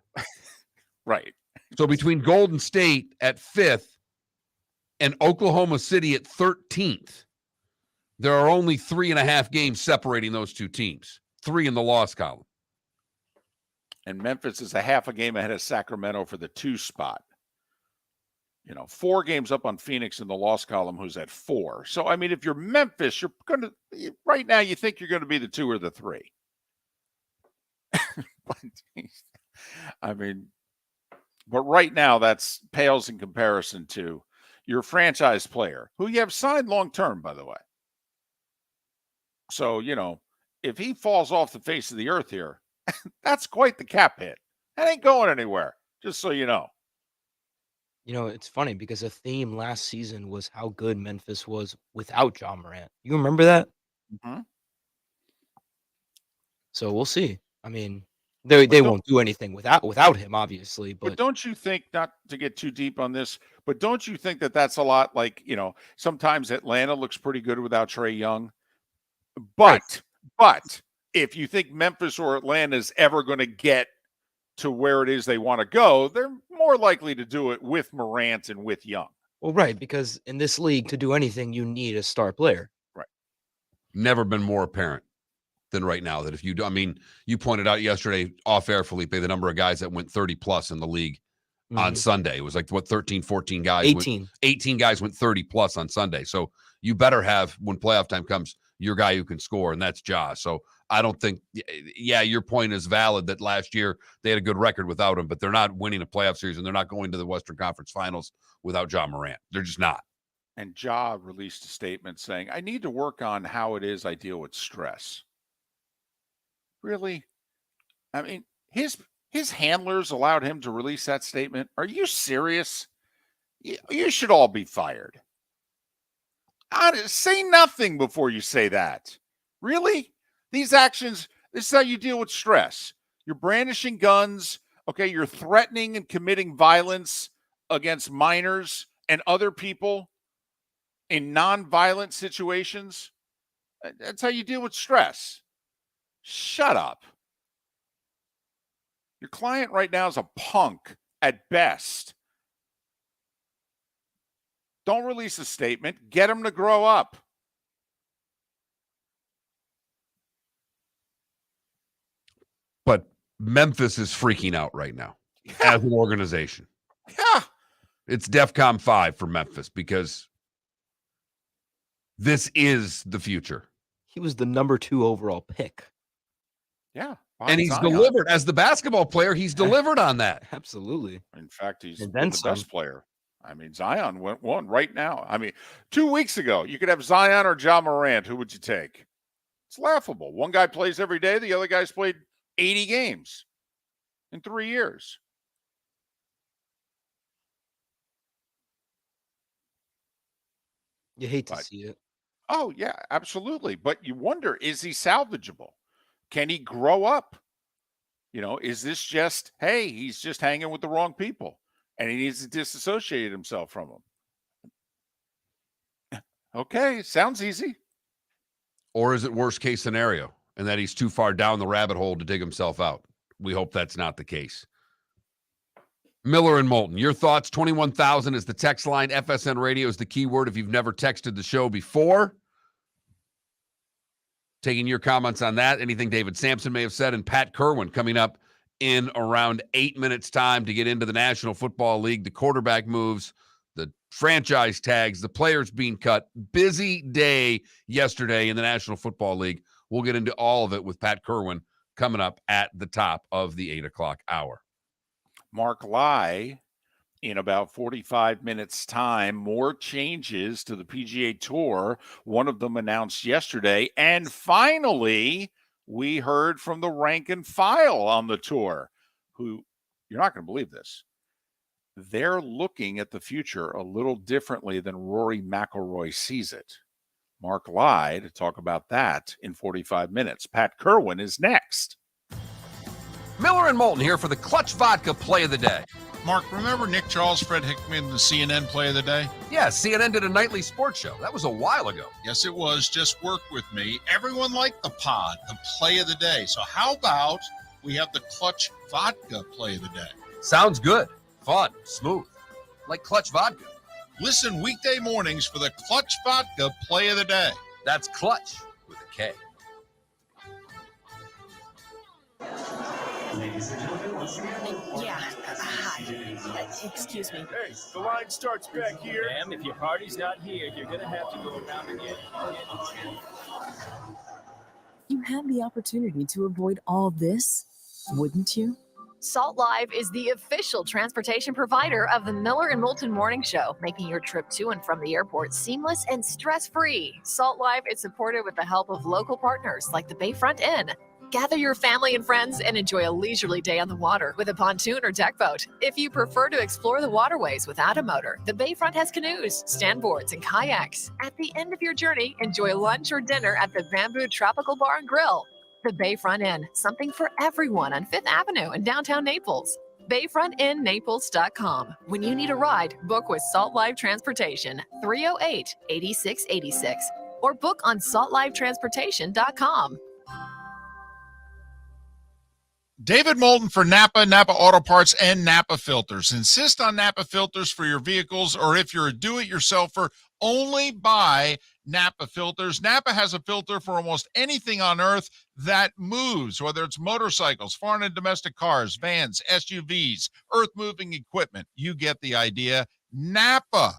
[SPEAKER 2] Right.
[SPEAKER 1] So between Golden State at 5th and Oklahoma City at 13th, there are only 3.5 games separating those 2 teams, 3 in the loss column.
[SPEAKER 2] And Memphis is a half a game ahead of Sacramento for the 2 spot. 4 games up on Phoenix in the loss column, who's at 4. So, I mean, if you're Memphis, you're going to, right now, you think you're going to be the 2 or the 3. I mean, but right now, that's pales in comparison to your franchise player, who you have signed long-term, by the way. So, if he falls off the face of the earth here, that's quite the cap hit. That ain't going anywhere, just so you know.
[SPEAKER 3] It's funny because a theme last season was how good Memphis was without Ja Morant. You remember that?
[SPEAKER 2] Mm-hmm.
[SPEAKER 3] So we'll see. I mean, they won't do anything without him, obviously.
[SPEAKER 2] But don't you think, not to get too deep on this, but don't you think that that's a lot like, sometimes Atlanta looks pretty good without Trae Young? But if you think Memphis or Atlanta is ever going to get to where it is they want to go, they're more likely to do it with Morant and with Young.
[SPEAKER 3] Well, right, because in this league, to do anything, you need a star player.
[SPEAKER 2] Right.
[SPEAKER 1] Never been more apparent than right now that if you do, I mean, you pointed out yesterday off air, Felipe, the number of guys that went 30 plus in the league on Sunday. It was like, 13, 14 guys.
[SPEAKER 3] 18.
[SPEAKER 1] 18 guys went 30 plus on Sunday. So you better have, when playoff time comes, your guy who can score, and that's Ja. So I don't think, yeah, your point is valid that last year they had a good record without him, but they're not winning a playoff series and they're not going to the Western Conference Finals without Ja Morant. They're just not.
[SPEAKER 2] And Ja released a statement saying, I need to work on how it is I deal with stress. Really? I mean, his handlers allowed him to release that statement. Are you serious? You should all be fired. Say nothing before you say that. Really? These actions, this is how you deal with stress. You're brandishing guns. Okay, you're threatening and committing violence against minors and other people in non-violent situations. That's how you deal with stress. Shut up. Your client right now is a punk at best. Don't release a statement. Get him to grow up.
[SPEAKER 1] But Memphis is freaking out right now as an organization.
[SPEAKER 2] Yeah.
[SPEAKER 1] It's DEFCON 5 for Memphis because this is the future.
[SPEAKER 3] He was the number 2 overall pick.
[SPEAKER 2] Yeah.
[SPEAKER 1] And he's delivered. As the basketball player, he's delivered on that.
[SPEAKER 3] Absolutely.
[SPEAKER 2] In fact, he's
[SPEAKER 3] And
[SPEAKER 2] the
[SPEAKER 3] then
[SPEAKER 2] best player. I mean, Zion went one right now. I mean, 2 weeks ago, you could have Zion or Ja Morant. Who would you take? It's laughable. One guy plays every day. The other guy's played 80 games in 3 years.
[SPEAKER 3] You hate to see it.
[SPEAKER 2] Oh, yeah, absolutely. But you wonder, is he salvageable? Can he grow up? You know, is this just, hey, he's just hanging with the wrong people and he needs to disassociate himself from them? Okay, sounds easy.
[SPEAKER 1] Or is it worst case scenario and that he's too far down the rabbit hole to dig himself out? We hope that's not the case. Miller and Moulton, your thoughts? 21,000 is the text line. FSN radio is the keyword if you've never texted the show before. Taking your comments on that, anything David Samson may have said, and Pat Kirwan coming up in around 8 minutes' time to get into the National Football League, the quarterback moves, the franchise tags, the players being cut. Busy day yesterday in the National Football League. We'll get into all of it with Pat Kirwan coming up at the top of the 8 o'clock hour.
[SPEAKER 2] Mark Lai, in about 45 minutes' time, more changes to the PGA Tour. One of them announced yesterday. And finally, we heard from the rank and file on the tour, who, you're not going to believe this, they're looking at the future a little differently than Rory McIlroy sees it. Mark Lai to talk about that in 45 minutes. Pat Kirwan is next.
[SPEAKER 1] Miller and Moulton here for the Clutch Vodka Play of the Day.
[SPEAKER 5] Mark, remember Nick Charles, Fred Hickman, the CNN Play of the Day?
[SPEAKER 1] Yeah, CNN did a nightly sports show. That was a while ago.
[SPEAKER 5] Yes, it was. Just work with me. Everyone liked the pod, the Play of the Day. So how about we have the Clutch Vodka Play of the Day?
[SPEAKER 1] Sounds good. Fun. Smooth. Like Clutch Vodka.
[SPEAKER 5] Listen weekday mornings for the Clutch Vodka Play of the Day.
[SPEAKER 1] That's Clutch with a K.
[SPEAKER 11] Yeah. Hi. Excuse me.
[SPEAKER 7] Hey, the line starts back here.
[SPEAKER 6] Ma'am, if your party's not here, you're going to have to go around again.
[SPEAKER 10] You had the opportunity to avoid all this, wouldn't you?
[SPEAKER 8] Salt Live is the official transportation provider of the Miller and Moulton Morning Show, making your trip to and from the airport seamless and stress-free. Salt Live is supported with the help of local partners like the Bayfront Inn. Gather your family and friends and enjoy a leisurely day on the water with a pontoon or deck boat. If you prefer to explore the waterways without a motor, the Bayfront has canoes, standboards, and kayaks. At the end of your journey, enjoy lunch or dinner at the Bamboo Tropical Bar and Grill. The Bayfront Inn, something for everyone on 5th Avenue in downtown Naples. BayfrontInNaples.com. When you need a ride, book with Salt Live Transportation, 308-8686, or book on saltlivetransportation.com.
[SPEAKER 5] David Moulton for Napa, Napa Auto Parts, and Napa Filters. Insist on Napa filters for your vehicles, or if you're a do-it-yourselfer, only buy Napa filters. Napa has a filter for almost anything on earth that moves, whether it's motorcycles, foreign and domestic cars, vans, SUVs, earth-moving equipment. You get the idea. Napa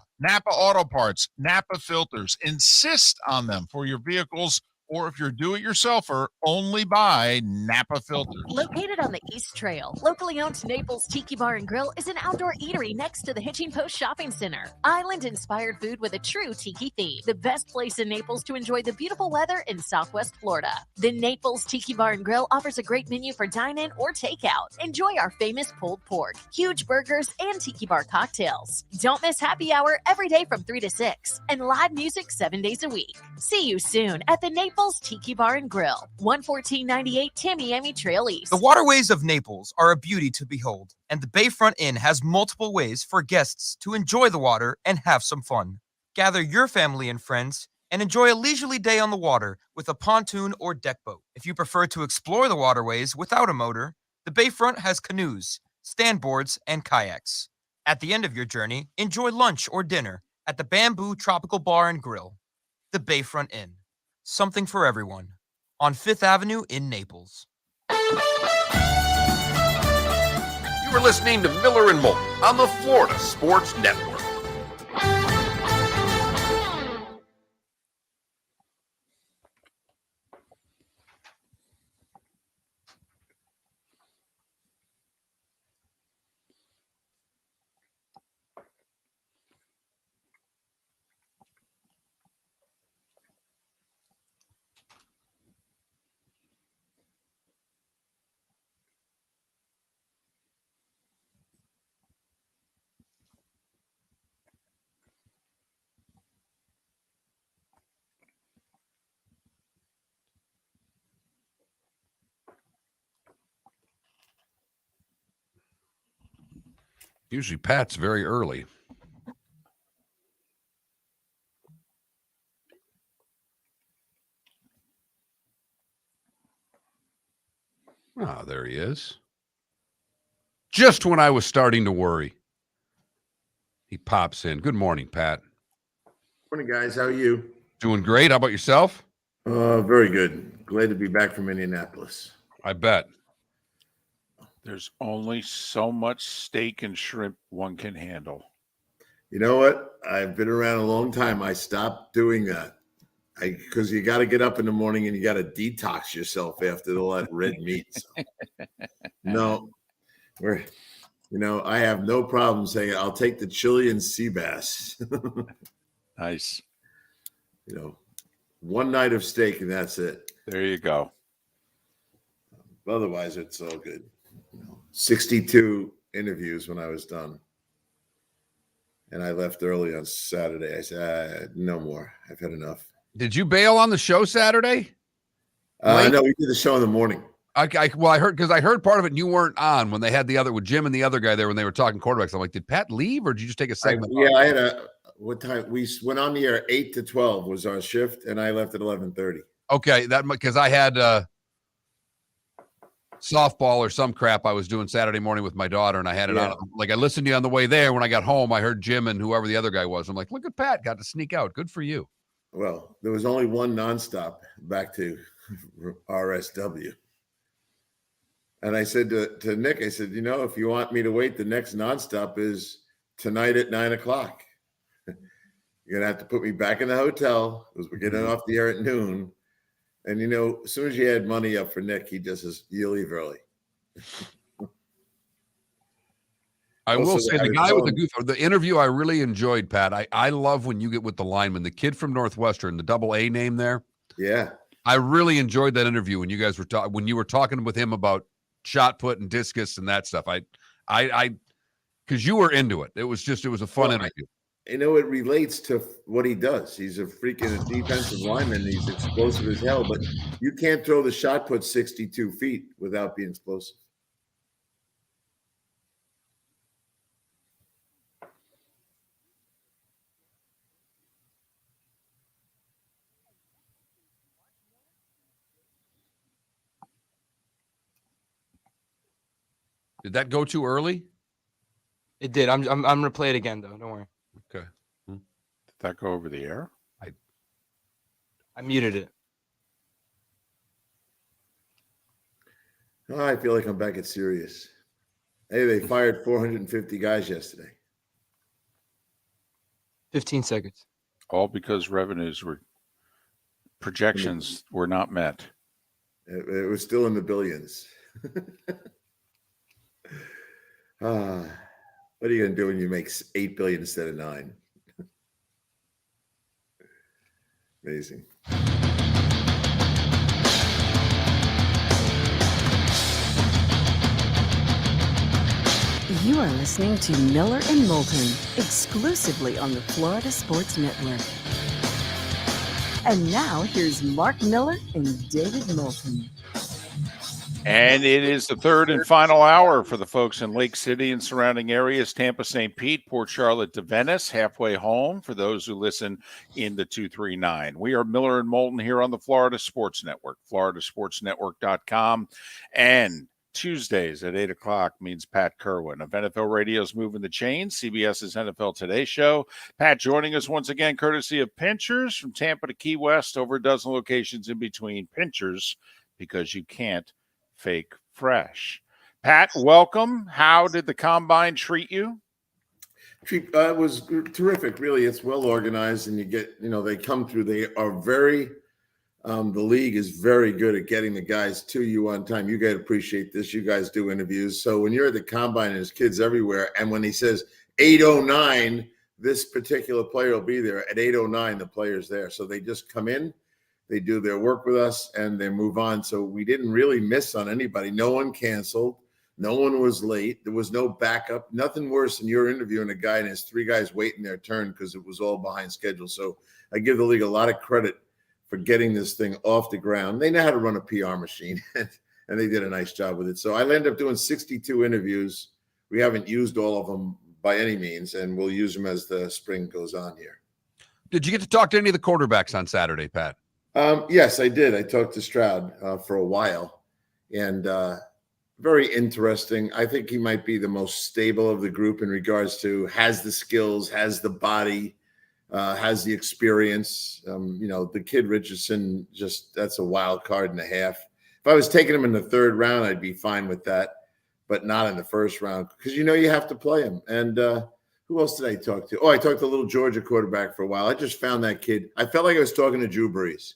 [SPEAKER 5] Auto Parts, Napa filters. Insist on them for your vehicles or if you're a do-it-yourselfer, only buy Napa filters.
[SPEAKER 11] Located on the East Trail, locally owned Naples Tiki Bar and Grill is an outdoor eatery next to the Hitching Post Shopping Center. Island-inspired food with a true tiki theme. The best place in Naples to enjoy the beautiful weather in Southwest Florida. The Naples Tiki Bar and Grill offers a great menu for dine-in or takeout. Enjoy our famous pulled pork, huge burgers, and tiki bar cocktails. Don't miss happy hour every day from 3 to 6 and live music 7 days a week. See you soon at the Naples Tiki Bar and Grill, 11498 Tamiami Trail East.
[SPEAKER 3] The waterways of Naples are a beauty to behold, and the Bayfront Inn has multiple ways for guests to enjoy the water and have some fun. Gather your family and friends and enjoy a leisurely day on the water with a pontoon or deck boat. If you prefer to explore the waterways without a motor, the Bayfront has canoes, standboards, and kayaks. At the end of your journey, enjoy lunch or dinner at the Bamboo Tropical Bar and Grill. The Bayfront Inn. Something for everyone. On 5th Avenue in Naples.
[SPEAKER 9] You are listening to Miller and Moulton on the Florida Sports Network.
[SPEAKER 1] Usually Pat's very early. Ah, there he is. Just when I was starting to worry, he pops in. Good morning, Pat.
[SPEAKER 13] Morning, guys. How are you?
[SPEAKER 1] Doing great. How about yourself?
[SPEAKER 13] Very good. Glad to be back from Indianapolis.
[SPEAKER 1] I bet.
[SPEAKER 2] There's only so much steak and shrimp one can handle.
[SPEAKER 13] You know what? I've been around a long time. I stopped doing that. Because you got to get up in the morning and you got to detox yourself after all that red meat. So. No, I have no problem saying I'll take the Chilean sea bass.
[SPEAKER 2] Nice.
[SPEAKER 13] One night of steak and that's it.
[SPEAKER 2] There you go.
[SPEAKER 13] Otherwise, it's all good. 62 interviews when I was done. And I left early on Saturday. I said, no more. I've had enough.
[SPEAKER 1] Did you bail on the show Saturday?
[SPEAKER 13] No, we did the show in the morning.
[SPEAKER 1] I heard part of it and you weren't on when they had the other with Jim and the other guy there when they were talking quarterbacks. I'm like, did Pat leave or did you just take a segment?
[SPEAKER 13] I had what time we went on the air? 8 to 12 was our shift, and I left at 11:30.
[SPEAKER 1] Okay, that because I had softball or some crap I was doing Saturday morning with my daughter, and I had it on. Like I listened to you on the way there. When I got home, I heard Jim and whoever the other guy was. I'm like, look at Pat, got to sneak out. Good for you.
[SPEAKER 13] Well, there was only one nonstop back to RSW. And I said to Nick, I said, if you want me to wait, the next nonstop is tonight at 9 o'clock. You're going to have to put me back in the hotel because we're getting off the air at noon. And, as soon as you had money up for Nick, he just says, you leave early.
[SPEAKER 1] I will say the guy with the goof, the interview I really enjoyed, Pat. I love when you get with the lineman, the kid from Northwestern, the double A name there.
[SPEAKER 13] Yeah.
[SPEAKER 1] I really enjoyed that interview when you guys were when you were talking with him about shot put and discus and that stuff. Because you were into it. It was a fun interview.
[SPEAKER 13] It relates to what he does. He's a freaking defensive lineman. He's explosive as hell, but you can't throw the shot put 62 feet without being explosive.
[SPEAKER 1] Did that go too early?
[SPEAKER 3] It did. I'm gonna play it again though. Don't worry.
[SPEAKER 1] Okay.
[SPEAKER 2] Did that go over the air?
[SPEAKER 3] I muted it.
[SPEAKER 13] Oh, I feel like I'm back at Sirius. Hey, they fired 450 guys yesterday.
[SPEAKER 3] 15 seconds.
[SPEAKER 2] All because revenues were Projections were not met.
[SPEAKER 13] It was still in the billions. What are you going to do when you make 8 billion instead of 9? Amazing.
[SPEAKER 4] You are listening to Miller and Moulton, exclusively on the Florida Sports Network. And now here's Mark Miller and David Moulton.
[SPEAKER 2] And it is the third and final hour for the folks in Lake City and surrounding areas, Tampa, St. Pete, Port Charlotte to Venice, halfway home for those who listen in the 239. We are Miller and Moulton here on the Florida Sports Network, floridasportsnetwork.com. And Tuesdays at 8 o'clock means Pat Kirwan of NFL Radio's Moving the Chains, CBS's NFL Today show. Pat joining us once again, courtesy of Pinchers from Tampa to Key West, over a dozen locations in between. Pinchers, because you can't fake fresh. Pat, welcome. How did the combine treat you?
[SPEAKER 13] It was terrific. Really, it's well organized, and you get, they come through. They are very, the league is very good at getting the guys to you on time. You guys appreciate this. You guys do interviews. So when you're at the combine, and there's kids everywhere, and when he says 8:09, this particular player will be there. At 8:09, the player's there. So they just come in. They do their work with us and they move on. So we didn't really miss on anybody. No one canceled. No one was late. There was no backup. Nothing worse than you're interviewing a guy and there's 3 guys waiting their turn because it was all behind schedule. So I give the league a lot of credit for getting this thing off the ground. They know how to run a PR machine and they did a nice job with it. So I ended up doing 62 interviews. We haven't used all of them by any means, and we'll use them as the spring goes on here.
[SPEAKER 1] Did you get to talk to any of the quarterbacks on Saturday, Pat?
[SPEAKER 13] Yes, I did. I talked to Stroud for a while, and very interesting. I think he might be the most stable of the group in regards to has the skills, has the body, has the experience. The kid Richardson, that's a wild card and a half. If I was taking him in the 3rd round, I'd be fine with that, but not in the 1st round because you have to play him. And who else did I talk to? Oh, I talked to a little Georgia quarterback for a while. I just found that kid. I felt like I was talking to Drew Brees.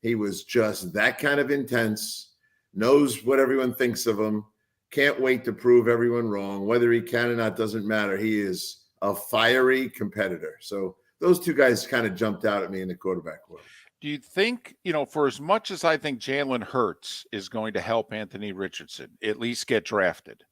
[SPEAKER 13] He was just that kind of intense, knows what everyone thinks of him, can't wait to prove everyone wrong. Whether he can or not doesn't matter. He is a fiery competitor. So those 2 guys kind of jumped out at me in the quarterback world.
[SPEAKER 2] Do you think, for as much as I think Jalen Hurts is going to help Anthony Richardson at least get drafted,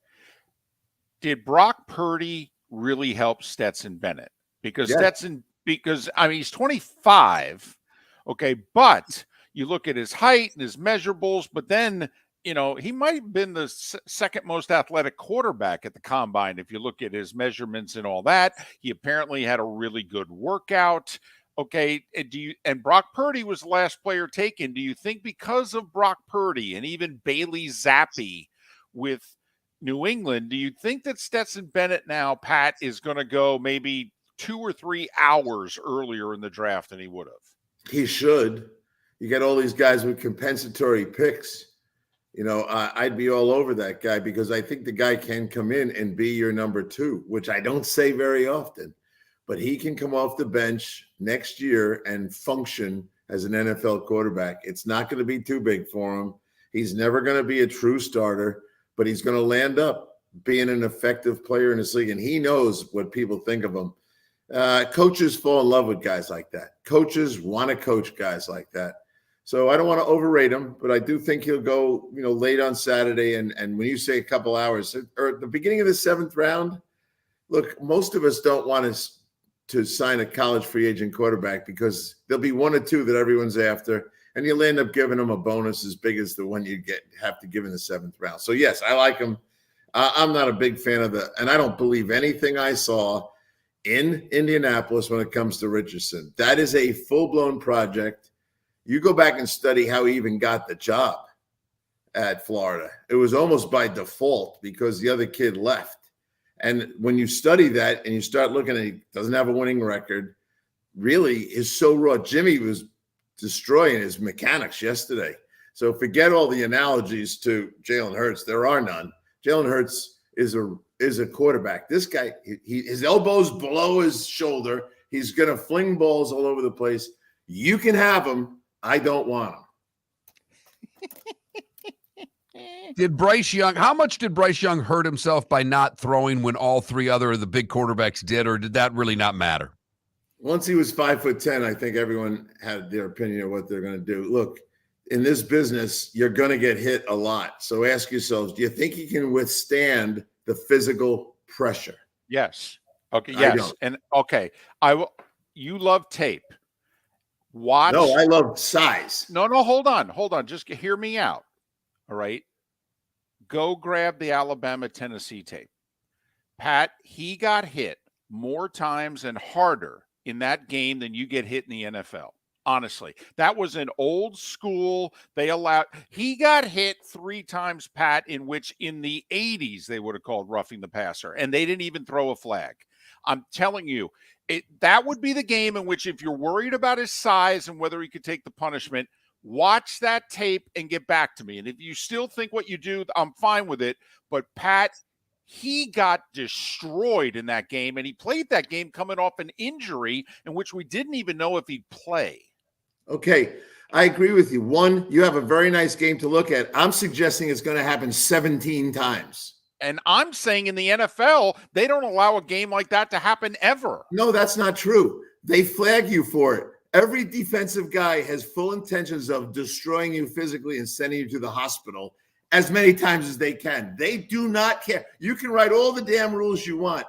[SPEAKER 2] did Brock Purdy really help Stetson Bennett? Because he's 25, okay, but you look at his height and his measurables, but then, he might have been the second most athletic quarterback at the combine. If you look at his measurements and all that, he apparently had a really good workout. Okay. And Brock Purdy was the last player taken. Do you think because of Brock Purdy and even Bailey Zappi with New England, do you think that Stetson Bennett now, Pat, is going to go maybe 2 or 3 hours earlier in the draft than he would have?
[SPEAKER 13] He should. You get all these guys with compensatory picks. I'd be all over that guy because I think the guy can come in and be your number 2, which I don't say very often, but he can come off the bench next year and function as an NFL quarterback. It's not going to be too big for him. He's never going to be a true starter, but he's going to land up being an effective player in this league, and he knows what people think of him. Coaches fall in love with guys like that. Coaches want to coach guys like that. So I don't want to overrate him, but I do think he'll go, late on Saturday. And when you say a couple hours or at the beginning of the 7th round, look, most of us don't want to sign a college free agent quarterback because there'll be 1 or 2 that everyone's after, and you'll end up giving them a bonus as big as the one you have to give in the 7th round. So yes, I like him. I'm not a big fan of and I don't believe anything I saw in Indianapolis when it comes to Richardson. That is a full-blown project. You go back and study how he even got the job at Florida. It was almost by default because the other kid left. And when you study that and you start looking at, he doesn't have a winning record, really is so raw. Jimmy was destroying his mechanics yesterday. So forget all the analogies to Jalen Hurts. There are none. Jalen Hurts is a quarterback. This guy, his elbow's below his shoulder. He's going to fling balls all over the place. You can have him. I don't want him.
[SPEAKER 1] Did Bryce Young, how much did Bryce Young hurt himself by not throwing when all three other of the big quarterbacks did, or did that really not matter?
[SPEAKER 13] Once he was 5'10", I think everyone had their opinion of what they're going to do. Look, in this business, you're going to get hit a lot. So ask yourselves, do you think he can withstand the physical pressure?
[SPEAKER 2] Yes. Okay.
[SPEAKER 13] I
[SPEAKER 2] Yes.
[SPEAKER 13] don't.
[SPEAKER 2] And okay. You love tape. Watch.
[SPEAKER 13] No, I love size.
[SPEAKER 2] No, hold on. Just hear me out. All right. Go grab the Alabama-Tennessee tape. Pat, he got hit more times and harder in that game than you get hit in the NFL. Honestly, that was an old school. He got hit 3 times, Pat, in which in the 80s they would have called roughing the passer, and they didn't even throw a flag. I'm telling you, that would be the game in which if you're worried about his size and whether he could take the punishment, watch that tape and get back to me. And if you still think what you do, I'm fine with it. But Pat, he got destroyed in that game, and he played that game coming off an injury in which we didn't even know if he'd play.
[SPEAKER 13] Okay, I agree with you. One, you have a very nice game to look at. I'm suggesting it's going to happen 17 times.
[SPEAKER 2] And I'm saying in the NFL, they don't allow a game like that to happen ever.
[SPEAKER 13] No, that's not true. They flag you for it. Every defensive guy has full intentions of destroying you physically and sending you to the hospital as many times as they can. They do not care. You can write all the damn rules you want.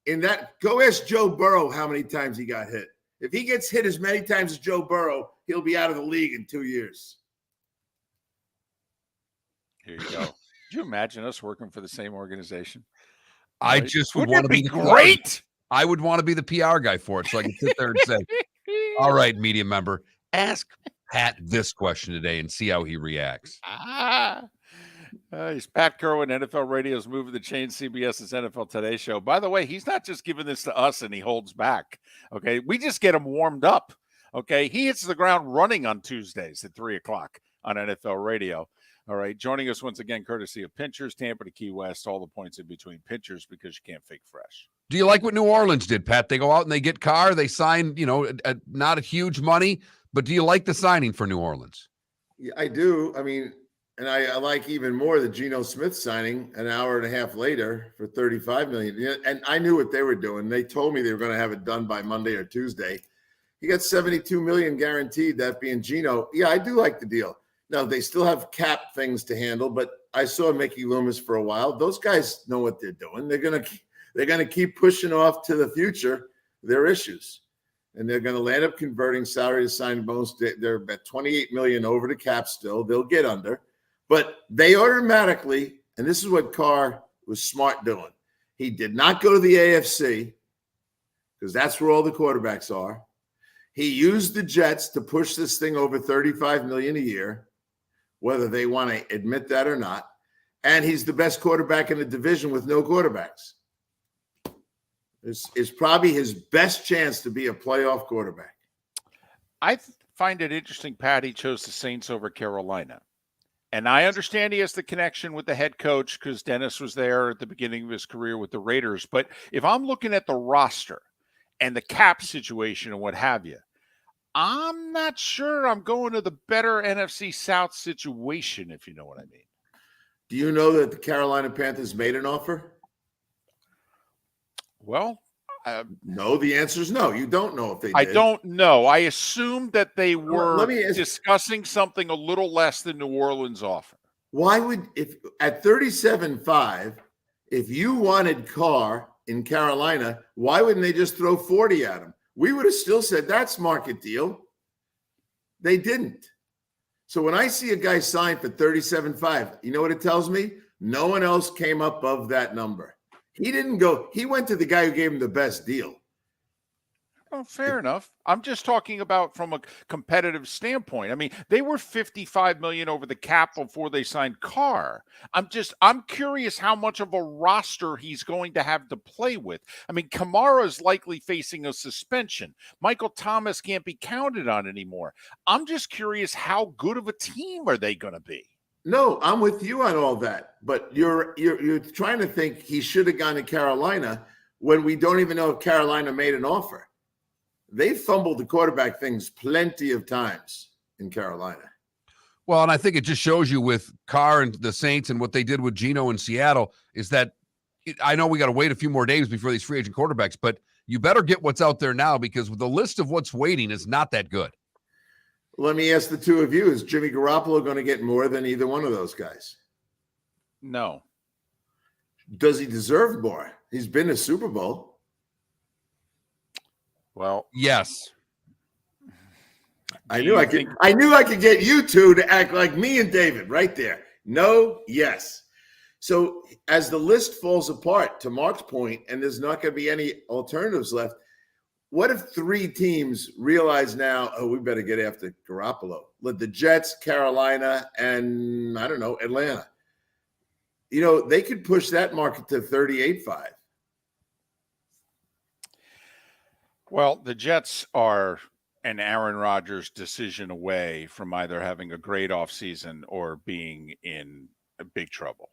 [SPEAKER 13] In that, go ask Joe Burrow how many times he got hit. If he gets hit as many times as Joe Burrow, he'll be out of the league in 2 years.
[SPEAKER 2] Here you go. Could you imagine us working for the same organization?
[SPEAKER 1] I just would
[SPEAKER 2] Wouldn't
[SPEAKER 1] want
[SPEAKER 2] it
[SPEAKER 1] to be
[SPEAKER 2] be
[SPEAKER 1] the
[SPEAKER 2] great?
[SPEAKER 1] I would want to be the PR guy for it, so I can sit there and say, all right, media member, ask Pat this question today and see how he reacts.
[SPEAKER 2] He's Pat Kirwan, NFL Radio's Moving the Chain, CBS's NFL Today Show. By the way, he's not just giving this to us and he holds back. Okay, we just get him warmed up. Okay, he hits the ground running on Tuesdays at 3 o'clock on NFL Radio. All right, joining us once again, courtesy of Pinchers, Tampa to Key West, all the points in between. Pinchers, because you can't fake fresh.
[SPEAKER 1] Do you like what New Orleans did, Pat? They go out and they get Carr. They sign, not a huge money, but do you like the signing for New Orleans?
[SPEAKER 13] Yeah, I do. I mean, and I like even more the Geno Smith signing an hour and a half later for $35 million. And I knew what they were doing. They told me they were going to have it done by Monday or Tuesday. He got $72 million guaranteed, that being Geno. Yeah, I do like the deal. Now, they still have cap things to handle, but I saw Mickey Loomis for a while. Those guys know what they're doing. They're going to keep pushing off to the future their issues. And they're going to land up converting salary to sign bonus. They're at $28 million over the cap still. They'll get under. But they automatically, and this is what Carr was smart doing. He did not go to the AFC because that's where all the quarterbacks are. He used the Jets to push this thing over $35 million a year, whether they want to admit that or not. And he's the best quarterback in the division with no quarterbacks. It's probably his best chance to be a playoff quarterback.
[SPEAKER 2] I find it interesting, Pat, he chose the Saints over Carolina. And I understand he has the connection with the head coach because Dennis was there at the beginning of his career with the Raiders. But if I'm looking at the roster and the cap situation and what have you, I'm not sure I'm going to the better NFC South situation, if you know what I mean.
[SPEAKER 13] Do you know that the Carolina Panthers made an offer?
[SPEAKER 2] Well,
[SPEAKER 13] no, the answer is no. You don't know if they did.
[SPEAKER 2] I don't know. I assumed that they were discussing something a little less than New Orleans offer.
[SPEAKER 13] Why would, if at 37.5, if you wanted Carr in Carolina, why wouldn't they just throw 40 at him? We would have still said that's market deal. They didn't. So when I see a guy sign for 37.5, you know what it tells me? No one else came up above that number. He didn't go. He went to the guy who gave him the best deal.
[SPEAKER 2] Oh, fair enough. I'm just talking about from a competitive standpoint. I mean, they were $55 million over the cap before they signed Carr. I'm curious how much of a roster he's going to have to play with. I mean, Kamara's likely facing a suspension. Michael Thomas can't be counted on anymore. I'm just curious how good of a team are they going to be?
[SPEAKER 13] No, I'm with you on all that. But you're trying to think he should have gone to Carolina when we don't even know if Carolina made an offer. They fumbled the quarterback things plenty of times. in Carolina.
[SPEAKER 1] Well, and I think it just shows you with Carr and the Saints and what they did with Geno in Seattle is that I know we got to wait a few more days before these free agent quarterbacks, but you better get what's out there now because the list of what's waiting is not that good.
[SPEAKER 13] Let me ask the two of you, is Jimmy Garoppolo going to get more than either one of those guys?
[SPEAKER 2] No.
[SPEAKER 13] Does he deserve more? He's been to Super Bowl.
[SPEAKER 2] Well,
[SPEAKER 1] yes.
[SPEAKER 13] I knew I could get you two to act like me and David right there. No, yes. So as the list falls apart, to Mark's point, and there's not going to be any alternatives left, what if three teams realize now, oh, we better get after Garoppolo? The Jets, Carolina, and I don't know, Atlanta. You know, they could push that market to 38.5.
[SPEAKER 2] Well, the Jets are an Aaron Rodgers decision away from either having a great offseason or being in big trouble.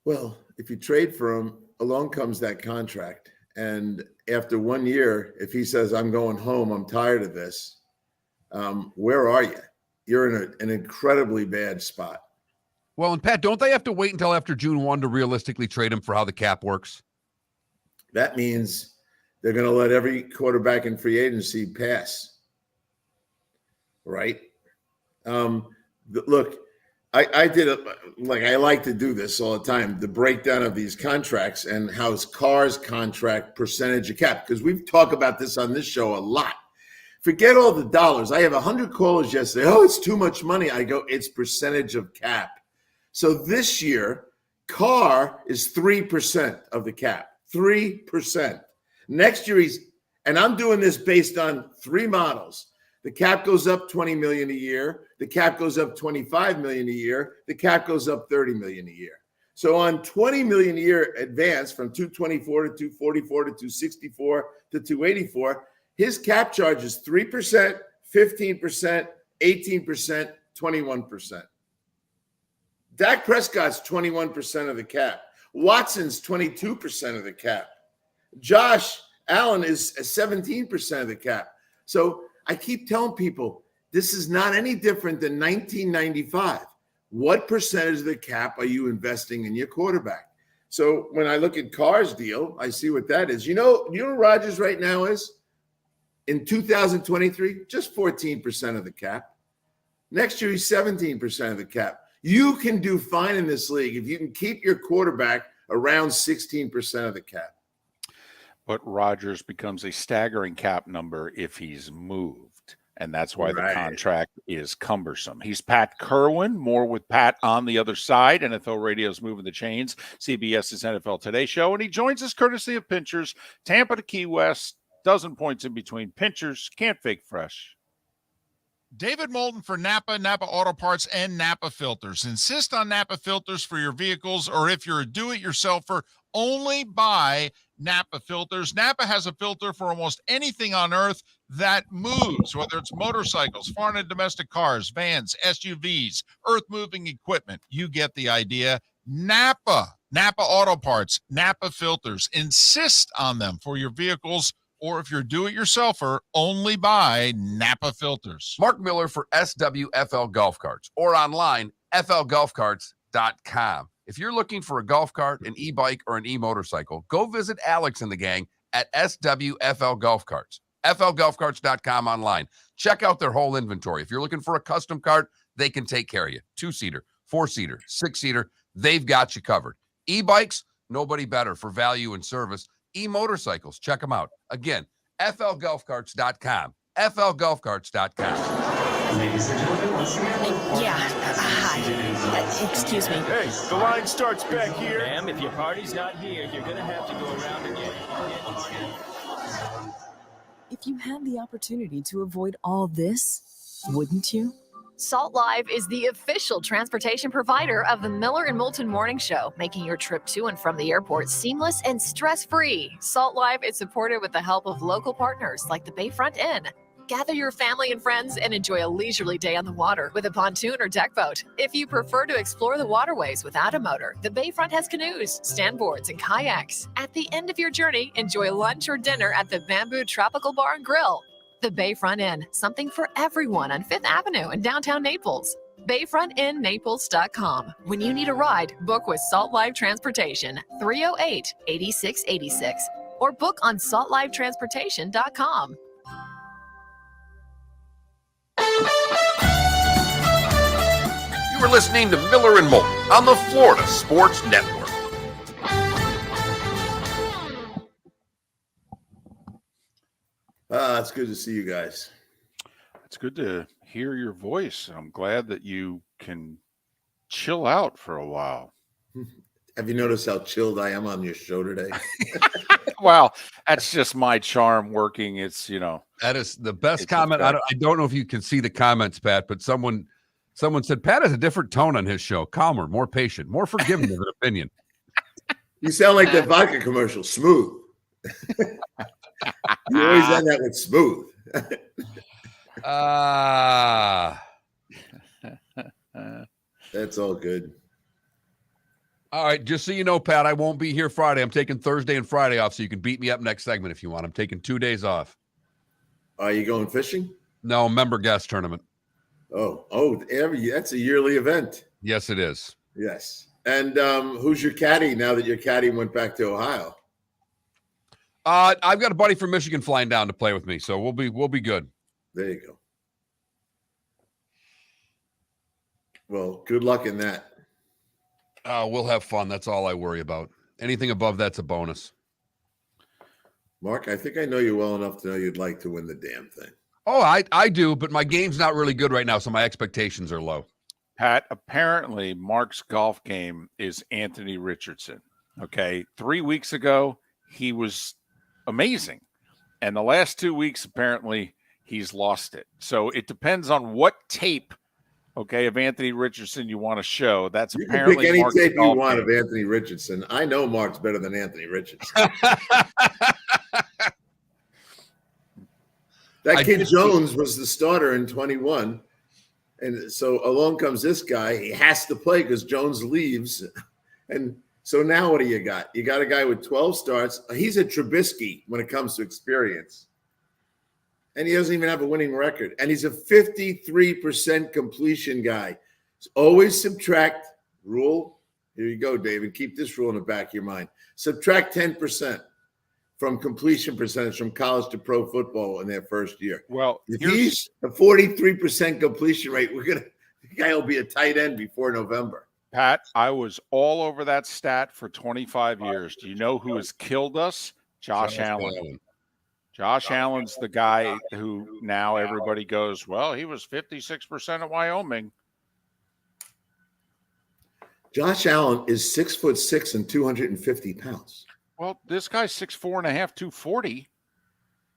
[SPEAKER 13] Well, if you trade for him, along comes that contract. And after 1 year, if he says, I'm going home, I'm tired of this, where are you? You're in an incredibly bad spot.
[SPEAKER 1] Well, and Pat, don't they have to wait until after June 1 to realistically trade him for how the cap works?
[SPEAKER 13] That means they're going to let every quarterback in free agency pass. Right? Look, I did it like I like to do this all the time, the breakdown of these contracts and how's Carr's contract percentage of cap, because we've talked about this on this show a lot. Forget all the dollars. I have 100 callers yesterday. Oh, it's too much money. I go, it's percentage of cap. So this year, Carr is 3% of the cap, 3%. Next year, and I'm doing this based on three models. The cap goes up $20 million a year. The cap goes up $25 million a year. The cap goes up $30 million a year. So on $20 million a year advance from 224 to 244 to 264 to 284, his cap charge is 3%, 15%, 18%, 21%. Dak Prescott's 21% of the cap. Watson's 22% of the cap. Josh Allen is 17% of the cap. So I keep telling people, this is not any different than 1995. What percentage of the cap are you investing in your quarterback? So when I look at Carr's deal, I see what that is. You know Rodgers right now is? In 2023, just 14% of the cap. Next year, he's 17% of the cap. You can do fine in this league if you can keep your quarterback around 16% of the cap.
[SPEAKER 2] But Rodgers becomes a staggering cap number if he's moved. And that's why the contract is cumbersome. He's Pat Kirwan, more with Pat on the other side. NFL Radio's moving the chains, CBS's NFL Today show. And he joins us courtesy of Pinchers, Tampa to Key West, dozen points in between. Pinchers, can't fake fresh.
[SPEAKER 5] David Moulton for Napa, Napa Auto Parts, and Napa Filters. Insist on Napa filters for your vehicles, or if you're a do-it-yourselfer, only buy Napa filters. Napa has a filter for almost anything on earth that moves, whether it's motorcycles, foreign and domestic cars, vans, SUVs, earth-moving equipment. You get the idea. Napa Auto Parts, Napa filters. Insist on them for your vehicles, or if you're do-it-yourselfer, only buy Napa filters.
[SPEAKER 1] Mark Miller for SWFL Golf Carts, or online, flgolfcarts.com. If you're looking for a golf cart, an e-bike, or an e-motorcycle, go visit Alex and the gang at SWFL Golf Carts. flgolfcarts.com online. Check out their whole inventory. If you're looking for a custom cart, they can take care of you. 2-seater, 4-seater, 6-seater, they've got you covered. E-bikes, nobody better for value and service. E-motorcycles, check them out. Again, flgolfcarts.com. flgolfcarts.com.
[SPEAKER 7] Ladies and gentlemen, let's
[SPEAKER 11] Hi. Excuse me.
[SPEAKER 7] Hey, the line starts back here.
[SPEAKER 6] Ma'am, if your party's not here, you're going to have to go around again.
[SPEAKER 10] If you had the opportunity to avoid all this, wouldn't you?
[SPEAKER 8] Salt Live is the official transportation provider of the Miller and Moulton Morning Show, making your trip to and from the airport seamless and stress-free. Salt Live is supported with the help of local partners like the Bayfront Inn. Gather your family and friends and enjoy a leisurely day on the water with a pontoon or deck boat. If you prefer to explore the waterways without a motor, the Bayfront has canoes, standboards, and kayaks. At the end of your journey, enjoy lunch or dinner at the Bamboo Tropical Bar and Grill. The Bayfront Inn, something for everyone on 5th Avenue in downtown Naples. BayfrontInNaples.com. When you need a ride, book with Salt Life Transportation, 308-8686, or book on saltlifetransportation.com.
[SPEAKER 9] You are listening to Miller and Moulton on the Florida Sports Network.
[SPEAKER 13] It's good to see you guys.
[SPEAKER 2] It's good to hear your voice. I'm glad that you can chill out for a while.
[SPEAKER 13] Have you noticed how chilled I am on your show today?
[SPEAKER 2] Well, that's just my charm working. It's,
[SPEAKER 1] that is the best comment. I don't know if you can see the comments, Pat, but someone said Pat has a different tone on his show, calmer, more patient, more forgiving of an opinion.
[SPEAKER 13] You sound like that vodka commercial, smooth. You always end that with smooth. That's all good.
[SPEAKER 1] All right, just so you know, Pat, I won't be here Friday. I'm taking Thursday and Friday off, so you can beat me up next segment if you want. I'm taking 2 days off.
[SPEAKER 13] Are you going fishing?
[SPEAKER 1] No, member guest tournament.
[SPEAKER 13] That's a yearly event.
[SPEAKER 1] Yes, it is.
[SPEAKER 13] Yes. And who's your caddy now that your caddy went back to Ohio?
[SPEAKER 1] I've got a buddy from Michigan flying down to play with me, so we'll be good.
[SPEAKER 13] There you go. Well, good luck in that.
[SPEAKER 1] We'll have fun. That's all I worry about. Anything above that's a bonus.
[SPEAKER 13] Mark, I think I know you well enough to know you'd like to win the damn thing.
[SPEAKER 1] Oh, I do, but my game's not really good right now, so my expectations are low.
[SPEAKER 2] Pat, apparently Mark's golf game is Anthony Richardson. Okay. 3 weeks ago, he was amazing. And the last 2 weeks, apparently, he's lost it. So it depends on what tape, of Anthony Richardson you want to show. That's
[SPEAKER 13] you can
[SPEAKER 2] apparently
[SPEAKER 13] pick any
[SPEAKER 2] Mark's
[SPEAKER 13] tape you
[SPEAKER 2] golf
[SPEAKER 13] want
[SPEAKER 2] game.
[SPEAKER 13] of Anthony Richardson. I know Mark's better than Anthony Richardson. That kid Jones was the starter in 21. And so along comes this guy. He has to play because Jones leaves. And so now what do you got? You got a guy with 12 starts. He's a Trubisky when it comes to experience. And he doesn't even have a winning record. And he's a 53% completion guy. So always subtract rule. Here you go, David. Keep this rule in the back of your mind. Subtract 10% from completion percentage from college to pro football in their first year.
[SPEAKER 2] Well,
[SPEAKER 13] if he's a 43% completion rate, the guy will be a tight end before November.
[SPEAKER 2] Pat, I was all over that stat for 25 years. Do you know who has killed us? Josh Allen. Josh Allen's the guy who now everybody goes, well, he was 56% at Wyoming.
[SPEAKER 13] Josh Allen is 6'6" and 250 pounds.
[SPEAKER 2] Well, this guy's 6'4.5", 240.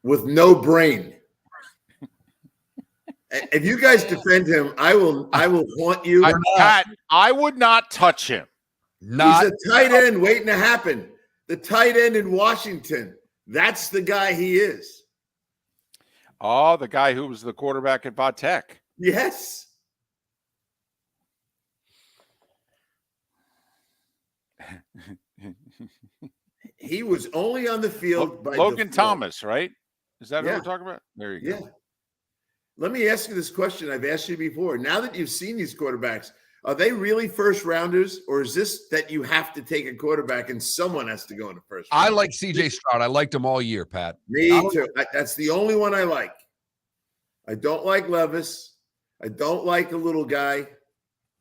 [SPEAKER 13] With no brain. If you guys defend him, I will haunt you.
[SPEAKER 2] Pat, I would not touch him.
[SPEAKER 13] He's a tight end waiting to happen. The tight end in Washington. That's the guy he is.
[SPEAKER 2] Oh, the guy who was the quarterback at Vatech.
[SPEAKER 13] Yes. He was only on the field by
[SPEAKER 2] Logan
[SPEAKER 13] default.
[SPEAKER 2] Thomas, right? Is that who we're talking about? There you go.
[SPEAKER 13] Yeah. Let me ask you this question. I've asked you before. Now that you've seen these quarterbacks, are they really first rounders, or is this that you have to take a quarterback and someone has to go in the first round?
[SPEAKER 1] I like CJ Stroud. I liked him all year, Pat.
[SPEAKER 13] Me too. That's the only one I like. I don't like Levis. I don't like the little guy.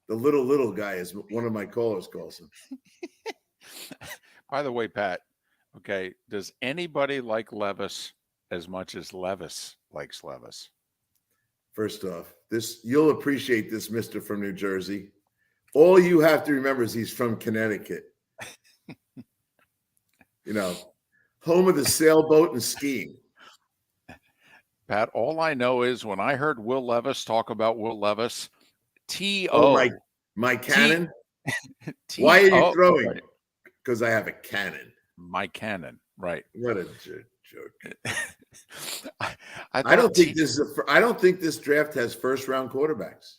[SPEAKER 13] The little guy, as one of my callers calls him.
[SPEAKER 2] By the way, Pat, does anybody like Levis as much as Levis likes Levis?
[SPEAKER 13] First off, you'll appreciate this, Mr. from New Jersey. All you have to remember is he's from Connecticut. Home of the sailboat and skiing.
[SPEAKER 2] Pat, all I know is when I heard Will Levis talk about Will Levis, T.O.
[SPEAKER 13] Oh, my cannon? Why are you throwing?
[SPEAKER 2] Right.
[SPEAKER 13] Because I have a cannon.
[SPEAKER 2] My cannon, right.
[SPEAKER 13] What a joke.
[SPEAKER 2] I
[SPEAKER 13] don't think this draft has first round quarterbacks.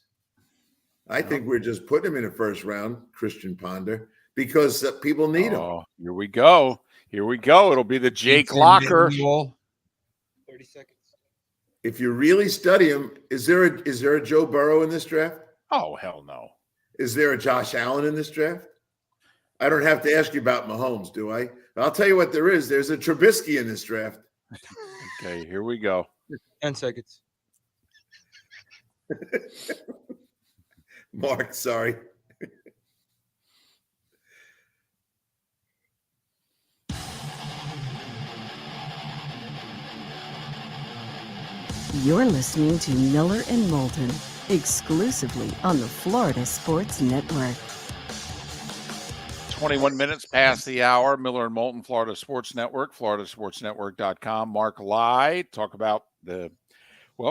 [SPEAKER 13] I think we're just putting him in a first round, Christian Ponder, because people need him.
[SPEAKER 2] Here we go. It'll be the Jake Locker.
[SPEAKER 3] 30 seconds.
[SPEAKER 13] if you really study him, is there a Joe Burrow in this draft?
[SPEAKER 2] Oh, hell no.
[SPEAKER 13] Is there a Josh Allen in this draft? I don't have to ask you about Mahomes, do I? I'll tell you what there is. There's a Trubisky in this draft.
[SPEAKER 2] Okay, here we go.
[SPEAKER 3] 10 seconds.
[SPEAKER 13] Mark, sorry.
[SPEAKER 4] You're listening to Miller and Moulton, exclusively on the Florida Sports Network.
[SPEAKER 2] 21 minutes past the hour. Miller and Moulton, Florida Sports Network, floridasportsnetwork.com. Mark Lai, talk about the,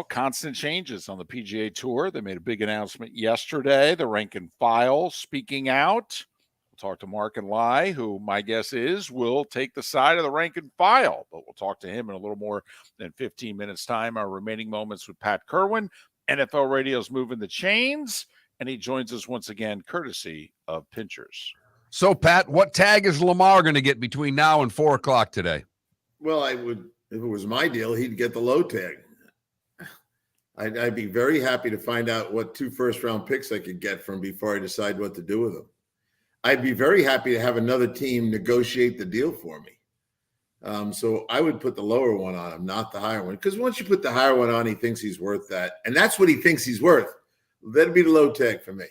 [SPEAKER 2] constant changes on the PGA Tour. They made a big announcement yesterday. The rank and file speaking out. We'll talk to Mark and Lai, who my guess is will take the side of the rank and file, but we'll talk to him in a little more than 15 minutes time. Our remaining moments with Pat Kirwan. NFL Radio's moving the chains, and he joins us once again, courtesy of Pinchers.
[SPEAKER 1] So, Pat, what tag is Lamar going to get between now and 4 o'clock today?
[SPEAKER 13] Well, I would, if it was my deal, he'd get the low tag. I'd be very happy to find out what 2 first-round picks I could get from before I decide what to do with them. I'd be very happy to have another team negotiate the deal for me. So I would put the lower one on him, not the higher one. Because once you put the higher one on, he thinks he's worth that. And that's what he thinks he's worth. That'd be the low tag for me.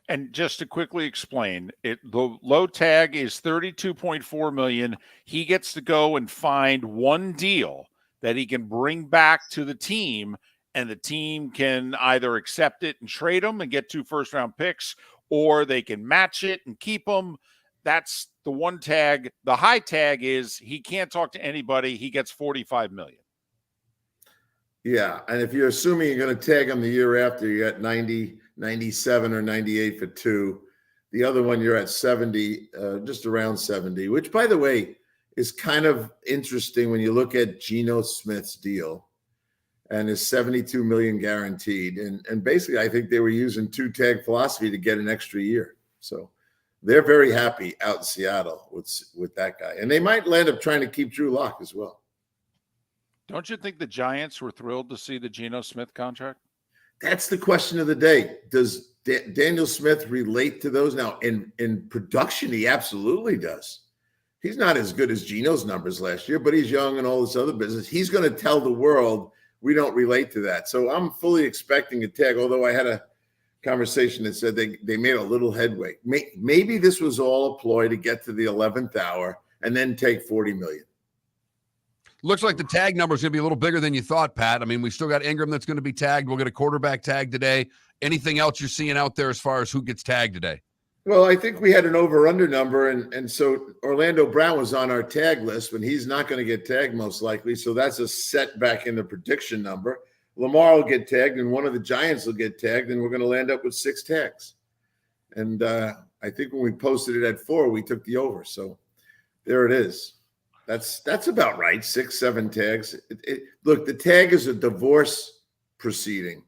[SPEAKER 2] And just to quickly explain, the low tag is $32.4 million. He gets to go and find one deal that he can bring back to the team, and the team can either accept it and trade him and get 2 first-round picks, or they can match it and keep him. That's the one tag. The high tag is he can't talk to anybody. He gets $45 million.
[SPEAKER 13] Yeah, and if you're assuming you're going to tag him the year after, you're at 90, 97, or 98 for 2. The other one, you're at 70, just around 70, which, by the way, is kind of interesting when you look at Geno Smith's deal and his $72 million guaranteed. And basically, I think they were using 2-tag philosophy to get an extra year. So they're very happy out in Seattle with that guy. And they might land up trying to keep Drew Lock as well.
[SPEAKER 2] Don't you think the Giants were thrilled to see the Geno Smith contract?
[SPEAKER 13] That's the question of the day. Does Daniel Smith relate to those? Now, in production, he absolutely does. He's not as good as Geno's numbers last year, but he's young and all this other business. He's going to tell the world we don't relate to that. So I'm fully expecting a tag, although I had a conversation that said they made a little headway. Maybe this was all a ploy to get to the 11th hour and then take $40 million.
[SPEAKER 1] Looks like the tag number is going to be a little bigger than you thought, Pat. I mean, we still got Ingram that's going to be tagged. We'll get a quarterback tag today. Anything else you're seeing out there as far as who gets tagged today?
[SPEAKER 13] Well, I think we had an over-under number, and so Orlando Brown was on our tag list, but he's not going to get tagged most likely, so that's a setback in the prediction number. Lamar will get tagged, and one of the Giants will get tagged, and we're going to land up with 6 tags. And I think when we posted it at 4, we took the over, so there it is. That's about right, 6, 7 tags. Look, the tag is a divorce proceeding.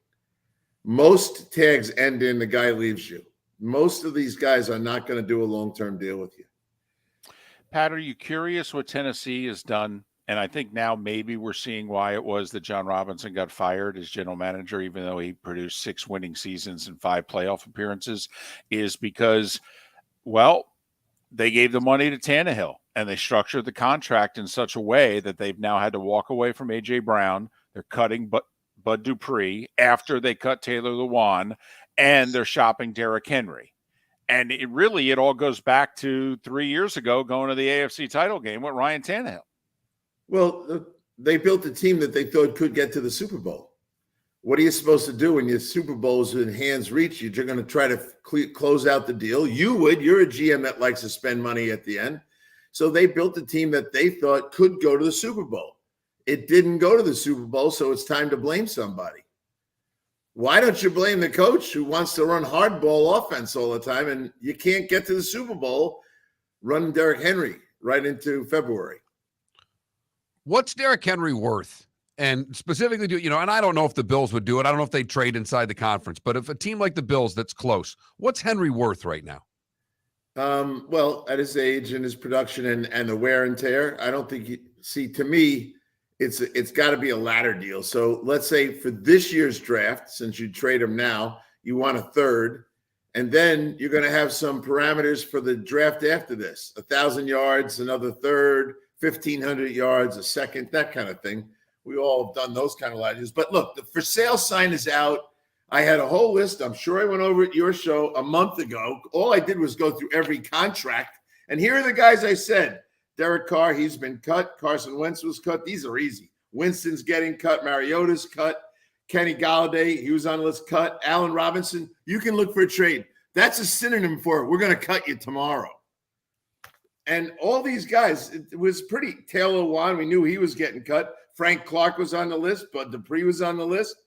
[SPEAKER 13] Most tags end in the guy leaves you. Most of these guys are not going to do a long-term deal with you.
[SPEAKER 2] Pat, are you curious what Tennessee has done? And I think now maybe we're seeing why it was that John Robinson got fired as general manager, even though he produced 6 winning seasons and 5 playoff appearances, is because, they gave the money to Tannehill and they structured the contract in such a way that they've now had to walk away from A.J. Brown. They're cutting Bud Dupree after they cut Taylor Lewan, and they're shopping Derrick Henry. And it all goes back to 3 years ago going to the AFC title game with Ryan Tannehill.
[SPEAKER 13] Well, they built a team that they thought could get to the Super Bowl. What are you supposed to do when your Super Bowl's in hands reach? You're going to try to close out the deal. You're a GM that likes to spend money at the end. So they built a team that they thought could go to the Super Bowl. It didn't go to the Super Bowl, so it's time to blame somebody. Why don't you blame the coach who wants to run hardball offense all the time, and you can't get to the Super Bowl, run Derrick Henry right into February?
[SPEAKER 1] What's Derrick Henry worth? And specifically, and I don't know if the Bills would do it. I don't know if they trade inside the conference. But if a team like the Bills that's close, what's Henry worth right now?
[SPEAKER 13] Well, at his age and his production and the wear and tear, I don't think to me, it's got to be a ladder deal. So let's say for this year's draft, since you trade them now, you want a third, and then you're going to have some parameters for the draft after this: 1,000 yards, another third, 1,500 yards, a second, that kind of thing. We all have done those kind of ladders. But look, the for sale sign is out. I had a whole list. I'm sure I went over at your show a month ago. All I did was go through every contract. And here are the guys I said. Derek Carr, he's been cut. Carson Wentz was cut. These are easy. Winston's getting cut. Mariota's cut. Kenny Galladay, he was on the list, cut. Allen Robinson, you can look for a trade. That's a synonym for we're going to cut you tomorrow. And all these guys, it was pretty. Taylor Lewan, we knew he was getting cut. Frank Clark was on the list. Bud Dupree was on the list.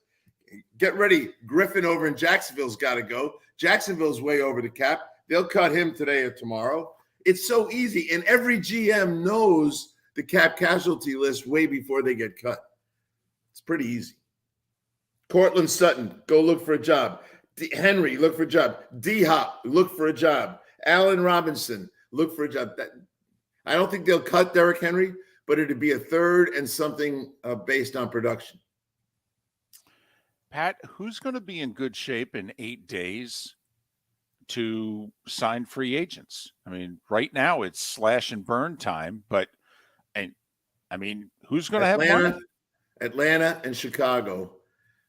[SPEAKER 13] Get ready. Griffin over in Jacksonville's got to go. Jacksonville's way over the cap. They'll cut him today or tomorrow. It's so easy. And every GM knows the cap casualty list way before they get cut. It's pretty easy. Cortland Sutton, go look for a job. Henry, look for a job. D-Hop, look for a job. Allen Robinson, look for a job. I don't think they'll cut Derrick Henry, but it'd be a third and something based on production.
[SPEAKER 2] Pat, who's going to be in good shape in 8 days to sign free agents? I mean, right now it's slash and burn time, but who's going to have money?
[SPEAKER 13] Atlanta and Chicago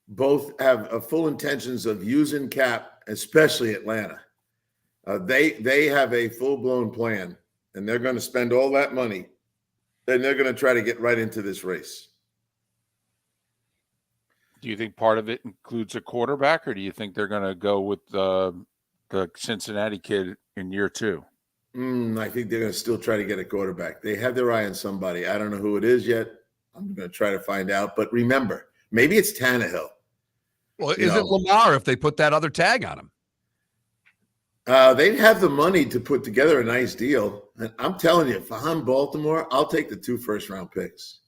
[SPEAKER 13] both have full intentions of using cap, especially Atlanta. They have a full-blown plan, and they're going to spend all that money, and they're going to try to get right into this race.
[SPEAKER 2] Do you think part of it includes a quarterback, or do you think they're going to go with the Cincinnati kid in year 2?
[SPEAKER 13] I think they're going to still try to get a quarterback. They have their eye on somebody. I don't know who it is yet. I'm going to try to find out. But remember, maybe it's Tannehill.
[SPEAKER 1] Well, is it Lamar if they put that other tag on him?
[SPEAKER 13] They'd have the money to put together a nice deal. And I'm telling you, if I'm Baltimore, I'll take the 2 first-round picks.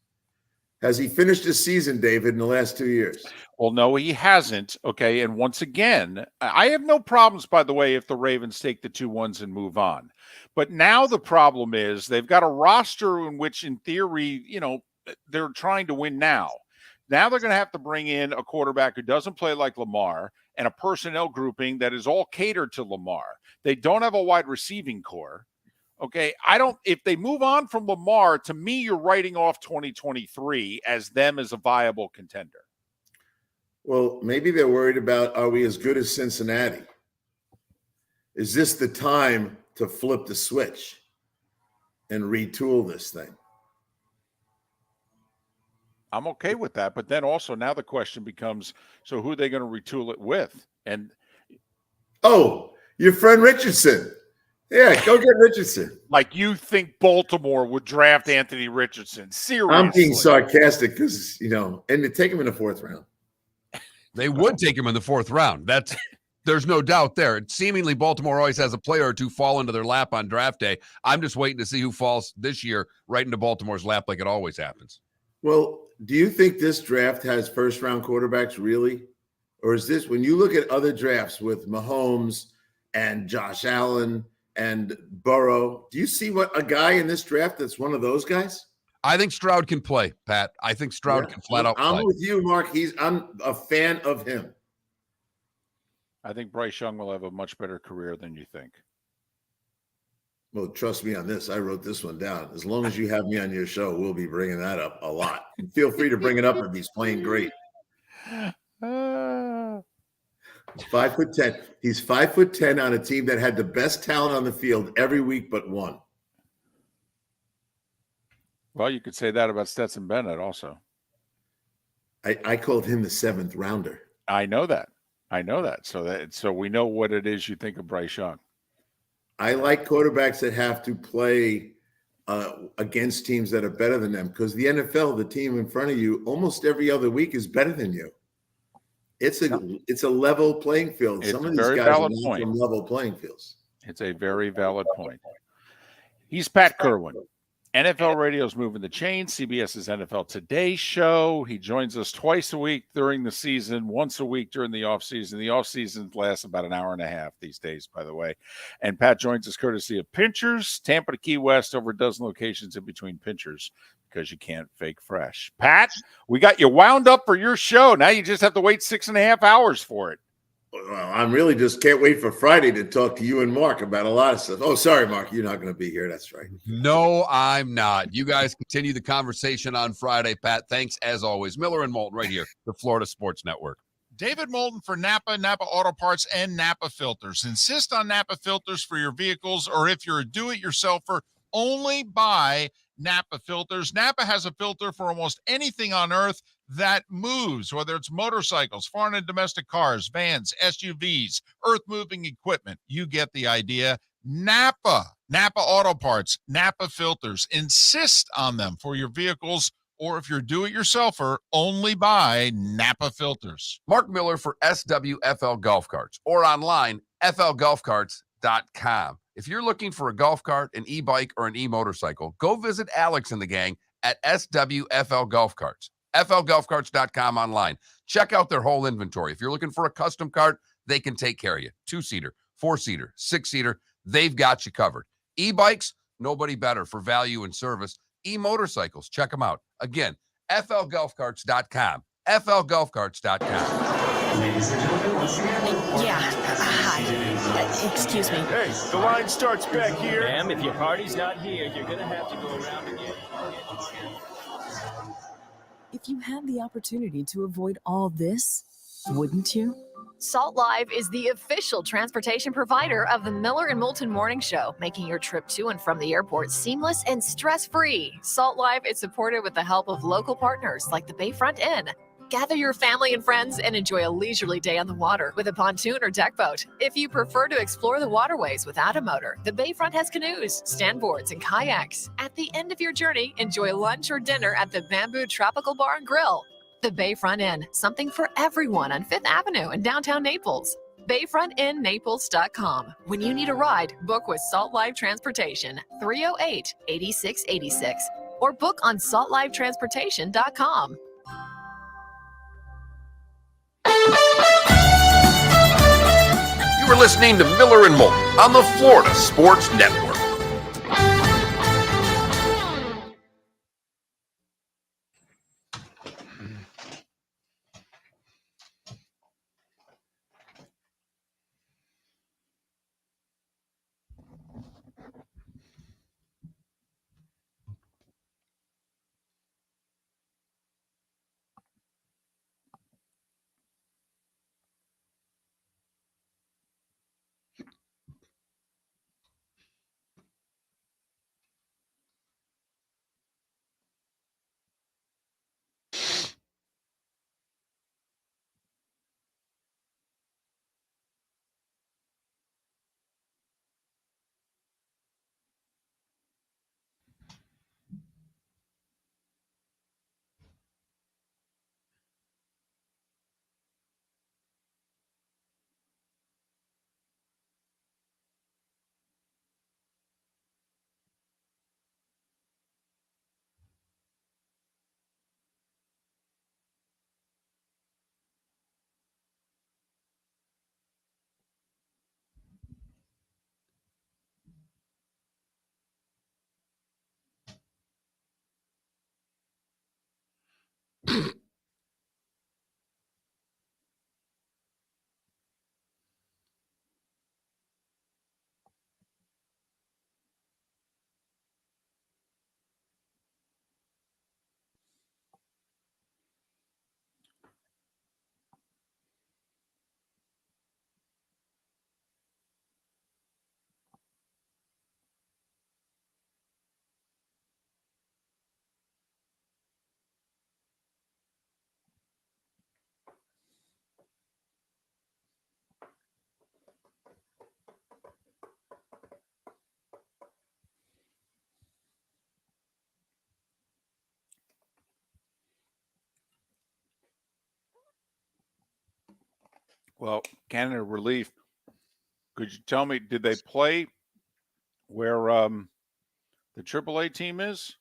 [SPEAKER 13] Has he finished his season, David, in the last 2 years?
[SPEAKER 2] Well, no, he hasn't. Okay, and once again, I have no problems, by the way, if the Ravens take the 2-1s and move on. But now the problem is they've got a roster in which, in theory, they're trying to win now. Now they're going to have to bring in a quarterback who doesn't play like Lamar and a personnel grouping that is all catered to Lamar. They don't have a wide receiving core. Okay, if they move on from Lamar, to me, you're writing off 2023 as them as a viable contender.
[SPEAKER 13] Well, maybe they're worried about, are we as good as Cincinnati? Is this the time to flip the switch and retool this thing?
[SPEAKER 2] I'm okay with that. But then also now the question becomes, so who are they going to retool it with? And
[SPEAKER 13] your friend Richardson. Yeah, go get Richardson.
[SPEAKER 2] Like you think Baltimore would draft Anthony Richardson? Seriously.
[SPEAKER 13] I'm being sarcastic because, and they take him in the 4th round.
[SPEAKER 1] They would take him in the 4th round. There's no doubt there. Seemingly Baltimore always has a player or two fall into their lap on draft day. I'm just waiting to see who falls this year right into Baltimore's lap like it always happens.
[SPEAKER 13] Well, do you think this draft has first-round quarterbacks really? Or is this, when you look at other drafts with Mahomes and Josh Allen and Burrow, do you see a guy in this draft that's one of those guys?
[SPEAKER 1] I think Stroud can play, Pat. I think Stroud can flat out play.
[SPEAKER 13] I'm with you, Mark. I'm a fan of him.
[SPEAKER 2] I think Bryce Young will have a much better career than you think.
[SPEAKER 13] Well, trust me on this. I wrote this one down. As long as you have me on your show, we'll be bringing that up a lot. Feel free to bring it up if he's playing great. 5'10". He's 5'10" on a team that had the best talent on the field every week but one.
[SPEAKER 2] Well, you could say that about Stetson Bennett also.
[SPEAKER 13] I called him the 7th rounder.
[SPEAKER 2] I know that. So we know what it is you think of Bryce Young.
[SPEAKER 13] I like quarterbacks that have to play against teams that are better than them, because the NFL, the team in front of you, almost every other week is better than you. It's a level playing field. Some of these guys are not from level playing fields.
[SPEAKER 2] It's a very valid point. He's Pat Kirwan. NFL Radio's moving the chain. CBS's NFL Today show. He joins us twice a week during the season, once a week during the offseason. The offseason lasts about an hour and a half these days, by the way. And Pat joins us courtesy of Pinchers, Tampa to Key West, over a dozen locations in between Pinchers, because you can't fake fresh. Pat, we got you wound up for your show. Now you just have to wait 6.5 hours for it.
[SPEAKER 13] Well, I'm really just can't wait for Friday to talk to you and Mark about a lot of stuff. Oh, sorry, Mark, you're not going to be here. That's right.
[SPEAKER 1] No, I'm not. You guys continue the conversation on Friday, Pat. Thanks, as always. Miller and Moulton right here, the Florida Sports Network.
[SPEAKER 5] David Moulton for Napa Auto Parts, and Napa Filters. Insist on Napa filters for your vehicles, or if you're a do-it-yourselfer, only buy Napa filters. Napa has a filter for almost anything on earth that moves, whether it's motorcycles, foreign and domestic cars, vans, SUVs, earth-moving equipment. You get the idea. Napa Auto Parts, Napa filters. Insist on them for your vehicles, or if you're do-it-yourselfer, only buy Napa filters.
[SPEAKER 1] Mark Miller for SWFL Golf Carts, or online, flgolfcarts.com. If you're looking for a golf cart, an e-bike, or an e-motorcycle, go visit Alex and the gang at SWFL Golf Carts. flgolfcarts.com online. Check out their whole inventory. If you're looking for a custom cart, they can take care of you. 2-seater, 4-seater, 6-seater, they've got you covered. E-bikes, nobody better for value and service. E-motorcycles, check them out. Again, flgolfcarts.com. flgolfcarts.com.
[SPEAKER 7] Ladies and gentlemen, once again.
[SPEAKER 10] Yeah. Hi. Excuse me.
[SPEAKER 7] Hey, the line starts back here.
[SPEAKER 6] Ma'am, if your party's not here, you're going to have to go around again.
[SPEAKER 10] If you had the opportunity to avoid all this, wouldn't you?
[SPEAKER 8] Salt Live is the official transportation provider of the Miller and Moulton Morning Show, making your trip to and from the airport seamless and stress-free. Salt Live is supported with the help of local partners like the Bayfront Inn. Gather your family and friends and enjoy a leisurely day on the water with a pontoon or deck boat. If you prefer to explore the waterways without a motor, the Bayfront has canoes, standboards, and kayaks. At the end of your journey, enjoy lunch or dinner at the Bamboo Tropical Bar and Grill. The Bayfront Inn, something for everyone on 5th Avenue in downtown Naples. BayfrontInNaples.com. When you need a ride, book with Salt Live Transportation, 308-8686, or book on saltlivetransportation.com.
[SPEAKER 9] You are listening to Miller and Moulton on the Florida Sports Network.
[SPEAKER 2] Well, Canada Relief, could you tell me, did they play where the AAA team is?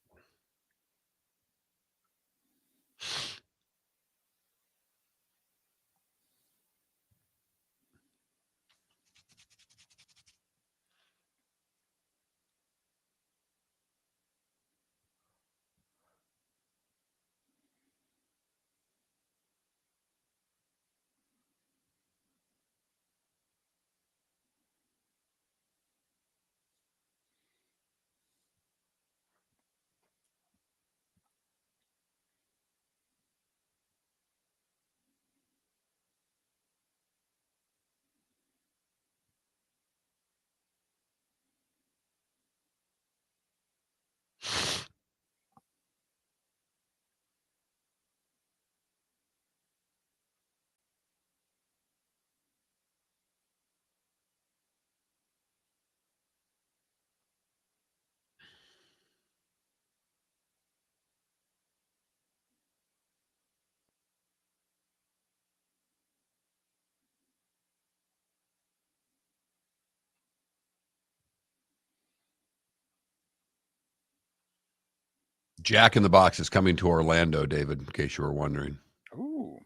[SPEAKER 1] Jack in the Box is coming to Orlando, David, in case you were wondering.
[SPEAKER 2] Ooh.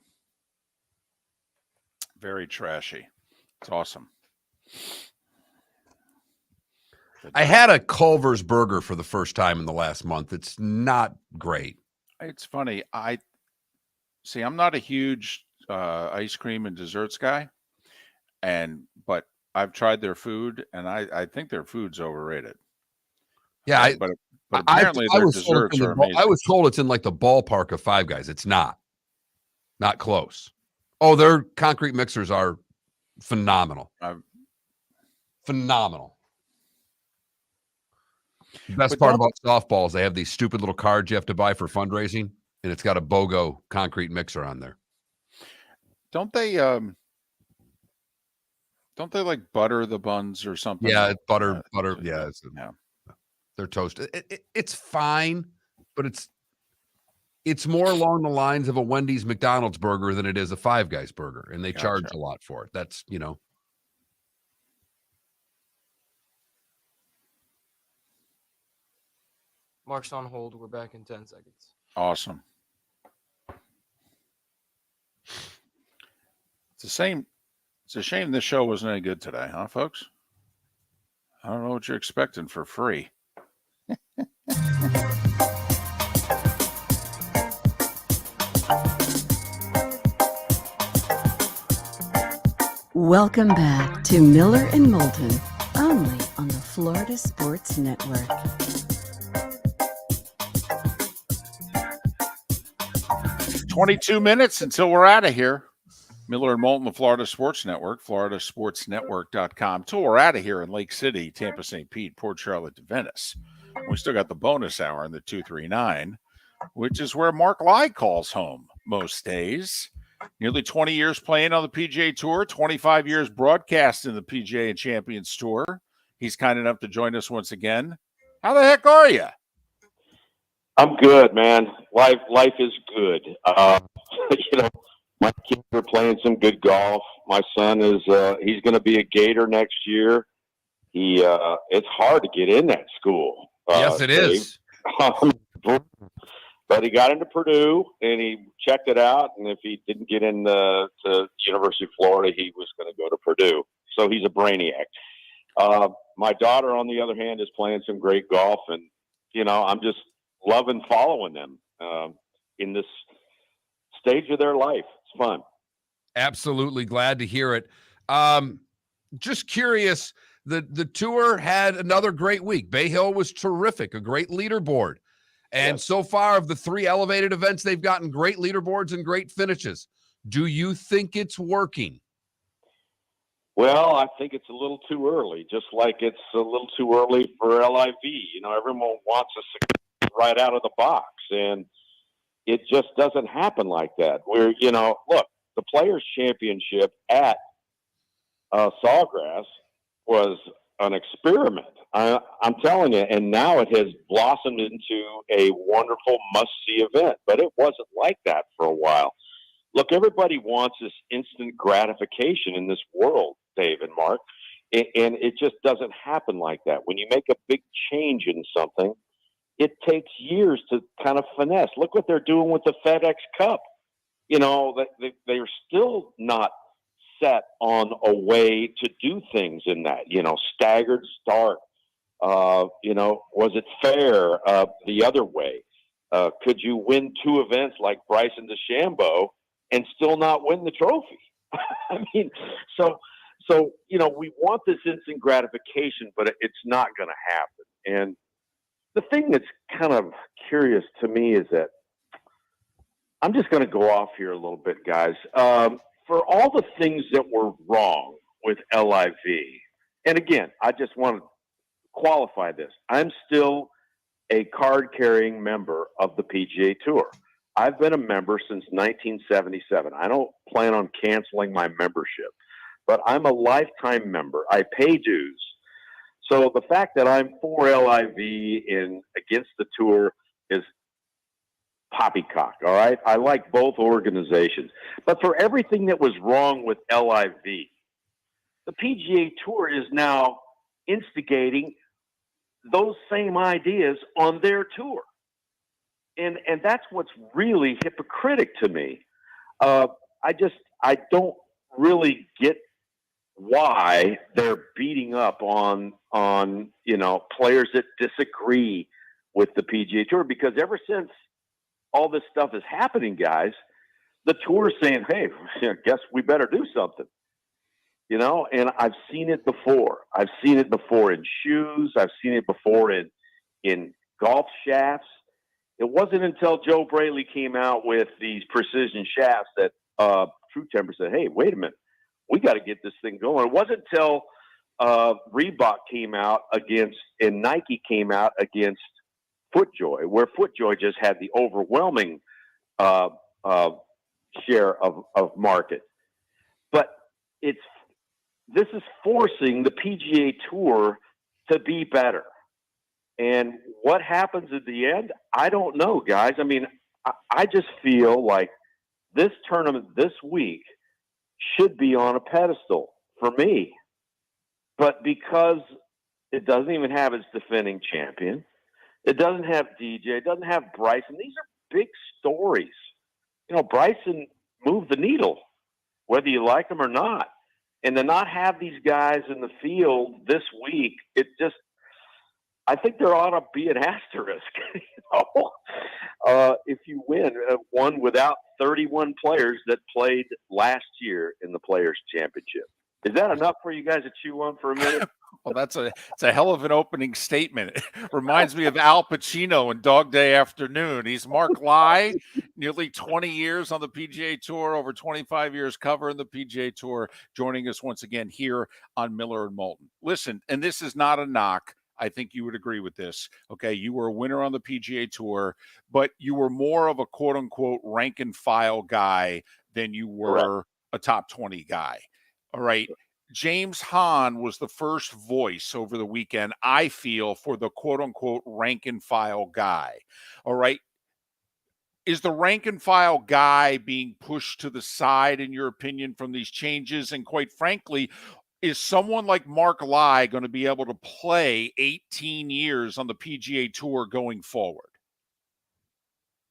[SPEAKER 2] Very trashy. It's awesome.
[SPEAKER 1] I had a Culver's burger for the first time in the last month. It's not great.
[SPEAKER 2] It's funny. I'm not a huge ice cream and desserts guy, but I've tried their food, and I think their food's overrated.
[SPEAKER 1] Yeah,
[SPEAKER 2] but apparently their desserts are amazing.
[SPEAKER 1] I was told it's in like the ballpark of Five Guys. It's not close. Oh, their concrete mixers are phenomenal. Phenomenal. The best part about softball is they have these stupid little cards you have to buy for fundraising, and it's got a BOGO concrete mixer on there.
[SPEAKER 2] Don't they like butter the buns or something?
[SPEAKER 1] Yeah, butter. Yeah, they're toasted. It's fine, but it's more along the lines of a Wendy's McDonald's burger than it is a Five Guys burger, and they charge a lot for it. That's
[SPEAKER 3] Mark's on hold. We're back in 10 seconds.
[SPEAKER 2] Awesome. It's a shame this show wasn't any good today, huh, folks? I don't know what you're expecting for free.
[SPEAKER 4] Welcome back to Miller and Moulton, only on the Florida Sports Network.
[SPEAKER 2] It's 22 minutes until we're out of here. Miller and Moulton, the Florida Sports Network, floridasportsnetwork.com. Till we're out of here in Lake City, Tampa, St. Pete, Port Charlotte to Venice. We still got the bonus hour in the 239, which is where Mark Lai calls home most days. Nearly 20 years playing on the PGA Tour, 25 years broadcasting the PGA and Champions Tour. He's kind enough to join us once again. How the heck are you?
[SPEAKER 14] I'm good, man. Life is good. My kids are playing some good golf. My son is he's going to be a Gator next year. It's hard to get in that school.
[SPEAKER 1] Yes, it is.
[SPEAKER 14] But he got into Purdue and he checked it out. And if he didn't get in to University of Florida, he was going to go to Purdue. So he's a brainiac. My daughter, on the other hand, is playing some great golf, and I'm just loving following them in this stage of their life. It's fun.
[SPEAKER 1] Absolutely glad to hear it. Just curious, the tour had another great week. Bay Hill was terrific, a great leaderboard. And so far of the 3 elevated events, they've gotten great leaderboards and great finishes. Do you think it's working?
[SPEAKER 14] Well, I think it's a little too early, just like it's a little too early for LIV. Everyone wants us right out of the box, and it just doesn't happen like that. Look, the Players' Championship at Sawgrass was an experiment. I'm telling you, and now it has blossomed into a wonderful must-see event, but it wasn't like that for a while. Look, everybody wants this instant gratification in this world, Dave and Mark, and it just doesn't happen like that. When you make a big change in something, it takes years to kind of finesse. Look what they're doing with the FedEx Cup. They're still not set on a way to do things in that, staggered start. Was it fair the other way? Could you win 2 events like Bryson DeChambeau and still not win the trophy? I mean, so we want this instant gratification, but it's not going to happen. And the thing that's kind of curious to me is that I'm just going to go off here a little bit, guys. For all the things that were wrong with LIV, and again, I just want to qualify this. I'm still a card-carrying member of the PGA Tour. I've been a member since 1977. I don't plan on canceling my membership, but I'm a lifetime member. I pay dues. So the fact that I'm for LIV and against the tour is poppycock, all right? I like both organizations. But for everything that was wrong with LIV, the PGA Tour is now instigating those same ideas on their tour. And that's what's really hypocritic to me. I don't really get why they're beating up on players that disagree with the PGA Tour, because ever since all this stuff is happening, guys, the tour is saying, hey, I guess we better do something. And I've seen it before. I've seen it before in shoes. I've seen it before in golf shafts. It wasn't until Joe Braley came out with these precision shafts that True Temper said, hey, wait a minute, we got to get this thing going. It wasn't until Reebok came out and Nike came out against FootJoy, where FootJoy just had the overwhelming share of market. But this is forcing the PGA Tour to be better. And what happens at the end, I don't know, guys. I mean, I just feel like this tournament this week should be on a pedestal for me. But because it doesn't even have its defending champion, it doesn't have DJ, it doesn't have Bryson. These are big stories. Bryson moved the needle, whether you like him or not. And to not have these guys in the field this week, I think there ought to be an asterisk. If you win one without 31 players that played last year in the Players' Championship. Is that enough for you guys to chew on for a minute?
[SPEAKER 2] Well, it's a hell of an opening statement. It reminds me of Al Pacino in Dog Day Afternoon. He's Mark Lai, nearly 20 years on the PGA Tour, over 25 years covering the PGA Tour, joining us once again here on Miller and Moulton. Listen, and this is not a knock. I think you would agree with this. Okay, you were a winner on the PGA Tour, but you were more of a quote-unquote rank and file guy than you were a top 20 guy. All right. James Hahn was the first voice over the weekend, I feel, for the quote-unquote rank and file guy. All right. Is the rank and file guy being pushed to the side, in your opinion, from these changes? And quite frankly, is someone like Mark Lai going to be able to play 18 years on the PGA Tour going forward?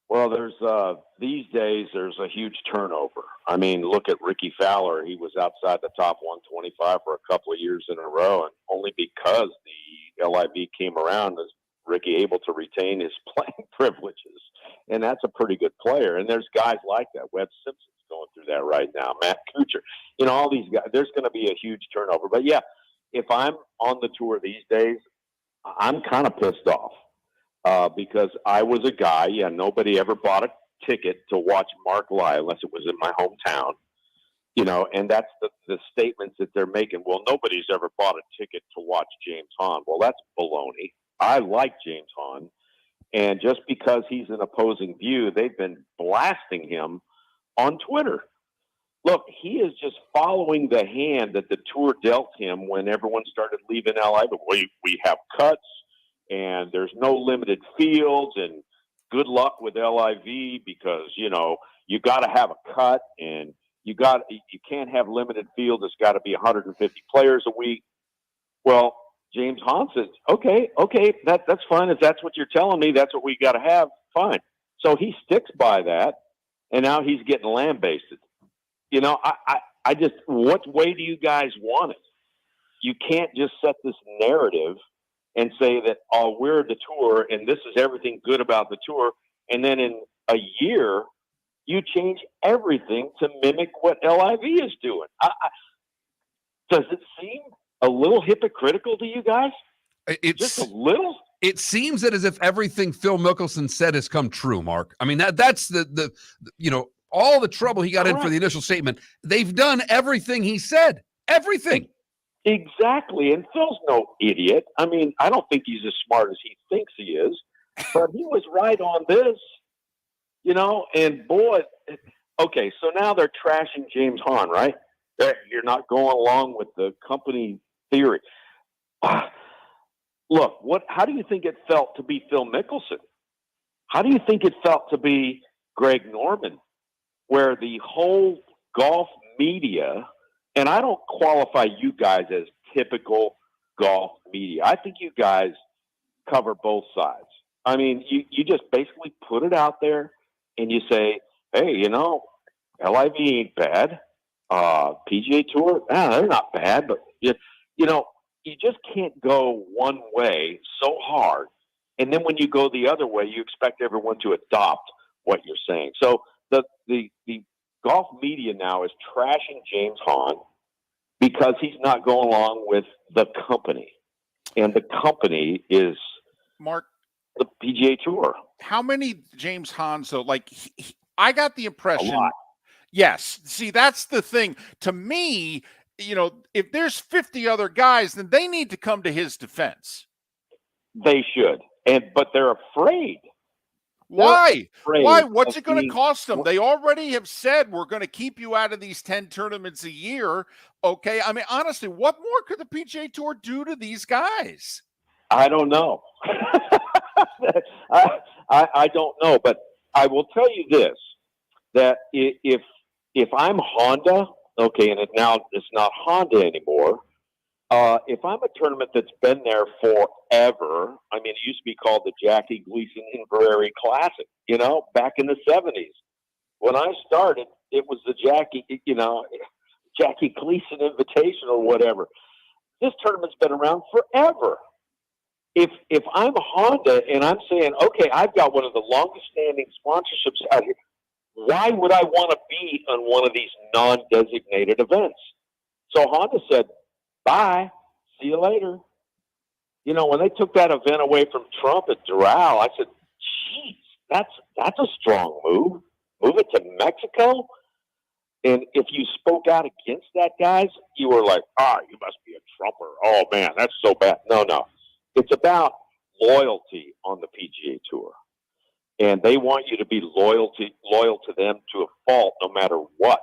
[SPEAKER 14] Well, these days there's a huge turnover. I mean, look at Ricky Fowler. He was outside the top 125 for a couple of years in a row, and only because the LIV came around is Ricky able to retain his playing privileges. And that's a pretty good player. And there's guys like that. Webb Simpson's going through that right now. Matt Kuchar. All these guys. There's going to be a huge turnover. But, yeah, if I'm on the tour these days, I'm kind of pissed off. Because I was a guy, nobody ever bought a ticket to watch Mark Lai unless it was in my hometown, and that's the statements that they're making. Well, nobody's ever bought a ticket to watch James Hahn. Well, that's baloney. I like James Hahn, and just because he's an opposing view, they've been blasting him on Twitter. Look, he is just following the hand that the tour dealt him when everyone started leaving LA. But we have cuts. And there's no limited fields, and good luck with LIV because, you got to have a cut, and you can't have limited fields. It's got to be 150 players a week. Well, James Hahn says, okay, that's fine. If that's what you're telling me, that's what we got to have. Fine. So he sticks by that, and now he's getting lambasted. I just, what way do you guys want it? You can't just set this narrative and say that, we're the tour and this is everything good about the tour. And then in a year, you change everything to mimic what LIV is doing. Does it seem a little hypocritical to you guys? Just a little?
[SPEAKER 1] It seems that as if everything Phil Mickelson said has come true, Mark. I mean, that's the all the trouble he got in for the initial statement. They've done everything he said. Everything.
[SPEAKER 14] Exactly. And Phil's no idiot. I mean, I don't think he's as smart as he thinks he is, but he was right on this, and boy, okay, so now they're trashing James Hahn, right? You're not going along with the company theory. Look, how do you think it felt to be Phil Mickelson? How do you think it felt to be Greg Norman, where the whole golf media, and I don't qualify you guys as typical golf media. I think you guys cover both sides. I mean, you just basically put it out there and you say, hey, LIV ain't bad. PGA Tour, they're not bad, but you just can't go one way so hard. And then when you go the other way, you expect everyone to adopt what you're saying. So the golf media now is trashing James Hahn because he's not going along with the company. And the company is
[SPEAKER 2] Mark,
[SPEAKER 14] the PGA Tour.
[SPEAKER 2] how many James Hahn's, though? Like, I got the impression.
[SPEAKER 14] A lot.
[SPEAKER 2] Yes. See, that's the thing. To me, if there's 50 other guys, then they need to come to his defense.
[SPEAKER 14] They should. But they're afraid.
[SPEAKER 2] Why?
[SPEAKER 14] Afraid
[SPEAKER 2] Why? What's
[SPEAKER 14] of
[SPEAKER 2] it going to
[SPEAKER 14] being-
[SPEAKER 2] cost them? They already have said we're going to keep you out of these 10 tournaments a year. Okay. I mean, honestly, what more could the PGA Tour do to these guys?
[SPEAKER 14] I don't know. I don't know, but I will tell you this, that if I'm Honda, okay, and it's not Honda anymore, if I'm a tournament that's been there forever, I mean, it used to be called the Jackie Gleason Inverary Classic, back in the 70s. When I started, it was the Jackie Gleason Invitation or whatever. This tournament's been around forever. If I'm Honda and I'm saying, okay, I've got one of the longest standing sponsorships out here, why would I want to be on one of these non-designated events? So Honda said, bye, see you later. When they took that event away from Trump at Doral, I said, geez, that's a strong move. Move it to Mexico? And if you spoke out against that, guys, you were like, you must be a Trumper. Oh, man, that's so bad. No. It's about loyalty on the PGA Tour. And they want you to be loyal to them to a fault no matter what.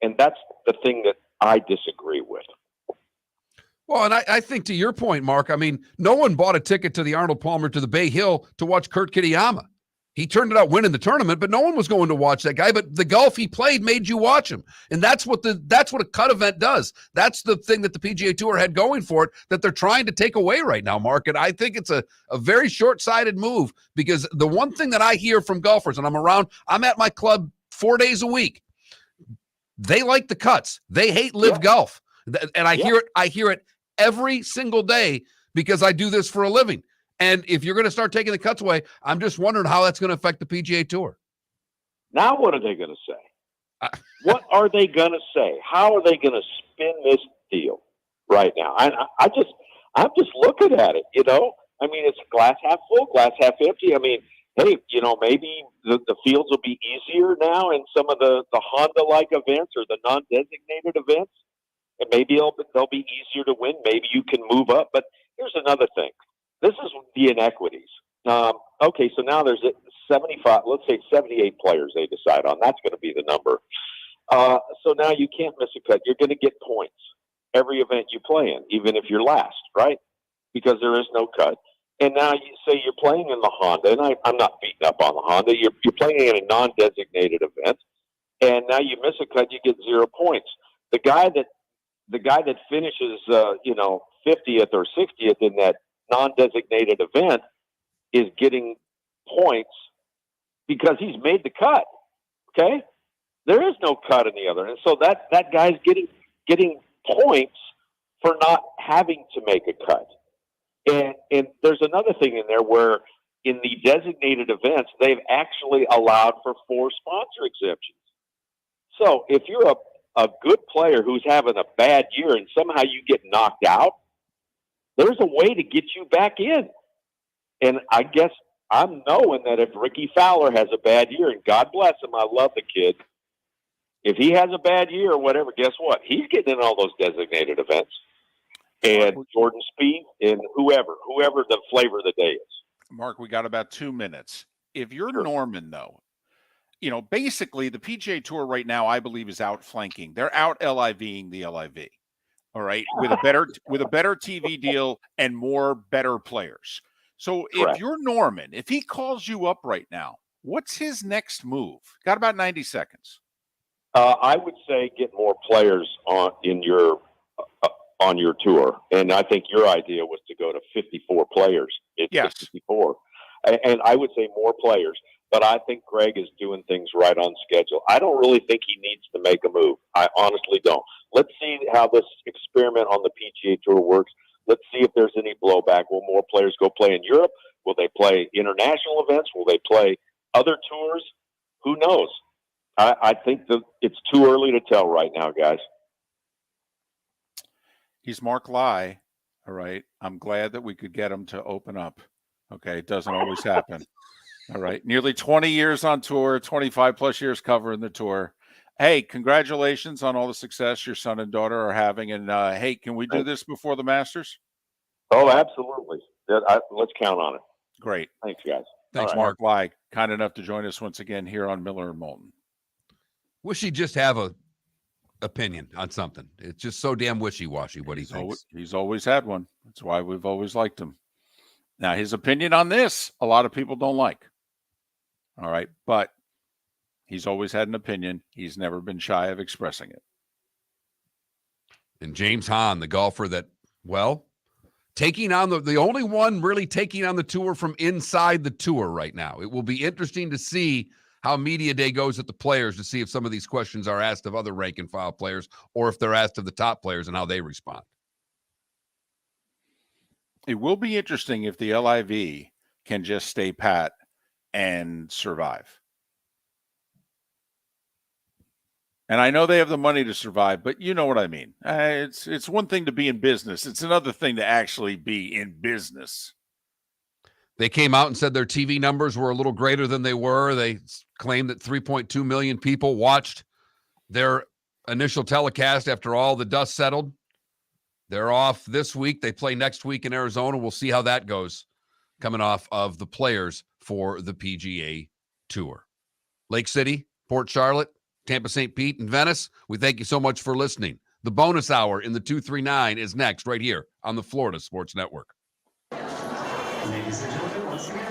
[SPEAKER 14] And that's the thing that I disagree with.
[SPEAKER 1] Well, and I think to your point, Mark, I mean, no one bought a ticket to the Arnold Palmer to the Bay Hill to watch Kurt Kitayama. He turned it out winning the tournament, but no one was going to watch that guy. But the golf he played made you watch him. And that's what a cut event does. That's the thing that the PGA Tour had going for it that they're trying to take away right now, Mark. And I think it's a very short-sighted move, because the one thing that I hear from golfers, and I'm at my club 4 days a week, they like the cuts. They hate live golf. And I hear it every single day because I do this for a living. And if you're going to start taking the cuts away, I'm just wondering how that's going to affect the PGA Tour.
[SPEAKER 14] Now, what are they going to say? What are they going to say? How are they going to spin this deal right now? I'm just looking at it, I mean, it's glass half full, glass half empty. I mean, hey, maybe the fields will be easier now in some of the Honda-like events or the non-designated events. And maybe they'll be easier to win. Maybe you can move up. But here's another thing. This is the inequities. Okay, so now there's 75, let's say 78 players they decide on. That's going to be the number. So now you can't miss a cut. You're going to get points every event you play in, even if you're last, right? Because there is no cut. And now you say you're playing in the Honda, and I'm not beating up on the Honda. You're playing in a non-designated event, and now you miss a cut, you get 0 points. The guy that finishes, 50th or 60th in that non-designated event is getting points because he's made the cut. Okay, there is no cut in the other, and so that guy's getting points for not having to make a cut. And there's another thing in there where in the designated events they've actually allowed for 4 sponsor exemptions. So if you're a good player who's having a bad year and somehow you get knocked out, there's a way to get you back in. And I guess I'm knowing that if Ricky Fowler has a bad year, and God bless him, I love the kid. If he has a bad year or whatever, guess what? He's getting in all those designated events. And Jordan Spieth and whoever the flavor of the day is.
[SPEAKER 2] Mark, we got about 2 minutes. If you're Norman, though, basically the PGA Tour right now, I believe, is outflanking. They're out LIVing the LIV. All right, with a better TV deal and more better players. So if you're Norman, if he calls you up right now, what's his next move? Got about 90 seconds.
[SPEAKER 14] I would say get more players on your tour, and I think your idea was to go to 54 players. It's 54. and I would say more players. But I think Greg is doing things right on schedule. I don't really think he needs to make a move. I honestly don't. Let's see how this experiment on the PGA Tour works. Let's see if there's any blowback. Will more players go play in Europe? Will they play international events? Will they play other tours? Who knows? I think that it's too early to tell right now, guys.
[SPEAKER 2] He's Mark Lai. All right. I'm glad that we could get him to open up. Okay. It doesn't always happen. All right. Nearly 20 years on tour, 25 plus years covering the tour. Hey, congratulations on all the success your son and daughter are having. And hey, can we do this before the Masters?
[SPEAKER 14] Oh, absolutely. Let's count on it.
[SPEAKER 2] Great.
[SPEAKER 14] Thanks, guys.
[SPEAKER 1] Thanks,
[SPEAKER 14] All right.
[SPEAKER 1] Mark.
[SPEAKER 2] Mark Lai, kind enough to join us once again here on Miller and Moulton.
[SPEAKER 1] Wish he'd just have a opinion on something. It's just so damn wishy-washy what he thinks.
[SPEAKER 2] He's always had one. That's why we've always liked him. Now, his opinion on this, a lot of people don't like. All right. But he's always had an opinion. He's never been shy of expressing it.
[SPEAKER 1] And James Hahn, the golfer that, well, taking on the only one really taking on the tour from inside the tour right now. It will be interesting to see how media day goes at the players to see if some of these questions are asked of other rank and file players or if they're asked of the top players and how they respond.
[SPEAKER 2] It will be interesting if the LIV can just stay pat and survive. And I know they have the money to survive, but you know what I mean. It's one thing to be in business. It's another thing to actually be in business.
[SPEAKER 1] They came out and said their TV numbers were a little greater than they were. They claimed that 3.2 million people watched their initial telecast after all the dust settled. They're off this week. They play next week in Arizona. We'll see how that goes coming off of the players for the PGA Tour. Lake City, Port Charlotte, Tampa, St. Pete, and Venice, we thank you so much for listening. The bonus hour in the 239 is next right here on the Florida Sports Network.
[SPEAKER 7] Ladies and gentlemen, once again.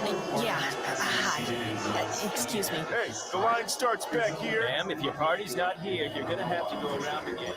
[SPEAKER 10] Hi. Excuse me.
[SPEAKER 7] Hey, the line starts back here.
[SPEAKER 6] Ma'am, if your party's not here, you're going to have to go around again.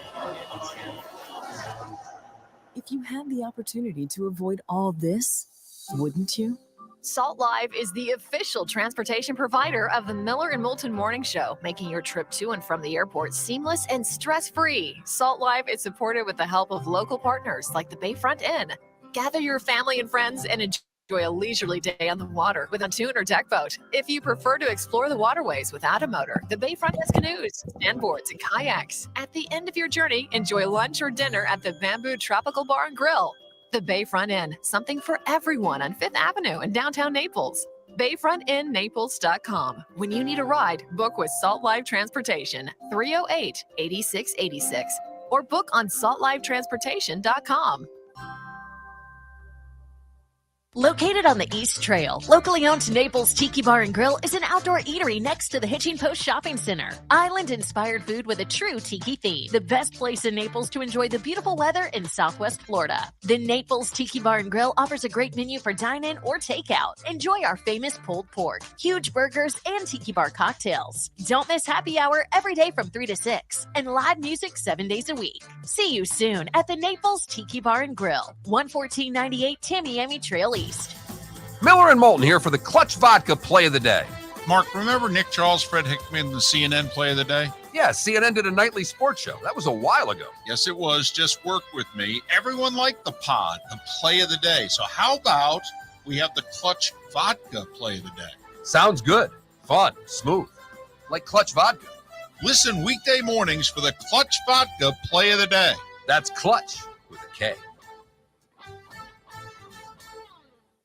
[SPEAKER 10] If you had the opportunity to avoid all this, wouldn't you?
[SPEAKER 8] Salt Live is the official transportation provider of the Miller and Moulton Morning Show, making your trip to and from the airport seamless and stress-free. Salt Live is supported with the help of local partners like the Bayfront Inn. Gather your family and friends and enjoy a leisurely day on the water with a pontoon or deck boat. If you prefer to explore the waterways without a motor, the Bayfront has canoes, sandboards, and kayaks. At the end of your journey, enjoy lunch or dinner at the Bamboo Tropical Bar and Grill. The Bayfront Inn, something for everyone on 5th Avenue in downtown Naples. BayfrontInNaples.com. When you need a ride, book with Salt Live Transportation, 308-8686, or book on saltlivetransportation.com.
[SPEAKER 11] Located on the East Trail, locally owned Naples Tiki Bar and Grill is an outdoor eatery next to the Hitching Post Shopping Center. Island-inspired food with a true tiki theme. The best place in Naples to enjoy the beautiful weather in Southwest Florida. The Naples Tiki Bar and Grill offers a great menu for dine-in or takeout. Enjoy our famous pulled pork, huge burgers, and tiki bar cocktails. Don't miss happy hour every day from 3 to 6 and live music 7 days a week. See you soon at the Naples Tiki Bar and Grill, 11498 Tamiami Trail East.
[SPEAKER 1] Miller and Moulton here for the Clutch Vodka Play of the Day.
[SPEAKER 5] Mark, remember Nick Charles, Fred Hickman, the CNN Play of the Day?
[SPEAKER 1] Yeah, CNN did a nightly sports show. That was a while ago.
[SPEAKER 5] Yes, it was. Just work with me. Everyone liked the pod, the Play of the Day. So how about we have the Clutch Vodka Play of the Day?
[SPEAKER 1] Sounds good. Fun. Smooth. Like Clutch Vodka.
[SPEAKER 5] Listen weekday mornings for the Clutch Vodka Play of the Day.
[SPEAKER 1] That's Clutch with a K.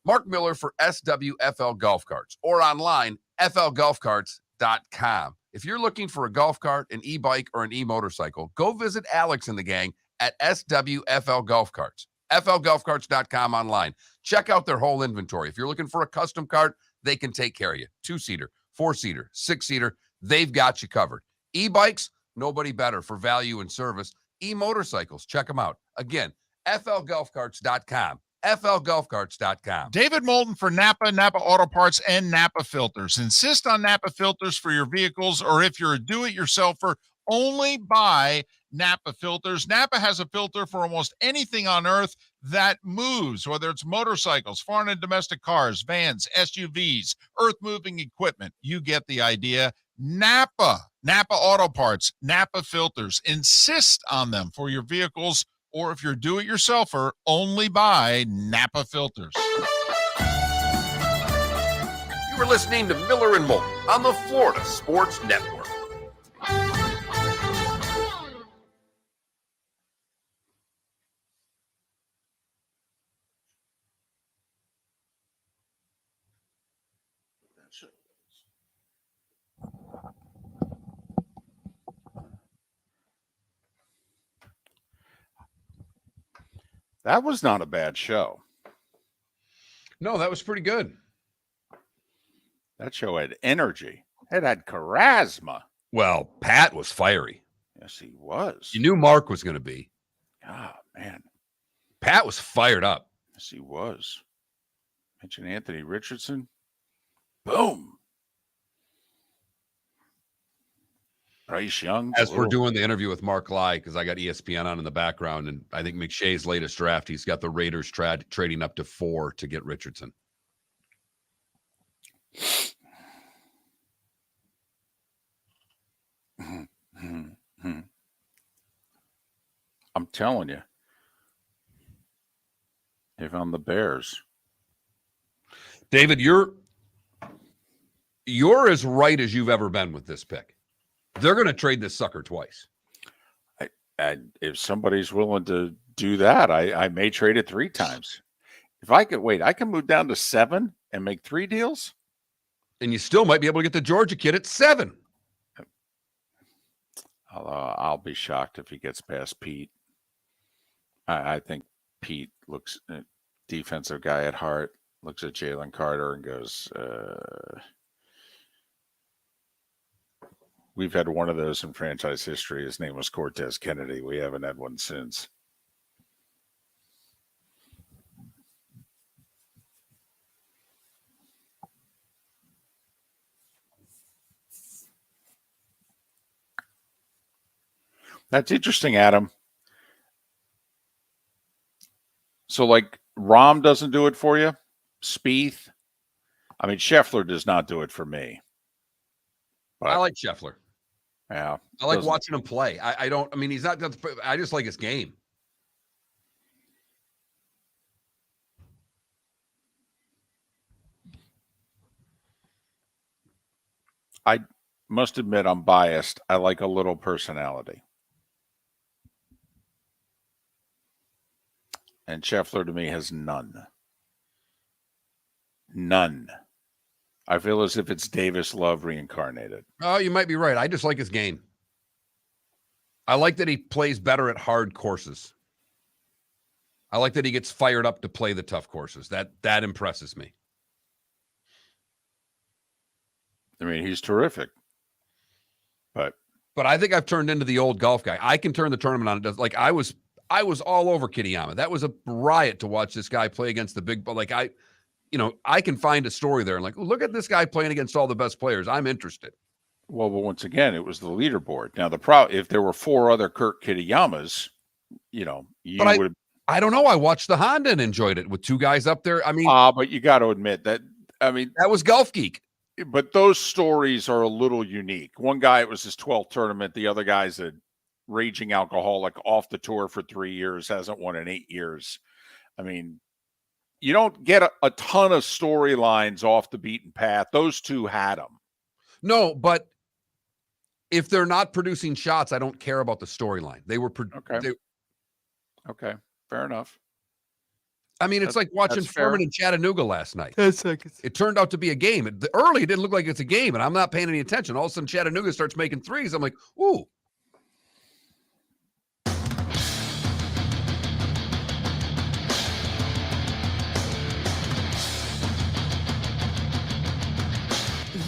[SPEAKER 1] Mark Miller for SWFL Golf Carts or online, flgolfcarts.com. If you're looking for a golf cart, an e-bike, or an e-motorcycle, go visit Alex and the gang at SWFL Golf Carts. flgolfcarts.com online. Check out their whole inventory. If you're looking for a custom cart, they can take care of you. 2-seater, 4-seater, 6-seater, they've got you covered. E-bikes, nobody better for value and service. E-motorcycles, check them out. Again, flgolfcarts.com. flgolfcarts.com.
[SPEAKER 5] David Moulton for Napa, Napa Auto Parts, and Napa Filters. Insist on Napa filters for your vehicles, or if you're a do-it-yourselfer, only buy Napa filters. Napa has a filter for almost anything on earth that moves, whether it's motorcycles, foreign and domestic cars, vans, SUVs, earth-moving equipment. You get the idea. Napa Auto Parts, Napa filters. Insist on them for your vehicles, or if you're a do-it-yourselfer, only buy Napa filters.
[SPEAKER 9] You are listening to Miller and Moulton on the Florida Sports Network.
[SPEAKER 2] That was not a bad show.
[SPEAKER 1] No, that was pretty good.
[SPEAKER 2] That show had energy. It had charisma.
[SPEAKER 1] Well, Pat was fiery.
[SPEAKER 2] Yes, he was.
[SPEAKER 1] You knew Mark was going to be.
[SPEAKER 2] Oh, man.
[SPEAKER 1] Pat was fired up.
[SPEAKER 2] Yes, he was. Mention Anthony Richardson. Boom. Bryce Young.
[SPEAKER 1] As we're doing the interview with Mark Lai, because I got ESPN on in the background, and I think McShay's latest draft, he's got the Raiders trading up to 4 to get Richardson.
[SPEAKER 2] I'm telling you, if I'm the Bears.
[SPEAKER 1] David, you're as right as you've ever been with this pick. They're going to trade this sucker twice.
[SPEAKER 2] If somebody's willing to do that, I may trade it 3 times. If I could wait, I can move down to 7 and make 3 deals.
[SPEAKER 1] And you still might be able to get the Georgia kid at 7.
[SPEAKER 2] I'll be shocked if he gets past Pete. I think Pete looks defensive guy at heart, looks at Jalen Carter and goes, we've had one of those in franchise history. His name was Cortez Kennedy. We haven't had one since. That's interesting, Adam. So, like, Rahm doesn't do it for you? Spieth? I mean, Scheffler does not do it for me. But,
[SPEAKER 1] I like Scheffler.
[SPEAKER 2] Yeah.
[SPEAKER 1] I like watching him play. I mean, he's not, I just like his game.
[SPEAKER 2] I must admit I'm biased. I like a little personality. And Scheffler to me has none. None. I feel as if it's Davis Love reincarnated.
[SPEAKER 1] Oh, you might be right. I just like his game. I like that he plays better at hard courses. I like that he gets fired up to play the tough courses. That impresses me.
[SPEAKER 2] I mean, he's terrific. But
[SPEAKER 1] I think I've turned into the old golf guy. I can turn the tournament on. It does, like I was all over Kitayama. That was a riot to watch this guy play against the big, but like I can find a story there and like, look at this guy playing against all the best players. I'm interested.
[SPEAKER 2] Well, but once again, it was the leaderboard. Now, the problem, if there were 4 other Kurt Kitayamas, would.
[SPEAKER 1] I don't know. I watched the Honda and enjoyed it with 2 guys up there. I mean,
[SPEAKER 2] but you got to admit that. I mean,
[SPEAKER 1] that was Golf Geek.
[SPEAKER 2] But those stories are a little unique. One guy, it was his 12th tournament. The other guy's a raging alcoholic, off the tour for 3 years, hasn't won in 8 years. I mean, you don't get a ton of storylines off the beaten path. Those 2 had them.
[SPEAKER 1] No, but if they're not producing shots, I don't care about the storyline. They were
[SPEAKER 2] Okay, fair enough.
[SPEAKER 1] I mean, it's like watching Furman in Chattanooga last night. It turned out to be a game. Early, it didn't look like it's a game, and I'm not paying any attention. All of a sudden, Chattanooga starts making threes. I'm like, ooh.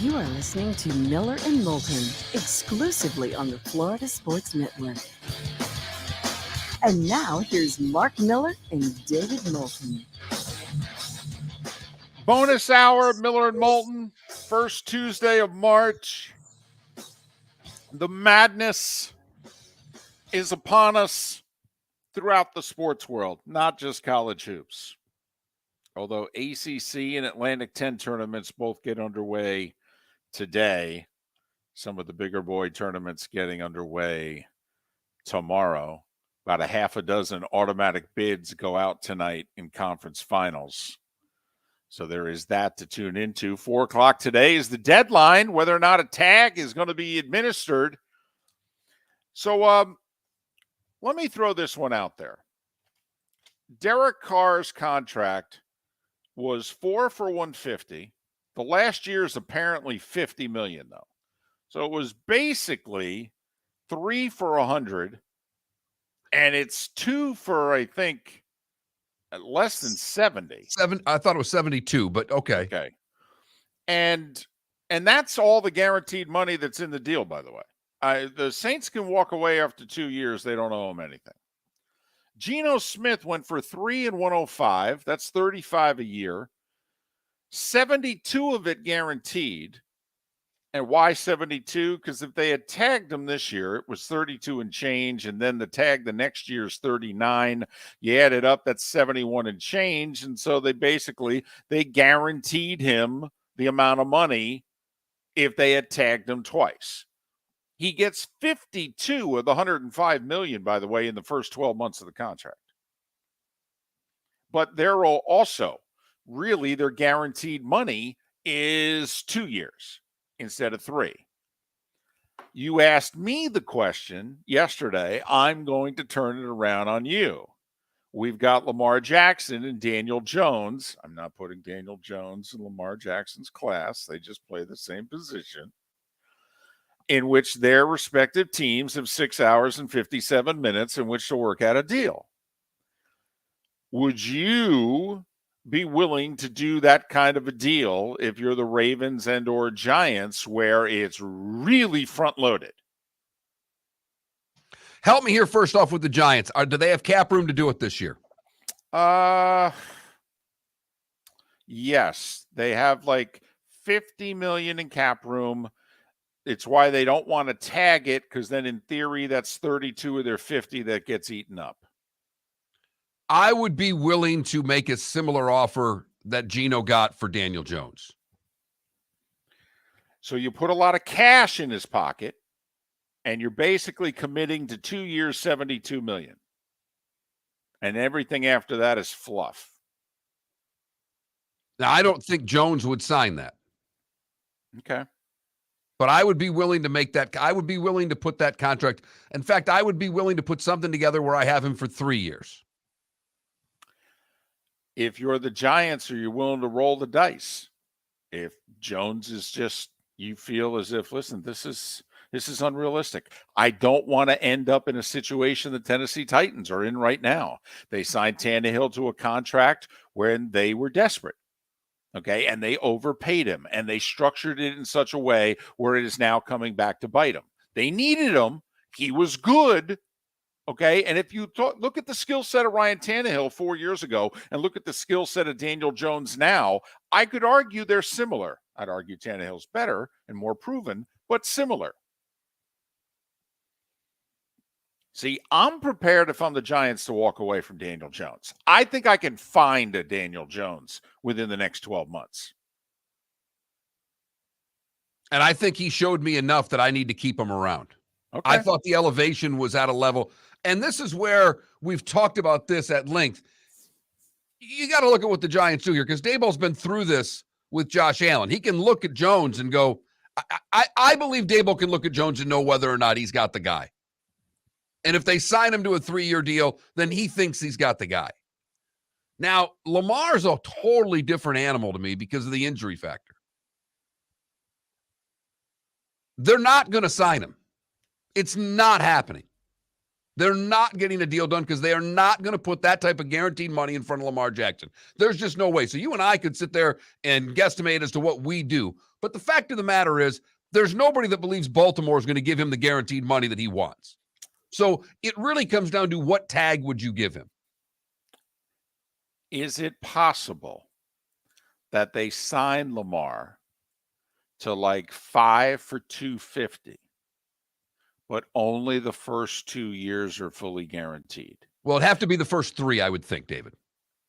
[SPEAKER 4] You are listening to Miller and Moulton, exclusively on the Florida Sports Network. And now, here's Mark Miller and David Moulton.
[SPEAKER 2] Bonus hour, Miller and Moulton, first Tuesday of March. The madness is upon us throughout the sports world, not just college hoops. Although ACC and Atlantic 10 tournaments both get underway today, some of the bigger boy tournaments getting underway tomorrow. About a half a dozen automatic bids go out tonight in conference finals. So there is that to tune into. 4 o'clock today is the deadline, whether or not a tag is going to be administered. So let me throw this one out there. Derek Carr's contract was 4 for $150. The last year's apparently $50 million, though. So it was basically 3 for $100, and it's 2 for, I think, less than 70.
[SPEAKER 1] I thought it was 72, but okay.
[SPEAKER 2] Okay. And that's all the guaranteed money that's in the deal, by the way. The Saints can walk away after 2 years. They don't owe him anything. Geno Smith went for 3 and 105. That's 35 a year. 72 of it guaranteed. And why 72? Because if they had tagged him this year, it was 32 and change. And then the tag the next year is 39. You add it up, that's 71 and change. And so they guaranteed him the amount of money if they had tagged him twice. He gets 52 of the $105 million, by the way, in the first 12 months of the contract. But they're also really their guaranteed money is 2 years instead of 3. You asked me the question yesterday. I'm going to turn it around on you. We've got Lamar Jackson and Daniel Jones. I'm not putting Daniel Jones in Lamar Jackson's class. They just play the same position, in which their respective teams have 6 hours and 57 minutes in which to work out a deal. Would you be willing to do that kind of a deal if you're the Ravens and or Giants, where it's really front-loaded?
[SPEAKER 1] Help me here first off with the Giants. Do they have cap room to do it this year?
[SPEAKER 2] Yes. They have like $50 million in cap room. It's why they don't want to tag it, because then in theory that's 32 of their 50 that gets eaten up.
[SPEAKER 1] I would be willing to make a similar offer that Geno got for Daniel Jones.
[SPEAKER 2] So you put a lot of cash in his pocket, and you're basically committing to 2 years, $72 million. And everything after that is fluff.
[SPEAKER 1] Now, I don't think Jones would sign that.
[SPEAKER 2] Okay.
[SPEAKER 1] But I would be willing to make that. I would be willing to put that contract. In fact, I would be willing to put something together where I have him for 3 years.
[SPEAKER 2] If you're the Giants, are you willing to roll the dice? If Jones is just, you feel as if, listen, this is unrealistic. I don't want to end up in a situation the Tennessee Titans are in right now. They signed Tannehill to a contract when they were desperate. Okay, and they overpaid him, and they structured it in such a way where it is now coming back to bite him. They needed him. He was good. Okay, and if you look at the skill set of Ryan Tannehill 4 years ago and look at the skill set of Daniel Jones now, I could argue they're similar. I'd argue Tannehill's better and more proven, but similar. See, I'm prepared, if I'm the Giants, to walk away from Daniel Jones. I think I can find a Daniel Jones within the next 12 months.
[SPEAKER 1] And I think he showed me enough that I need to keep him around.
[SPEAKER 2] Okay.
[SPEAKER 1] I thought the elevation was at a level. And this is where we've talked about this at length. You got to look at what the Giants do here, because Daboll's been through this with Josh Allen. He can look at Jones and go, I believe Daboll can look at Jones and know whether or not he's got the guy. And if they sign him to a 3-year deal, then he thinks he's got the guy. Now, Lamar's a totally different animal to me because of the injury factor. They're not going to sign him. It's not happening. They're not getting a deal done because they are not going to put that type of guaranteed money in front of Lamar Jackson. There's just no way. So you and I could sit there and guesstimate as to what we do. But the fact of the matter is, there's nobody that believes Baltimore is going to give him the guaranteed money that he wants. So it really comes down to, what tag would you give him?
[SPEAKER 2] Is it possible that they sign Lamar to like 5 for $250 But only the first 2 years are fully guaranteed.
[SPEAKER 1] Well, it'd have to be the first 3, I would think, David.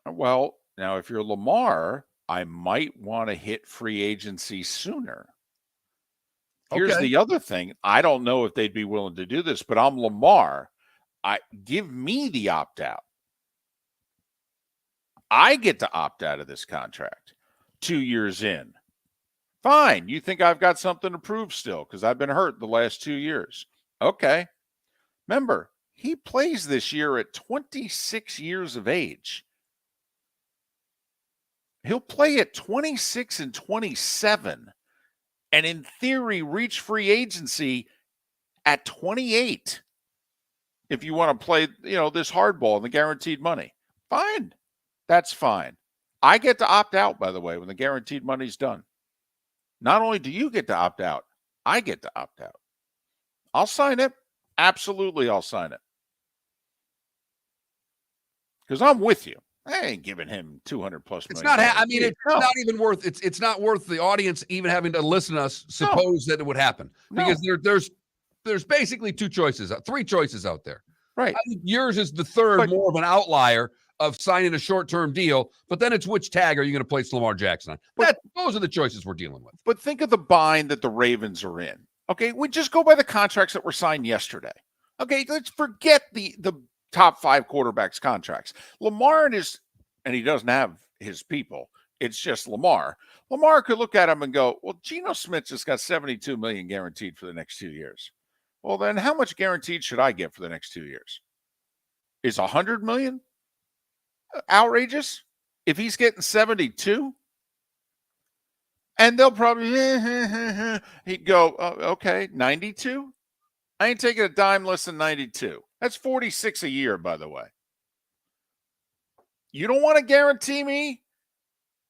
[SPEAKER 2] Well, now if you're Lamar, I might want to hit free agency sooner. Here's
[SPEAKER 1] Okay.
[SPEAKER 2] the other thing. I don't know if they'd be willing to do this, but I'm Lamar. Give me the opt-out. I get to opt out of this contract 2 years in. Fine. You think I've got something to prove still because I've been hurt the last 2 years. Okay. Remember, he plays this year at 26 years of age. He'll play at 26 and 27 and in theory reach free agency at 28 if you want to play, this hardball and the guaranteed money. Fine. That's fine. I get to opt out, by the way, when the guaranteed money's done. Not only do you get to opt out, I get to opt out. I'll sign it. Absolutely, I'll sign it. Because I'm with you. I ain't giving him 200 plus
[SPEAKER 1] It's
[SPEAKER 2] million.
[SPEAKER 1] not. It's not even worth. It's not worth the audience even having to listen to us suppose that it would happen because there's basically 2 choices, 3 choices out there.
[SPEAKER 2] Right.
[SPEAKER 1] I think yours is the third, more of an outlier of signing a short-term deal. But then it's which tag are you going to place Lamar Jackson on? Those are the choices we're dealing with.
[SPEAKER 2] But think of the bind that the Ravens are in. Okay, we just go by the contracts that were signed yesterday. Okay, let's forget the top 5 quarterbacks contracts. Lamar and he doesn't have his people. It's just Lamar. Lamar could look at him and go, well, Geno Smith just got $72 million guaranteed for the next 2 years. Well, then how much guaranteed should I get for the next 2 years? Is $100 million outrageous if he's getting 72? And they'll probably, he'd go, okay, 92? I ain't taking a dime less than 92. That's 46 a year, by the way. You don't want to guarantee me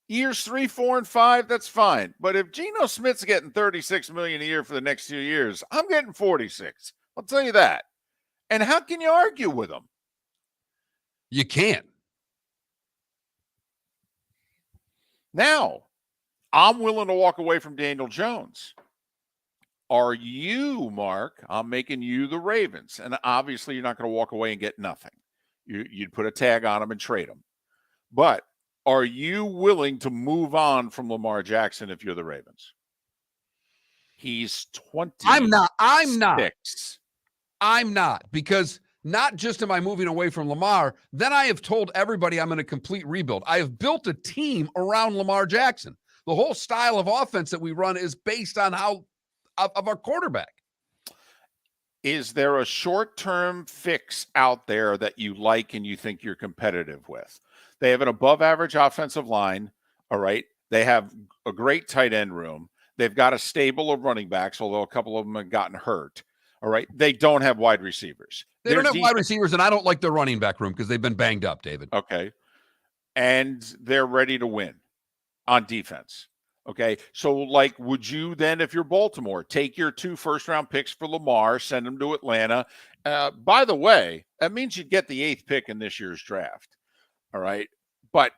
[SPEAKER 2] years 3, 4, and 5, that's fine. But if Geno Smith's getting $36 million a year for the next 2 years, I'm getting 46. I'll tell you that. And how can you argue with him?
[SPEAKER 1] You can't.
[SPEAKER 2] Now, I'm willing to walk away from Daniel Jones. Are you, Mark? I'm making you the Ravens. And obviously, you're not going to walk away and get nothing. You'd put a tag on him and trade him. But are you willing to move on from Lamar Jackson if you're the Ravens? He's 20.
[SPEAKER 1] I'm not because not just am I moving away from Lamar, then I have told everybody I'm in a complete rebuild. I have built a team around Lamar Jackson. The whole style of offense that we run is based on how of our quarterback.
[SPEAKER 2] Is there a short-term fix out there that you like and you think you're competitive with? They have an above-average offensive line, all right? They have a great tight end room. They've got a stable of running backs, although a couple of them have gotten hurt, all right? They don't have wide receivers.
[SPEAKER 1] They don't have wide receivers, and I don't like their running back room because they've been banged up, David.
[SPEAKER 2] Okay. And they're ready to win on defense. Okay, so would you then, if you're Baltimore, take your 2 first-round picks for Lamar, send them to Atlanta? By the way, that means you'd get the 8th pick in this year's draft. All right, but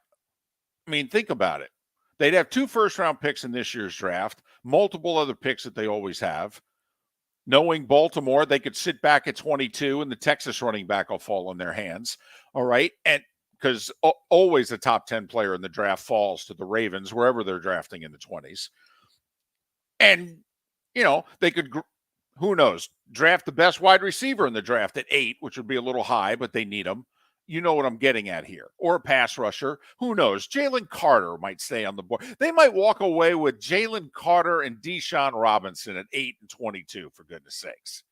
[SPEAKER 2] think about it. They'd have 2 first-round picks in this year's draft, multiple other picks that they always have. Knowing Baltimore, they could sit back at 22, and the Texas running back will fall in their hands. All right, and because always a top 10 player in the draft falls to the Ravens, wherever they're drafting in the 20s. And, they could, who knows, draft the best wide receiver in the draft at 8, which would be a little high, but they need him. You know what I'm getting at here. Or a pass rusher. Who knows? Jalen Carter might stay on the board. They might walk away with Jalen Carter and Deshaun Robinson at 8 and 22, for goodness sakes.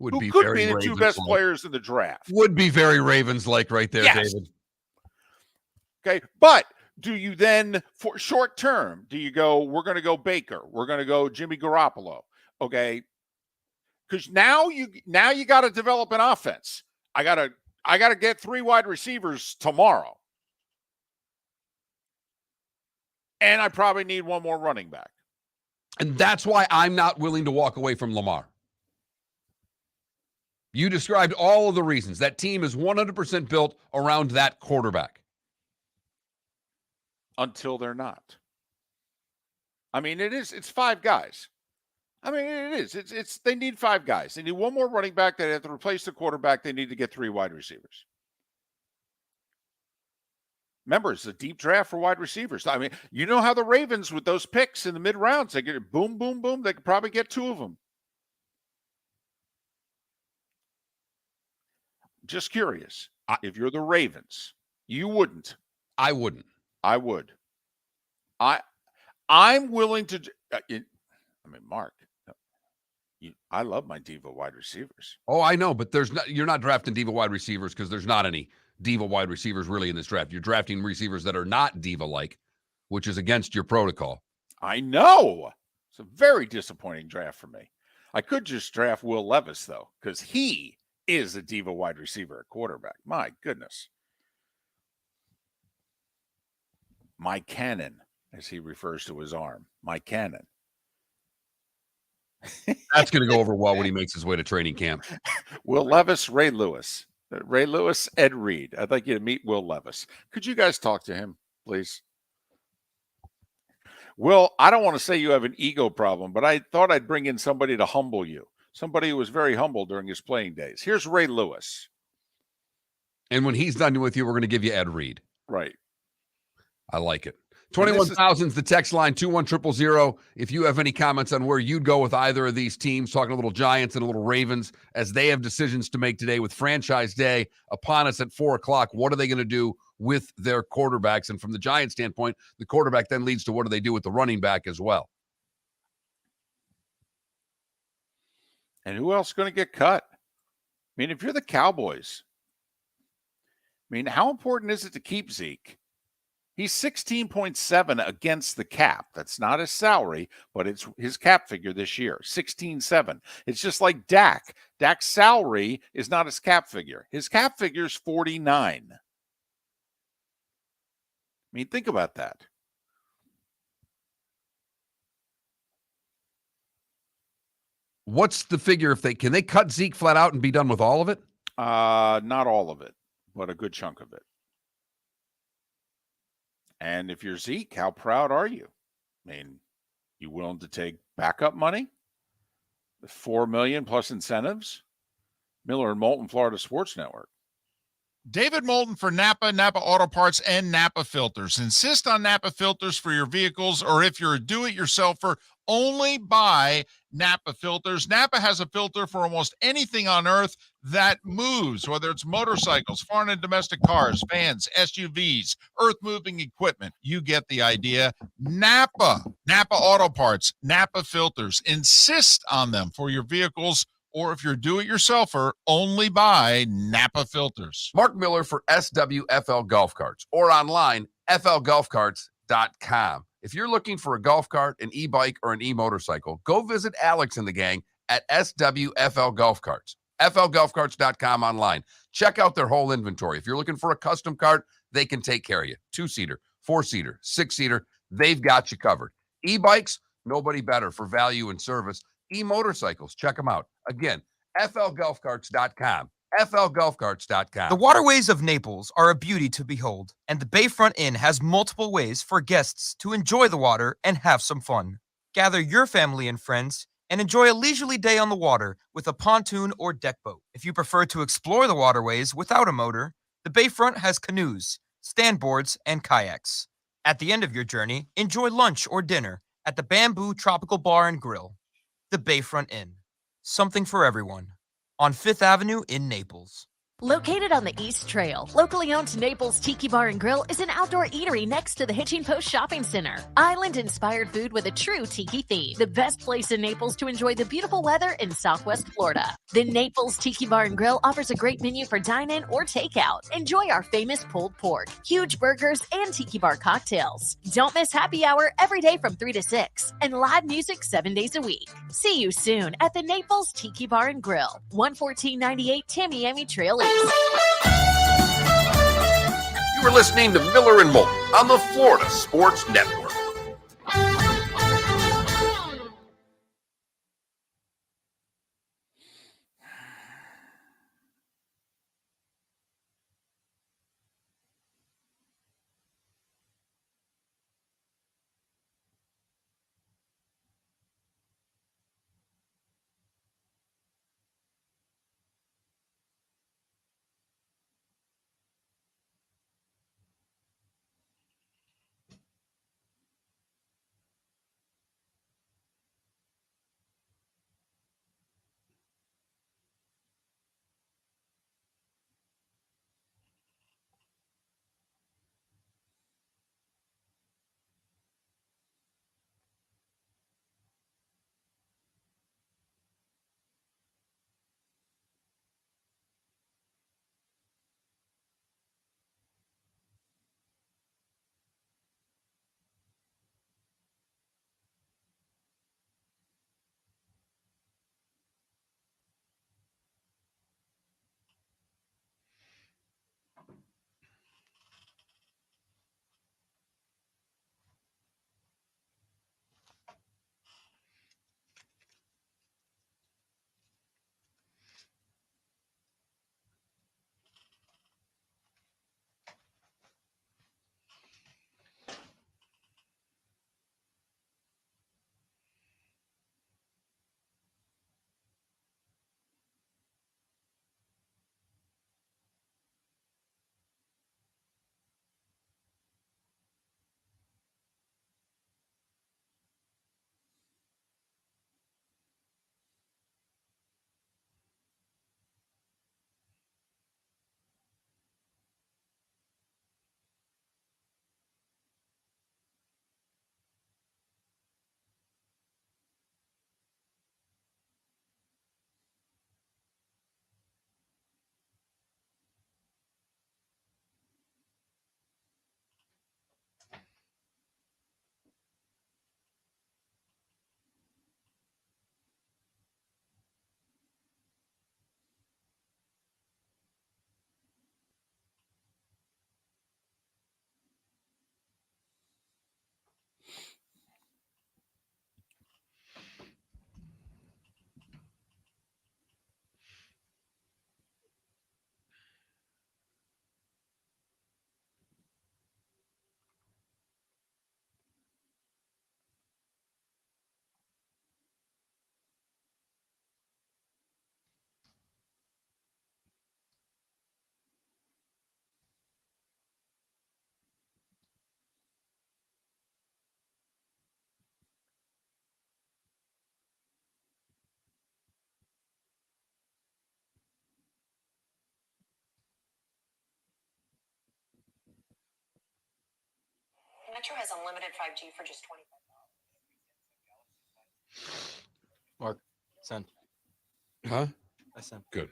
[SPEAKER 2] Who could be the 2 best players in the draft.
[SPEAKER 1] Would be very Ravens-like right there, yes. David.
[SPEAKER 2] Okay, but do you then, for short term, do you go, we're going to go Baker, we're going to go Jimmy Garoppolo, okay? Because now you got to develop an offense. I got to get 3 wide receivers tomorrow, and I probably need 1 more running back.
[SPEAKER 1] And that's why I'm not willing to walk away from Lamar. You described all of the reasons. That team is 100% built around that quarterback.
[SPEAKER 2] Until they're not. It's 5 guys. I mean, it is. It's they need 5 guys. They need one more running back. They have to replace the quarterback. They need to get 3 wide receivers. Remember, it's a deep draft for wide receivers. I mean, you know how the Ravens with those picks in the mid rounds, they get boom, boom, boom. They could probably get 2 of them. Just curious. If you're the Ravens, you wouldn't.
[SPEAKER 1] I wouldn't.
[SPEAKER 2] I would. I'm willing to. Mark, I love my diva wide receivers.
[SPEAKER 1] Oh, I know, but you're not drafting diva wide receivers because there's not any diva wide receivers really in this draft. You're drafting receivers that are not diva-like, which is against your protocol.
[SPEAKER 2] I know. It's a very disappointing draft for me. I could just draft Will Levis, though, because he is a diva wide receiver at quarterback. My goodness. My cannon, as he refers to his arm. My cannon.
[SPEAKER 1] That's going to go over well when he makes his way to training camp.
[SPEAKER 2] Will Levis, Ray Lewis. Ray Lewis, Ed Reed. I'd like you to meet Will Levis. Could you guys talk to him, please? Will, I don't want to say you have an ego problem, but I thought I'd bring in somebody to humble you. Somebody who was very humble during his playing days. Here's Ray Lewis.
[SPEAKER 1] And when he's done with you, we're going to give you Ed Reed.
[SPEAKER 2] Right.
[SPEAKER 1] I like it. 21,000 is the text line, 21000. If you have any comments on where you'd go with either of these teams, talking a little Giants and a little Ravens, as they have decisions to make today with franchise day upon us at 4 o'clock. What are they going to do with their quarterbacks? And from the Giants standpoint, the quarterback then leads to what do they do with the running back as well.
[SPEAKER 2] And who else is going to get cut? I mean, if you're the Cowboys, I mean, how important is it to keep Zeke? He's 16.7 against the cap. That's not his salary, but it's his cap figure this year, 16.7. It's just like Dak. Dak's salary is not his cap figure. His cap figure is 49. I mean, think about that.
[SPEAKER 1] What's the figure if can they cut Zeke flat out and be done with all of it?
[SPEAKER 2] Not all of it, but a good chunk of it. And if you're Zeke, how proud are you? I mean, you willing to take backup money? The $4 million plus incentives? Miller and Moulton, Florida Sports Network.
[SPEAKER 5] David Moulton for Napa, Napa Auto Parts, and Napa Filters. Insist on Napa filters for your vehicles, or if you're a do-it-yourselfer, only buy Napa filters. Napa has a filter for almost anything on earth that moves, whether it's motorcycles, foreign and domestic cars, vans, SUVs, earth-moving equipment. You get the idea. Napa Auto Parts, Napa filters. Insist on them for your vehicles, or if you're a do-it-yourselfer, only buy Napa filters.
[SPEAKER 1] Mark Miller for SWFL Golf Carts, or online, flgolfcarts.com. If you're looking for a golf cart, an e-bike, or an e-motorcycle, go visit Alex and the gang at SWFL Golf Carts. flgolfcarts.com online. Check out their whole inventory. If you're looking for a custom cart, they can take care of you. 2-seater, 4-seater, 6-seater, they've got you covered. E-bikes, nobody better for value and service. E-motorcycles, check them out. Again, flgolfcarts.com. flgolfcarts.com.
[SPEAKER 3] The waterways of Naples are a beauty to behold, and the Bayfront Inn has multiple ways for guests to enjoy the water and have some fun. Gather your family and friends and enjoy a leisurely day on the water with a pontoon or deck boat. If you prefer to explore the waterways without a motor, the Bayfront has canoes, standboards, and kayaks. At the end of your journey, enjoy lunch or dinner at the Bamboo Tropical Bar and Grill. The Bayfront Inn. Something for everyone. On 5th Avenue in Naples.
[SPEAKER 11] Located on the East Trail, locally owned Naples Tiki Bar and Grill is an outdoor eatery next to the Hitching Post Shopping Center. Island-inspired food with a true tiki theme. The best place in Naples to enjoy the beautiful weather in Southwest Florida. The Naples Tiki Bar and Grill offers a great menu for dine-in or takeout. Enjoy our famous pulled pork, huge burgers, and tiki bar cocktails. Don't miss happy hour every day from 3 to 6 and live music 7 days a week. See you soon at the Naples Tiki Bar and Grill, 11498 Tamiami Trail East.
[SPEAKER 9] You were listening to Miller and Moulton on the Florida Sports Network.
[SPEAKER 15] Metro has unlimited 5G for just $25.
[SPEAKER 3] Mark, send.
[SPEAKER 1] Huh?
[SPEAKER 3] I sent.
[SPEAKER 1] Good.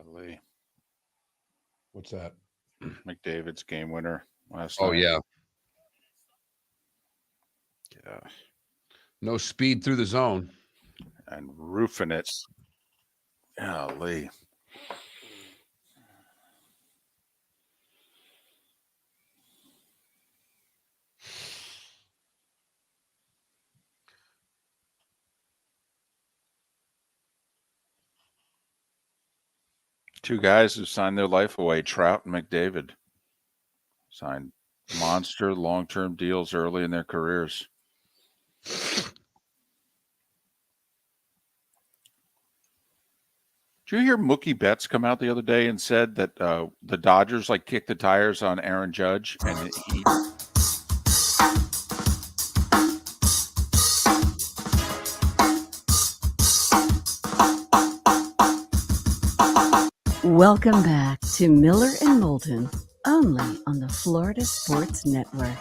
[SPEAKER 2] Golly.
[SPEAKER 1] What's that?
[SPEAKER 2] McDavid's game winner last
[SPEAKER 1] Oh
[SPEAKER 2] night.
[SPEAKER 1] yeah.
[SPEAKER 2] Yeah.
[SPEAKER 1] No speed through the zone.
[SPEAKER 2] And roofing it. Golly. Two guys who signed their life away, Trout and McDavid, signed monster long-term deals early in their careers. Did you hear Mookie Betts come out the other day and said that the Dodgers kicked the tires on Aaron Judge and he
[SPEAKER 4] Welcome back to Miller and Moulton, only on the Florida Sports Network.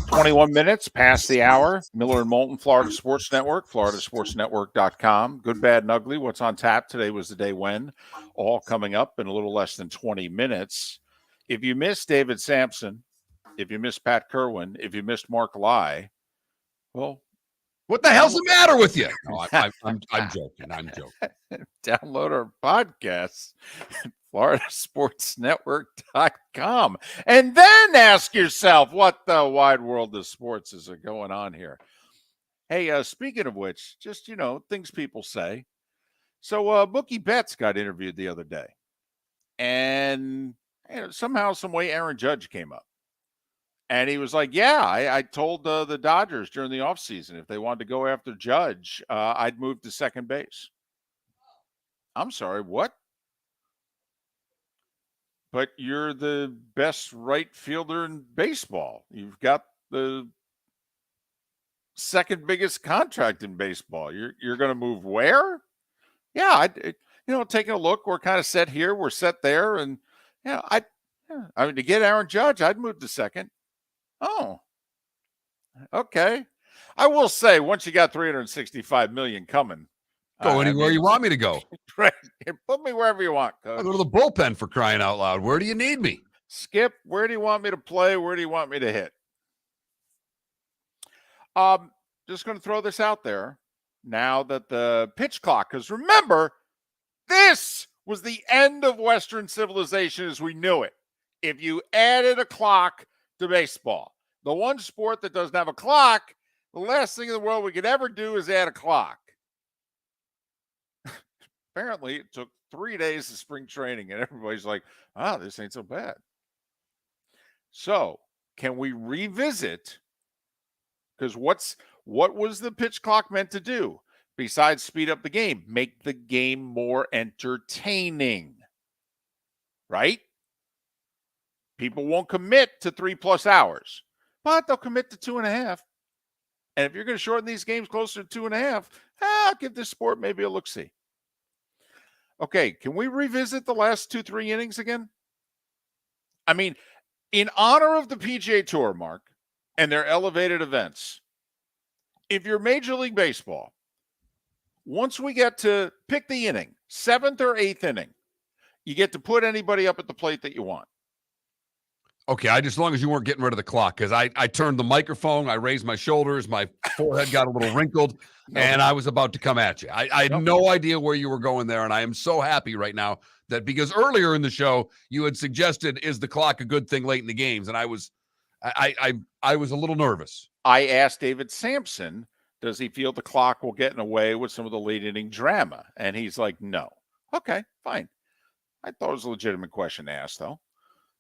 [SPEAKER 2] $21 past the hour. Miller and Moulton, Florida Sports Network, floridasportsnetwork.com. Good, bad, and ugly. What's on tap? Today was the day when. All coming up in a little less than 20 minutes. If you missed David Samson, if you missed Pat Kirwan, if you missed Mark Lai, well,
[SPEAKER 1] what the hell's the matter with you? No, I'm joking. I'm joking.
[SPEAKER 2] Download our podcast at floridasportsnetwork.com. And then ask yourself what the wide world of sports is going on here. Hey, speaking of which, just, things people say. So Mookie Betts got interviewed the other day. And somehow, some way, Aaron Judge came up. And he was like, yeah, I told the Dodgers during the offseason if they wanted to go after Judge, I'd move to second base. I'm sorry, what? But you're the best right fielder in baseball. You've got the second biggest contract in baseball. You're going to move where? Yeah, taking a look, we're kind of set here, we're set there. And, to get Aaron Judge, I'd move to second. Oh, okay. I will say, once you got $365 million coming,
[SPEAKER 1] go anywhere you want me to go.
[SPEAKER 2] Right, put me wherever you want, Coach.
[SPEAKER 1] I'll go to the bullpen, for crying out loud. Where do you need me?
[SPEAKER 2] Skip, where do you want me to play? Where do you want me to hit? Just going to throw this out there now that the pitch clock, because remember, this was the end of Western civilization as we knew it. If you added a clock to baseball, the one sport that doesn't have a clock, the last thing in the world we could ever do is add a clock. Apparently, it took 3 days of spring training, and everybody's like, this ain't so bad. So, can we revisit? Because what was the pitch clock meant to do? Besides speed up the game, make the game more entertaining. Right? People won't commit to 3+ hours, but they'll commit to 2.5. And if you're going to shorten these games closer to 2.5, I'll give this sport maybe a look-see. Okay, can we revisit the last 2-3 innings again? I mean, in honor of the PGA Tour, Mark, and their elevated events, if you're Major League Baseball, once we get to pick the inning, 7th or 8th inning, you get to put anybody up at the plate that you want.
[SPEAKER 1] Okay, as long as you weren't getting rid of the clock, because I turned the microphone, I raised my shoulders, my forehead got a little wrinkled, and I was about to come at you. I had no idea where you were going there, and I am so happy right now that because earlier in the show you had suggested, is the clock a good thing late in the games? And I was a little nervous.
[SPEAKER 2] I asked David Samson, does he feel the clock will get in the way with some of the late inning drama? And he's like, no. Okay, fine. I thought it was a legitimate question to ask, though.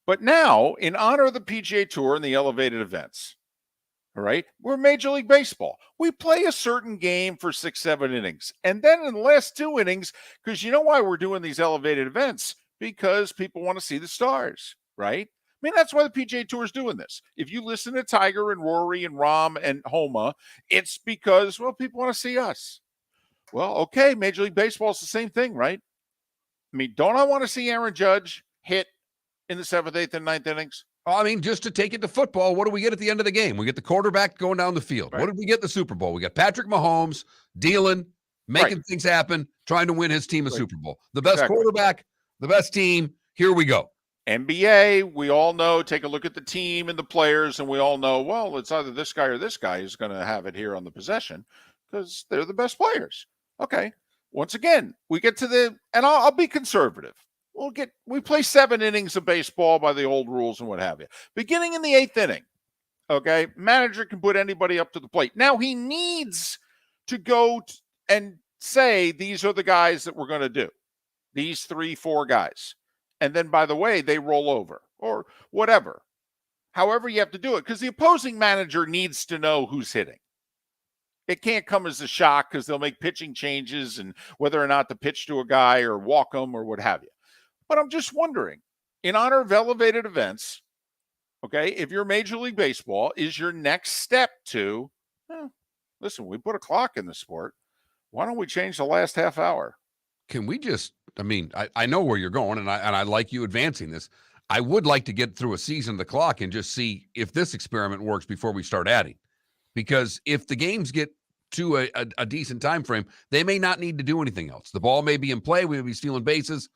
[SPEAKER 2] But now, in honor of the PGA Tour and the elevated events, all right, we're Major League Baseball. We play a certain game for 6-7 innings. And then in the last 2 innings, because you know why we're doing these elevated events? Because people want to see the stars, right? I mean, that's why the PGA Tour is doing this. If you listen to Tiger and Rory and Rahm and Homa, it's because, well, people want to see us. Well, okay, Major League Baseball is the same thing, right? I mean, don't I want to see Aaron Judge hit in the 7th, 8th, and 9th innings?
[SPEAKER 1] I mean, just to take it to football, what do we get at the end of the game? We get the quarterback going down the field. Right. What did we get in the Super Bowl? We got Patrick Mahomes dealing, making things happen, trying to win his team a Super Bowl. The best quarterback, the best team. Here we go.
[SPEAKER 2] NBA, we all know, take a look at the team and the players, and we all know, well, it's either this guy or this guy who's going to have it here on the possession because they're the best players. Okay. Once again, we get to and I'll be conservative. We play 7 innings of baseball by the old rules and what have you. Beginning in the 8th inning, okay, manager can put anybody up to the plate. Now he needs to go and say, these are the guys that we're going to do. These 3-4 guys. And then, by the way, they roll over or whatever. However you have to do it, because the opposing manager needs to know who's hitting. It can't come as a shock because they'll make pitching changes and whether or not to pitch to a guy or walk him or what have you. But I'm just wondering, in honor of elevated events, okay, if you're Major League Baseball, is your next step to, listen, we put a clock in the sport. Why don't we change the last half hour?
[SPEAKER 1] Can we just, I mean, I know where you're going, and I like you advancing this. I would like to get through a season of the clock and just see if this experiment works before we start adding. Because if the games get to a decent time frame, they may not need to do anything else. The ball may be in play. We may be stealing bases.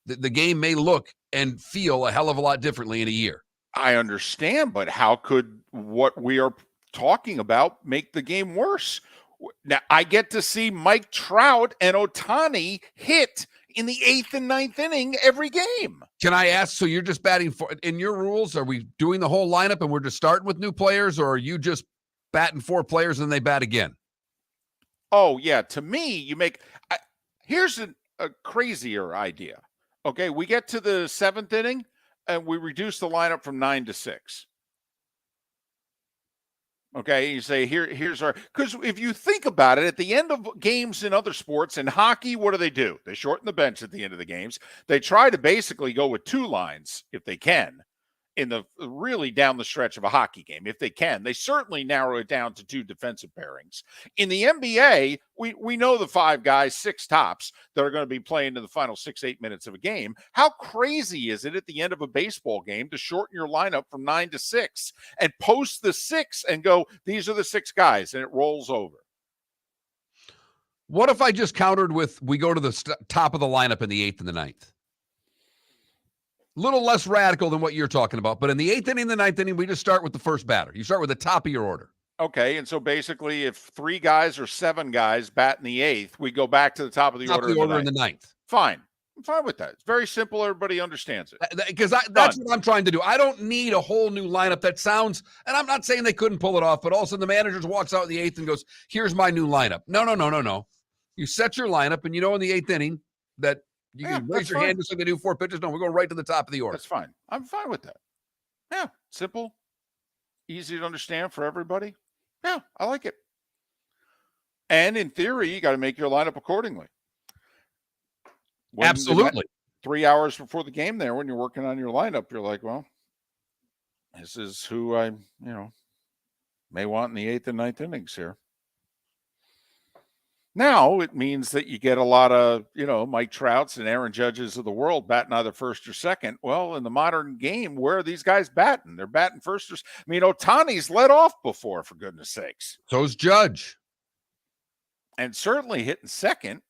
[SPEAKER 1] The game may look and feel a hell of a lot differently in a year.
[SPEAKER 2] I understand, but how could what we are talking about make the game worse? Now, I get to see Mike Trout and Ohtani hit in the 8th and 9th inning every game.
[SPEAKER 1] Can I ask, so you're just batting for, in your rules, are we doing the whole lineup and we're just starting with new players, or are you just batting 4 players and they bat again?
[SPEAKER 2] Oh, yeah. To me, you make here's a crazier idea. Okay, we get to the 7th inning and we reduce the lineup from 9 to 6. Okay, you say here's our, because if you think about it, at the end of games in other sports, in hockey, what do? They shorten the bench at the end of the games. They try to basically go with 2 lines if they can, in the really down the stretch of a hockey game, if they can. They certainly narrow it down to 2 defensive pairings. In the NBA, we know the 5 guys, 6 tops, that are going to be playing in the final 6-8 minutes of a game. How crazy is it at the end of a baseball game to shorten your lineup from 9 to 6 and post the 6 and go, these are the 6 guys, and it rolls over?
[SPEAKER 1] What if I just countered with, we go to the top of the lineup in the 8th and the 9th? Little less radical than what you're talking about. But in the 8th inning, the 9th inning, we just start with the first batter. You start with the top of your order.
[SPEAKER 2] Okay, and so basically if 3 guys or 7 guys bat in the 8th, we go back to the top of the order
[SPEAKER 1] in the 9th.
[SPEAKER 2] Fine. I'm fine with that. It's very simple. Everybody understands it.
[SPEAKER 1] Because that's what I'm trying to do. I don't need a whole new lineup that sounds, and I'm not saying they couldn't pull it off, but all of a sudden the manager walks out in the 8th and goes, here's my new lineup. No. You set your lineup, and you know in the 8th inning that you can raise your hand just like they do 4 pitches. No, we go right to the top of the order.
[SPEAKER 2] That's fine. I'm fine with that. Yeah, simple, easy to understand for everybody. Yeah, I like it. And in theory, you got to make your lineup accordingly.
[SPEAKER 1] Absolutely.
[SPEAKER 2] 3 hours before the game there, when you're working on your lineup, you're like, well, this is who I, may want in the 8th and 9th innings here. Now it means that you get a lot of, Mike Trouts and Aaron Judges of the world batting either first or second. Well, in the modern game, where are these guys batting? They're batting first or Ohtani's led off before, for goodness sakes.
[SPEAKER 1] So's Judge.
[SPEAKER 2] And certainly hitting second.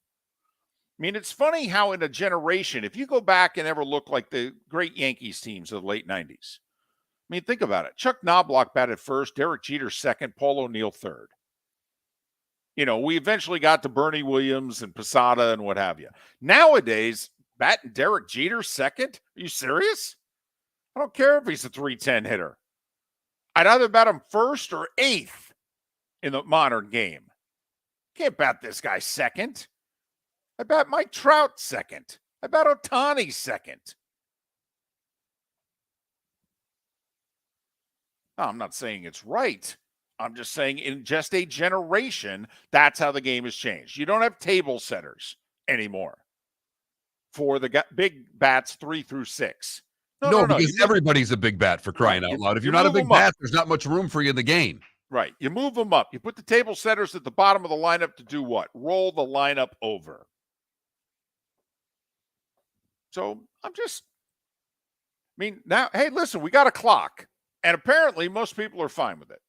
[SPEAKER 2] It's funny how in a generation, if you go back and ever look like the great Yankees teams of the late 90s, I mean, think about it. Chuck Knobloch batted first, Derek Jeter second, Paul O'Neill third. You know, we eventually got to Bernie Williams and Posada and what have you. Nowadays, batting Derek Jeter second? Are you serious? I don't care if he's a 310 hitter. I'd either bat him first or eighth in the modern game. Can't bat this guy second. I bat Mike Trout second. I bat Ohtani second. No, I'm not saying it's right. I'm just saying in just a generation, that's how the game has changed. You don't have table setters anymore for the big bats 3 through 6.
[SPEAKER 1] No, because everybody's a big bat, for crying out loud. If you're not a big bat, there's not much room for you in the game.
[SPEAKER 2] Right. You move them up. You put the table setters at the bottom of the lineup to do what? Roll the lineup over. So now, hey, listen, we got a clock. And apparently most people are fine with it.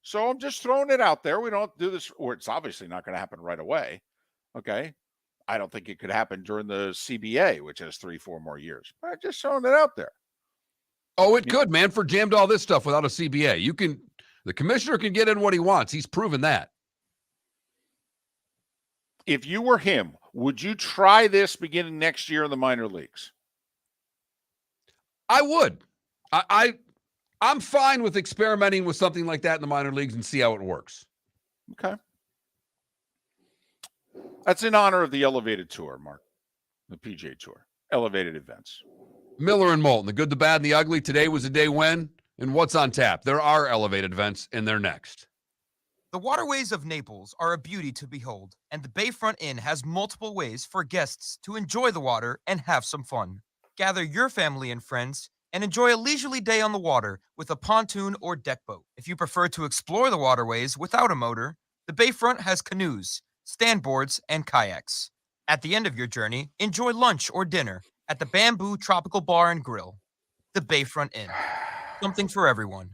[SPEAKER 2] So I'm just throwing it out there. We don't do this, or it's obviously not going to happen right away. Okay. I don't think it could happen during the CBA, which has 3-4 more years. But I'm just throwing it out there.
[SPEAKER 1] Oh, it could. Manfred jammed all this stuff without a CBA. The commissioner can get in what he wants. He's proven that.
[SPEAKER 2] If you were him, would you try this beginning next year in the minor leagues?
[SPEAKER 1] I would. I'm fine with experimenting with something like that in the minor leagues and see how it works.
[SPEAKER 2] Okay. That's in honor of the elevated tour, Mark. The PGA Tour. Elevated events.
[SPEAKER 1] Miller and Moulton, the good, the bad, and the ugly. Today was a day when, and what's on tap? There are elevated events, and they're next.
[SPEAKER 3] The waterways of Naples are a beauty to behold, and the Bayfront Inn has multiple ways for guests to enjoy the water and have some fun. Gather your family and friends and enjoy a leisurely day on the water with a pontoon or deck boat. If you prefer to explore the waterways without a motor, the Bayfront has canoes, standboards, and kayaks. At the end of your journey, enjoy lunch or dinner at the Bamboo Tropical Bar and Grill. The Bayfront Inn. Something for everyone.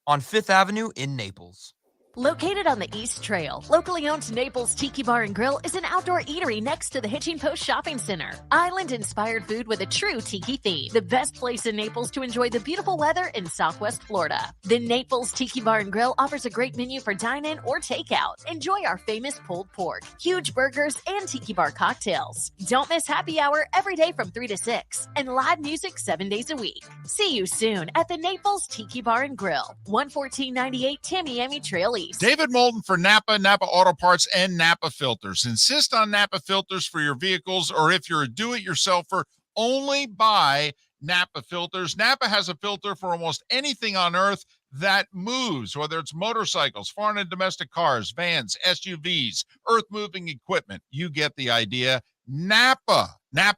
[SPEAKER 3] On 5th Avenue in Naples.
[SPEAKER 11] Located on the East Trail, locally owned Naples Tiki Bar and Grill is an outdoor eatery next to the Hitching Post Shopping Center. Island-inspired food with a true tiki theme. The best place in Naples to enjoy the beautiful weather in Southwest Florida. The Naples Tiki Bar and Grill offers a great menu for dine-in or takeout. Enjoy our famous pulled pork, huge burgers, and tiki bar cocktails. Don't miss happy hour every day from 3 to 6 and live music 7 days a week. See you soon at the Naples Tiki Bar and Grill, 11498 Tamiami Trail East.
[SPEAKER 5] David Moulton for Napa Auto Parts, and Napa Filters. Insist on Napa filters for your vehicles, or if you're a do-it-yourselfer, only buy Napa filters. Napa has a filter for almost anything on earth that moves, whether it's motorcycles, foreign and domestic cars, vans, SUVs, earth-moving equipment. You get the idea. Napa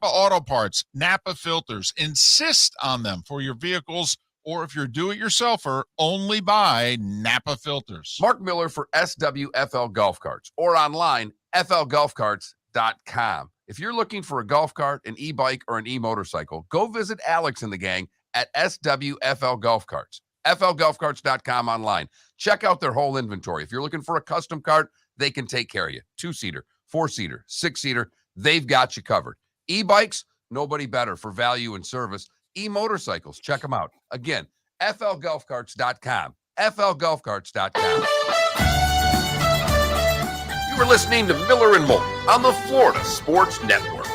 [SPEAKER 5] Auto Parts, Napa filters. Insist on them for your vehicles, or if you're do-it-yourselfer, only buy Napa filters.
[SPEAKER 1] Mark Miller for SWFL Golf Carts, or online, flgolfcarts.com. If you're looking for a golf cart, an e-bike, or an e-motorcycle, go visit Alex and the gang at SWFL Golf Carts. flgolfcarts.com online. Check out their whole inventory. If you're looking for a custom cart, they can take care of you. 2-seater, 4-seater, 6-seater, they've got you covered. E-bikes, nobody better for value and service. E-motorcycles, check them out. Again, flgolfcarts.com. flgolfcarts.com.
[SPEAKER 9] You are listening to Miller and Moulton on the Florida Sports Network.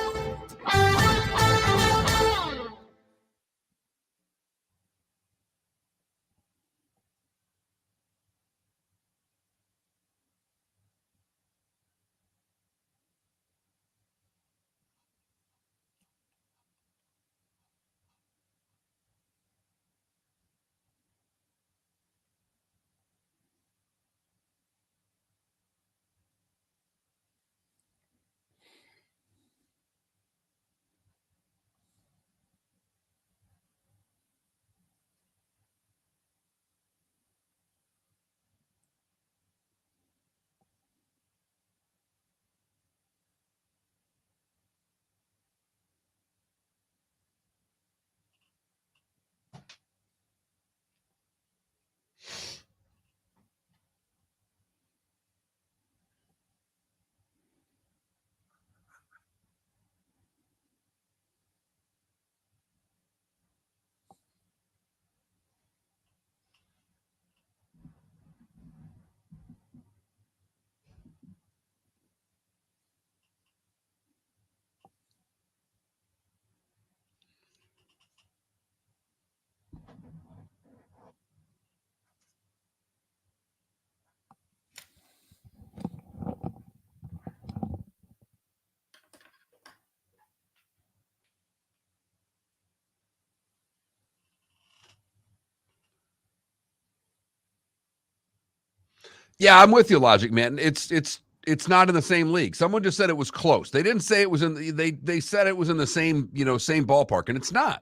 [SPEAKER 1] Yeah, I'm with you, Logic, man. It's not in the same league. Someone just said it was close. They didn't say it was in they said it was in the same, same ballpark, and it's not.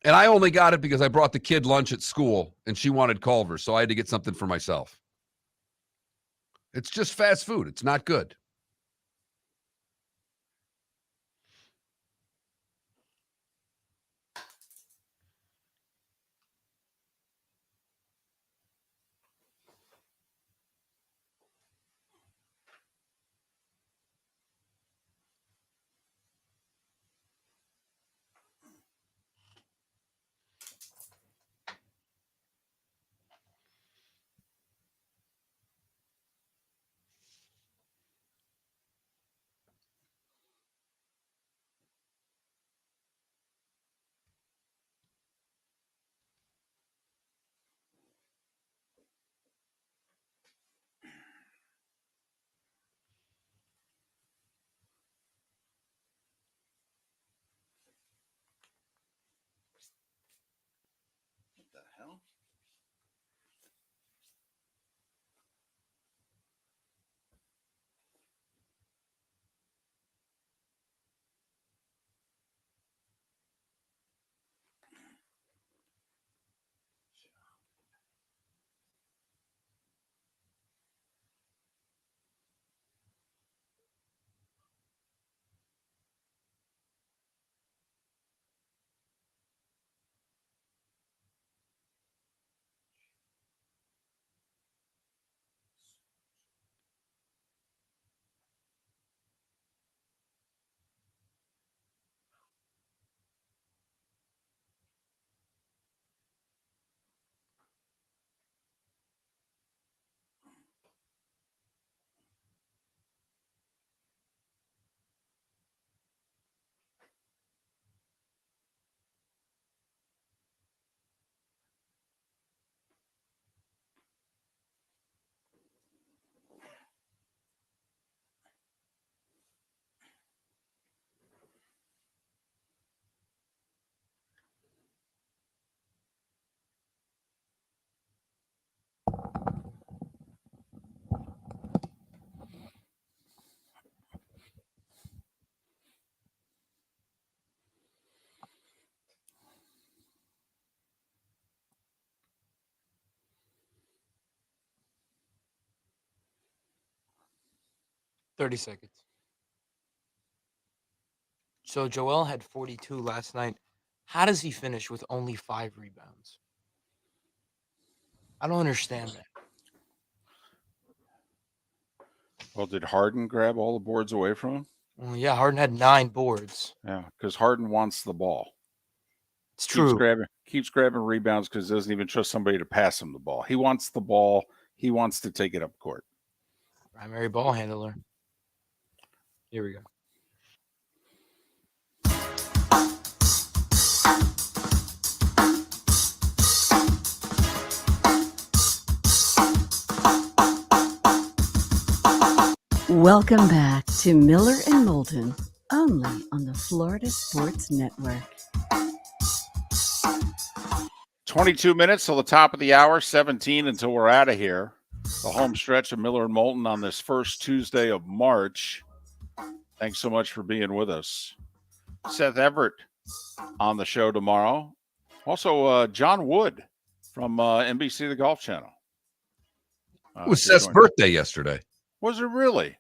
[SPEAKER 1] And I only got it because I brought the kid lunch at school and she wanted Culver's, so I had to get something for myself. It's just fast food. It's not good.
[SPEAKER 2] What the hell?
[SPEAKER 3] $30 seconds. So Joel had 42 last night. How does he finish with only 5 rebounds? I don't understand that.
[SPEAKER 2] Well, did Harden grab all the boards away from him?
[SPEAKER 3] Well, yeah, Harden had 9 boards.
[SPEAKER 2] Yeah, because Harden wants the ball.
[SPEAKER 3] It's true.
[SPEAKER 2] Keeps grabbing rebounds because he doesn't even trust somebody to pass him the ball. He wants the ball. He wants to take it up court.
[SPEAKER 3] Primary ball handler. Here we go.
[SPEAKER 4] Welcome back to Miller and Moulton, only on the Florida Sports Network.
[SPEAKER 2] 22 minutes till the top of the hour, 17 until we're out of here. The home stretch of Miller and Moulton on this first Tuesday of March. Thanks so much for being with us. Seth Everett on the show tomorrow. Also, John Wood from NBC The Golf Channel.
[SPEAKER 1] It was Seth's birthday yesterday.
[SPEAKER 2] Was it really?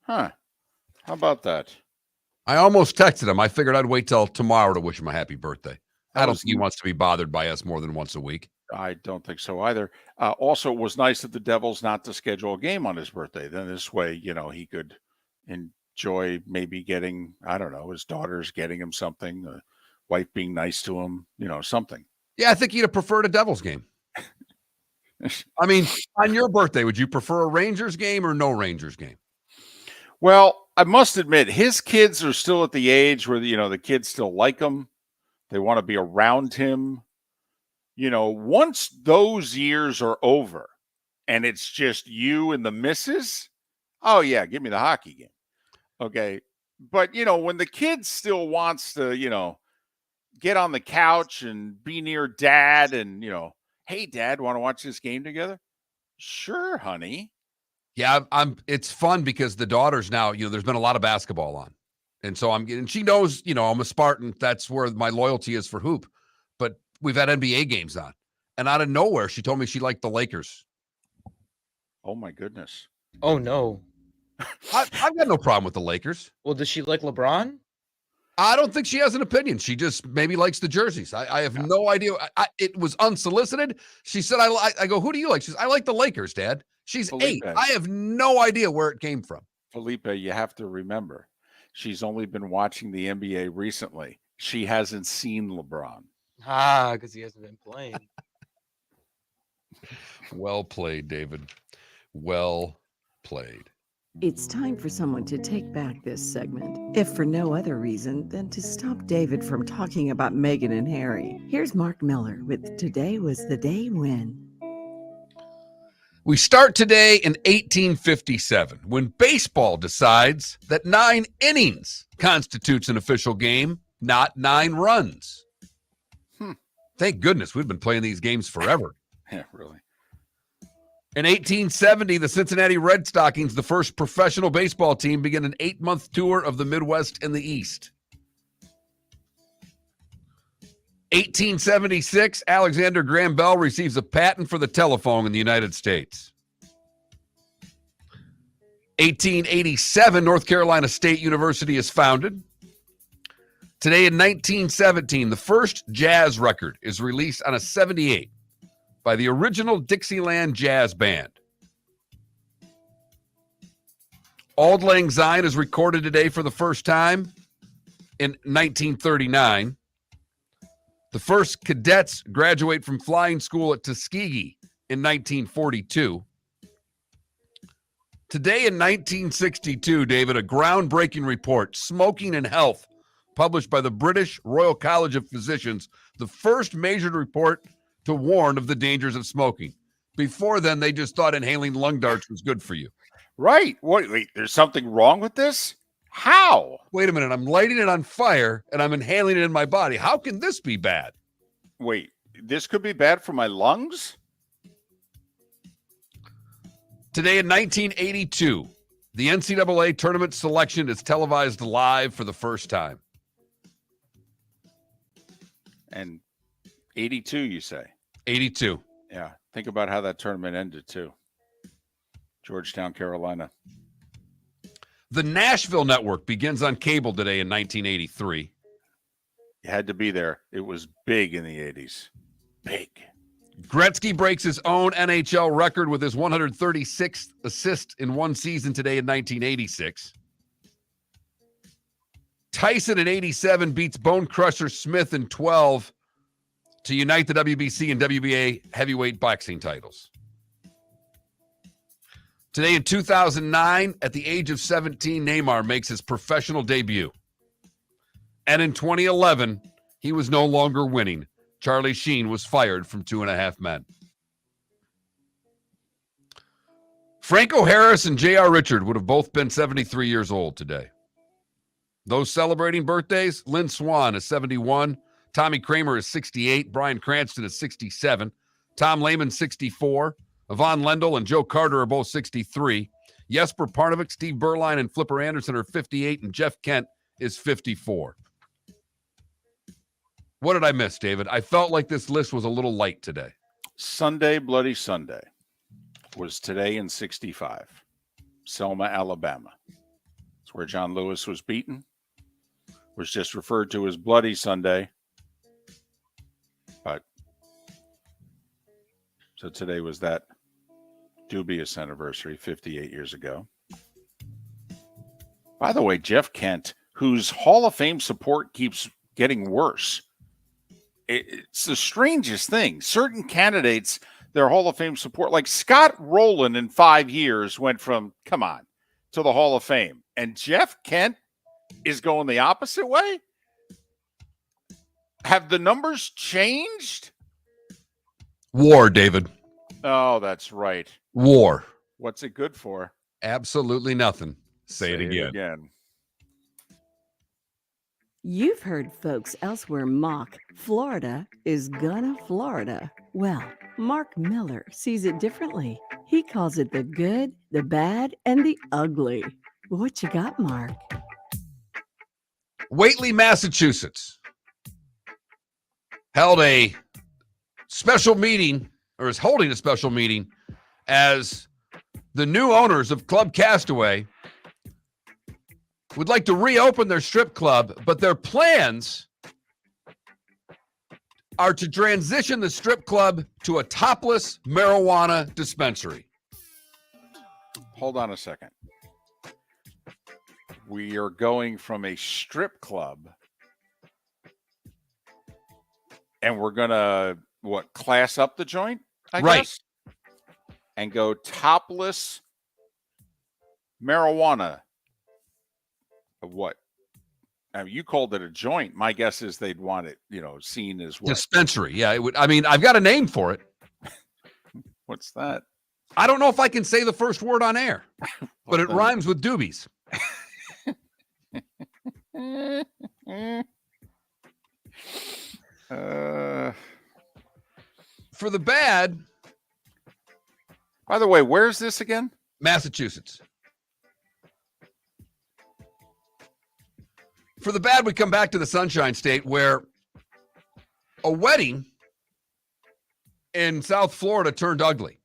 [SPEAKER 2] Huh. How about that?
[SPEAKER 1] I almost texted him. I figured I'd wait till tomorrow to wish him a happy birthday. I don't think he wants to be bothered by us more than once a week.
[SPEAKER 2] I don't think so either. Also, it was nice of the Devils not to schedule a game on his birthday. Then this way, he could enjoy maybe getting, I don't know, his daughter's getting him something, the wife being nice to him, something.
[SPEAKER 1] Yeah, I think he'd have preferred a Devils game. I mean, on your birthday, would you prefer a Rangers game or no Rangers game?
[SPEAKER 2] Well, I must admit, his kids are still at the age where, the kids still like him. They want to be around him. Once those years are over and it's just you and the missus, oh, yeah, give me the hockey game. Okay. But, when the kid still wants to, get on the couch and be near dad and, hey, Dad, want to watch this game together? Sure, honey.
[SPEAKER 1] Yeah, it's fun because the daughters now, there's been a lot of basketball on. And so she knows, I'm a Spartan. That's where my loyalty is for hoop. But we've had NBA games on. And out of nowhere, she told me she liked the Lakers.
[SPEAKER 2] Oh, my goodness.
[SPEAKER 3] Oh, no.
[SPEAKER 1] I've got no problem with the Lakers.
[SPEAKER 3] Well, does she like LeBron?
[SPEAKER 1] I don't think she has an opinion. She just maybe likes the jerseys. I have no idea. It was unsolicited. She said, I go, who do you like? She says, I like the Lakers, Dad. She's
[SPEAKER 2] Felipe.
[SPEAKER 1] 8. I have no idea where it came from.
[SPEAKER 2] Felipe, you have to remember, she's only been watching the NBA recently. She hasn't seen LeBron.
[SPEAKER 3] Because he hasn't been playing.
[SPEAKER 1] Well played, David. Well played.
[SPEAKER 4] It's time for someone to take back this segment, if for no other reason than to stop David from talking about Meghan and Harry. Here's Mark Miller with Today Was the Day When.
[SPEAKER 1] We start today in 1857 when baseball decides that 9 innings constitutes an official game, not 9 runs. Thank goodness we've been playing these games forever.
[SPEAKER 2] Yeah, really.
[SPEAKER 1] In 1870, the Cincinnati Red Stockings, the first professional baseball team, began an 8-month tour of the Midwest and the East. 1876, Alexander Graham Bell receives a patent for the telephone in the United States. 1887, North Carolina State University is founded. Today in 1917, the first jazz record is released on a 78 by the original Dixieland Jazz Band. Auld Lang Syne is recorded today for the first time in 1939. The first cadets graduate from flying school at Tuskegee in 1942. Today in 1962, David, a groundbreaking report, Smoking and Health, published by the British Royal College of Physicians, the first measured report to warn of the dangers of smoking. Before then, they just thought inhaling lung darts was good for you.
[SPEAKER 2] Right. Wait, there's something wrong with this? How?
[SPEAKER 1] Wait a minute, I'm lighting it on fire and I'm inhaling it in my body. How can this be bad?
[SPEAKER 2] Wait, this could be bad for my lungs?
[SPEAKER 1] Today in 1982, the NCAA tournament selection is televised live for the first time.
[SPEAKER 2] And 82, you say?
[SPEAKER 1] 82.
[SPEAKER 2] Yeah. Think about how that tournament ended, too. Georgetown, Carolina.
[SPEAKER 1] The Nashville Network begins on cable today in 1983.
[SPEAKER 2] You had to be there. It was big in the 80s. Big.
[SPEAKER 1] Gretzky breaks his own NHL record with his 136th assist in one season today in 1986. Tyson in 87 beats Bone Crusher Smith in 12 to unite the WBC and WBA heavyweight boxing titles. Today in 2009, at the age of 17, Neymar makes his professional debut. And in 2011, he was no longer winning. Charlie Sheen was fired from 2.5 Men. Franco Harris and J.R. Richard would have both been 73 years old today. Those celebrating birthdays, Lynn Swann is 71, Tommy Kramer is 68, Bryan Cranston is 67, Tom Lehman 64, Yvonne Lendl and Joe Carter are both 63, Jesper Parnevik, Steve Berline, and Flipper Anderson are 58, and Jeff Kent is 54. What did I miss, David? I felt like this list was a little light today.
[SPEAKER 2] Sunday, Bloody Sunday was today in 65. Selma, Alabama. It's where John Lewis was beaten. Was just referred to as Bloody Sunday. But so today was that dubious anniversary 58 years ago. By the way, Jeff Kent, whose Hall of Fame support keeps getting worse. It's the strangest thing. Certain candidates, their Hall of Fame support, like Scott Rowland in 5 years went from, come on, to the Hall of Fame. And Jeff Kent is going the opposite way? Have the numbers changed?
[SPEAKER 1] War, David.
[SPEAKER 2] Oh, that's right.
[SPEAKER 1] War.
[SPEAKER 2] What's it good for?
[SPEAKER 1] Absolutely nothing. Say it again.
[SPEAKER 4] You've heard folks elsewhere mock Florida is gonna Florida. Well, Mark Miller sees it differently. He calls it the good, the bad, and the ugly. What you got, Mark?
[SPEAKER 1] Whately, Massachusetts held a special meeting, or is holding a special meeting, as the new owners of Club Castaway would like to reopen their strip club, but their plans are to transition the strip club to a topless marijuana dispensary.
[SPEAKER 2] Hold on a second. We are going from a strip club and we're going to, class up the joint, I guess? And go topless marijuana. What? I mean, you called it a joint. My guess is they'd want it, seen as what?
[SPEAKER 1] Dispensary. Yeah, it would. I mean, I've got a name for it.
[SPEAKER 2] What's that?
[SPEAKER 1] I don't know if I can say the first word on air, but it rhymes with doobies. For the bad.
[SPEAKER 2] By the way, where's this again?
[SPEAKER 1] Massachusetts. For the bad, we come back to the Sunshine State, where a wedding in South Florida turned ugly.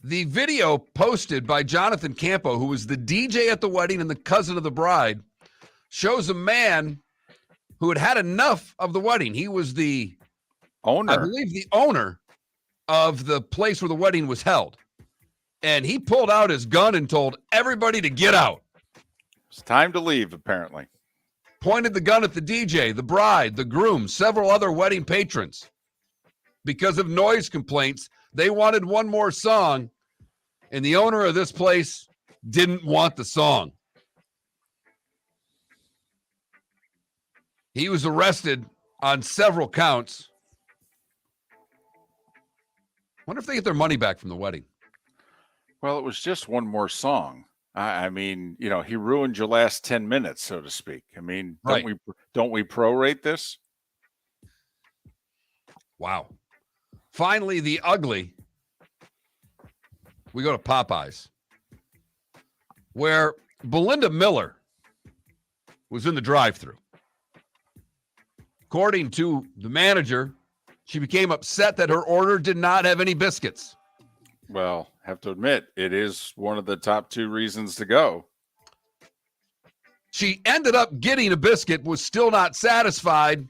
[SPEAKER 1] The video posted by Jonathan Campo, who was the DJ at the wedding and the cousin of the bride, shows a man who had had enough of the wedding. He was the
[SPEAKER 2] owner,
[SPEAKER 1] I believe the owner of the place where the wedding was held. And he pulled out his gun and told everybody to get out.
[SPEAKER 2] It's time to leave, apparently.
[SPEAKER 1] Pointed the gun at the DJ, the bride, the groom, several other wedding patrons. Because of noise complaints, they wanted one more song, and the owner of this place didn't want the song. He was arrested on several counts. Wonder if they get their money back from the wedding.
[SPEAKER 2] Well, it was just one more song. I mean, he ruined your last 10 minutes, so to speak. I mean, don't we prorate this?
[SPEAKER 1] Wow. Finally, the ugly. We go to Popeyes, where Belinda Miller was in the drive-thru. According to the manager, she became upset that her order did not have any biscuits.
[SPEAKER 2] Well, have to admit, it is one of the top 2 reasons to go.
[SPEAKER 1] She ended up getting a biscuit, was still not satisfied,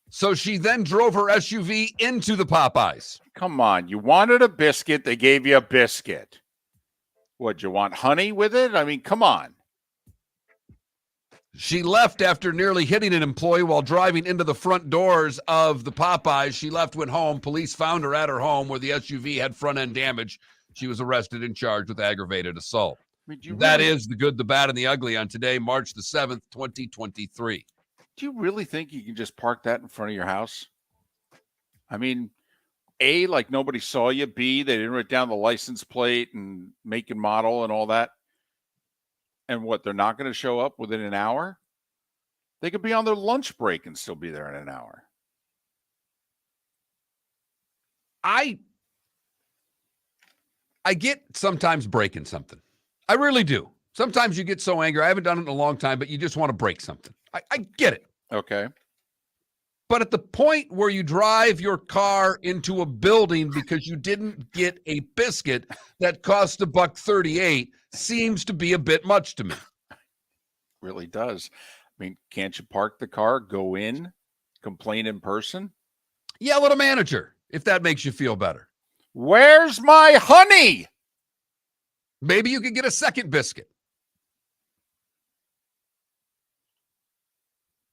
[SPEAKER 1] so she then drove her SUV into the Popeyes.
[SPEAKER 2] Come on, you wanted a biscuit, they gave you a biscuit. What, you want honey with it? I mean, come on.
[SPEAKER 1] She left after nearly hitting an employee while driving into the front doors of the Popeyes. She left, went home. Police found her at her home where the SUV had front-end damage. She was arrested and charged with aggravated assault. That is the good, the bad, and the ugly on today, March the 7th, 2023.
[SPEAKER 2] Do you really think you can just park that in front of your house? I mean, A, like nobody saw you. B, they didn't write down the license plate and make and model and all that. And what, they're not going to show up within an hour? They could be on their lunch break and still be there in an hour.
[SPEAKER 1] I get sometimes breaking something. I really do. Sometimes you get so angry. I haven't done it in a long time, but you just want to break something. I get it.
[SPEAKER 2] Okay.
[SPEAKER 1] But at the point where you drive your car into a building because you didn't get a biscuit that cost $1.38 seems to be a bit much to me.
[SPEAKER 2] Really does. I mean, can't you park the car, go in, complain in person?
[SPEAKER 1] Yell at a manager if that makes you feel better.
[SPEAKER 2] Where's my honey?
[SPEAKER 1] Maybe you could get a second biscuit.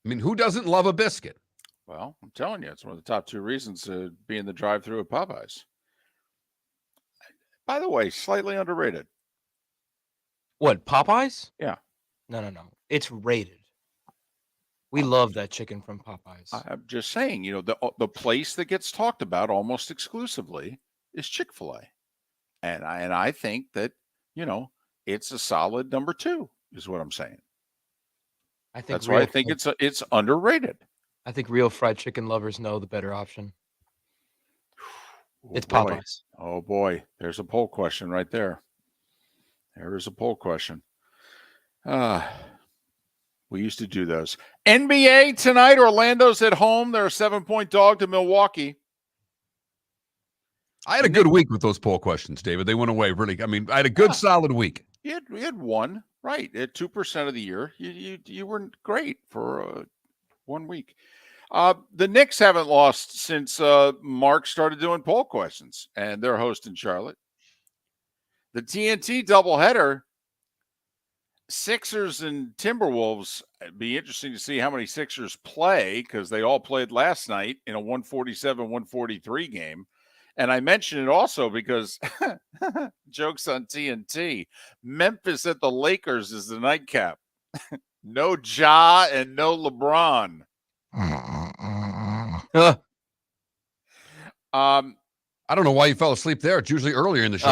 [SPEAKER 1] I mean, who doesn't love a biscuit?
[SPEAKER 2] Well, I'm telling you, it's one of the top 2 reasons to be in the drive-thru at Popeyes. By the way, slightly underrated.
[SPEAKER 3] What, Popeyes?
[SPEAKER 2] Yeah.
[SPEAKER 3] No. It's rated. We love that chicken from Popeyes.
[SPEAKER 2] I'm just saying, the place that gets talked about almost exclusively is Chick-fil-A. And I think that, it's a solid number 2 is what I'm saying.
[SPEAKER 3] I think
[SPEAKER 2] That's why I think it's underrated.
[SPEAKER 3] I think real fried chicken lovers know the better option.
[SPEAKER 2] Oh,
[SPEAKER 3] It's
[SPEAKER 2] boy.
[SPEAKER 3] Popeyes.
[SPEAKER 2] Oh boy, there's a poll question right there. There is a poll question. We used to do those. NBA tonight. Orlando's at home. They're a 7-point dog to Milwaukee.
[SPEAKER 1] I had a good week with those poll questions, David. They went away really. I mean, I had a good, solid week.
[SPEAKER 2] We had one, right, at 2% of the year. You weren't great for 1 week. The Knicks haven't lost since Mark started doing poll questions, and they're hosting Charlotte. The TNT doubleheader, Sixers and Timberwolves. It'd be interesting to see how many Sixers play because they all played last night in a 147-143 game. And I mention it also because jokes on TNT. Memphis at the Lakers is the nightcap. No Ja and no LeBron.
[SPEAKER 1] I don't know why you fell asleep there. It's usually earlier in the show.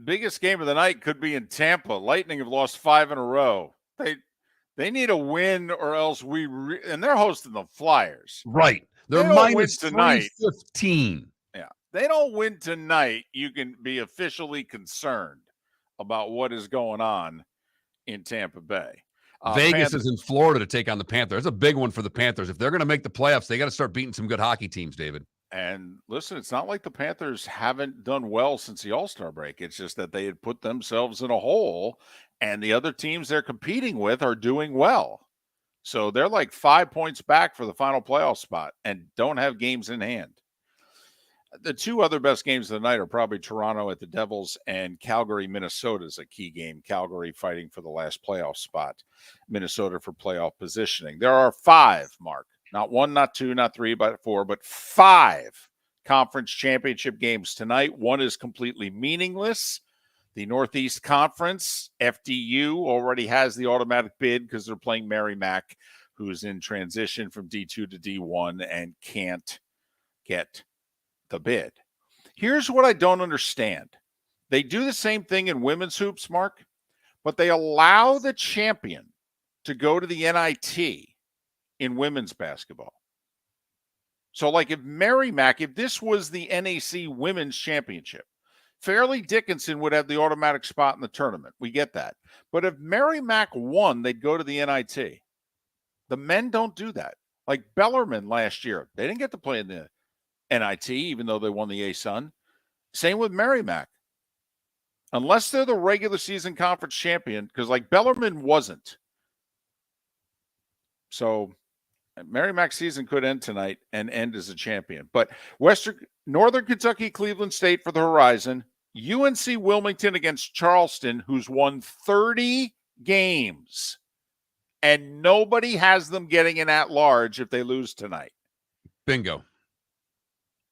[SPEAKER 2] Biggest game of the night could be in Tampa. Lightning have lost 5 in a row. They need a win or else and they're hosting the Flyers.
[SPEAKER 1] Right. They're minus 315.
[SPEAKER 2] Yeah. They don't win tonight. You can be officially concerned about what is going on in Tampa Bay.
[SPEAKER 1] Vegas is in Florida to take on the Panthers. It's a big one for the Panthers. If they're going to make the playoffs, they got to start beating some good hockey teams, David.
[SPEAKER 2] And listen, it's not like the Panthers haven't done well since the All-Star break. It's just that they had put themselves in a hole, and the other teams they're competing with are doing well. So they're like 5 points back for the final playoff spot and don't have games in hand. The two other best games of the night are probably Toronto at the Devils and Calgary, Minnesota is a key game. Calgary fighting for the last playoff spot. Minnesota for playoff positioning. There are 5, Mark. Not 1, not 2, not 3, but 4, but 5 conference championship games tonight. One is completely meaningless. The Northeast Conference, FDU, already has the automatic bid because they're playing Merrimack, who's in transition from D2 to D1 and can't get the bid. Here's what I don't understand. They do the same thing in women's hoops, Mark, but they allow the champion to go to the NIT in women's basketball. So like if this was the NAC Women's Championship, Fairleigh Dickinson would have the automatic spot in the tournament. We get that. But if Merrimack won, they'd go to the NIT. The men don't do that. Like Bellarmine last year, they didn't get to play in the NIT, even though they won the ASUN. Same with Merrimack. Unless they're the regular season conference champion, because like Bellarmine wasn't. So Merrimack's season could end tonight and end as a champion. But Northern Kentucky, Cleveland State for the Horizon. UNC Wilmington against Charleston, who's won 30 games. And nobody has them getting an at-large if they lose tonight.
[SPEAKER 1] Bingo.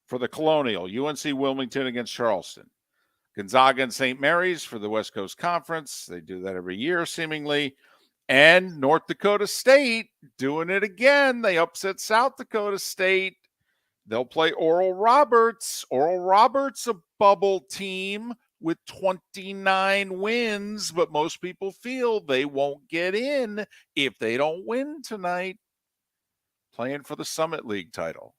[SPEAKER 2] For the Colonial, UNC Wilmington against Charleston. Gonzaga and St. Mary's for the West Coast Conference. They do that every year, seemingly. And North Dakota State doing it again. They upset South Dakota State. They'll play Oral Roberts. Oral Roberts, a bubble team with 29 wins, but most people feel they won't get in if they don't win tonight. Playing for the Summit League title.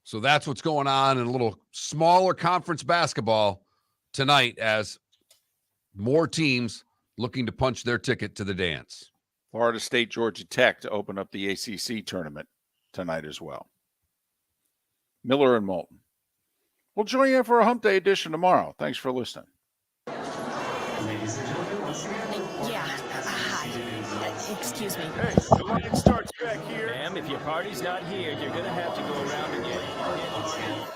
[SPEAKER 1] So that's what's going on in a little smaller conference basketball tonight as more teams looking to punch their ticket to the dance.
[SPEAKER 2] Florida State, Georgia Tech to open up the ACC tournament tonight as well. Miller and Moulton. We'll join you for a Hump Day edition tomorrow. Thanks for listening.
[SPEAKER 7] Ladies and gentlemen, once again.
[SPEAKER 10] Yeah. Hi. Excuse me.
[SPEAKER 7] Hey, the line starts back here.
[SPEAKER 6] Ma'am, if your party's not here, you're going to have to go around again.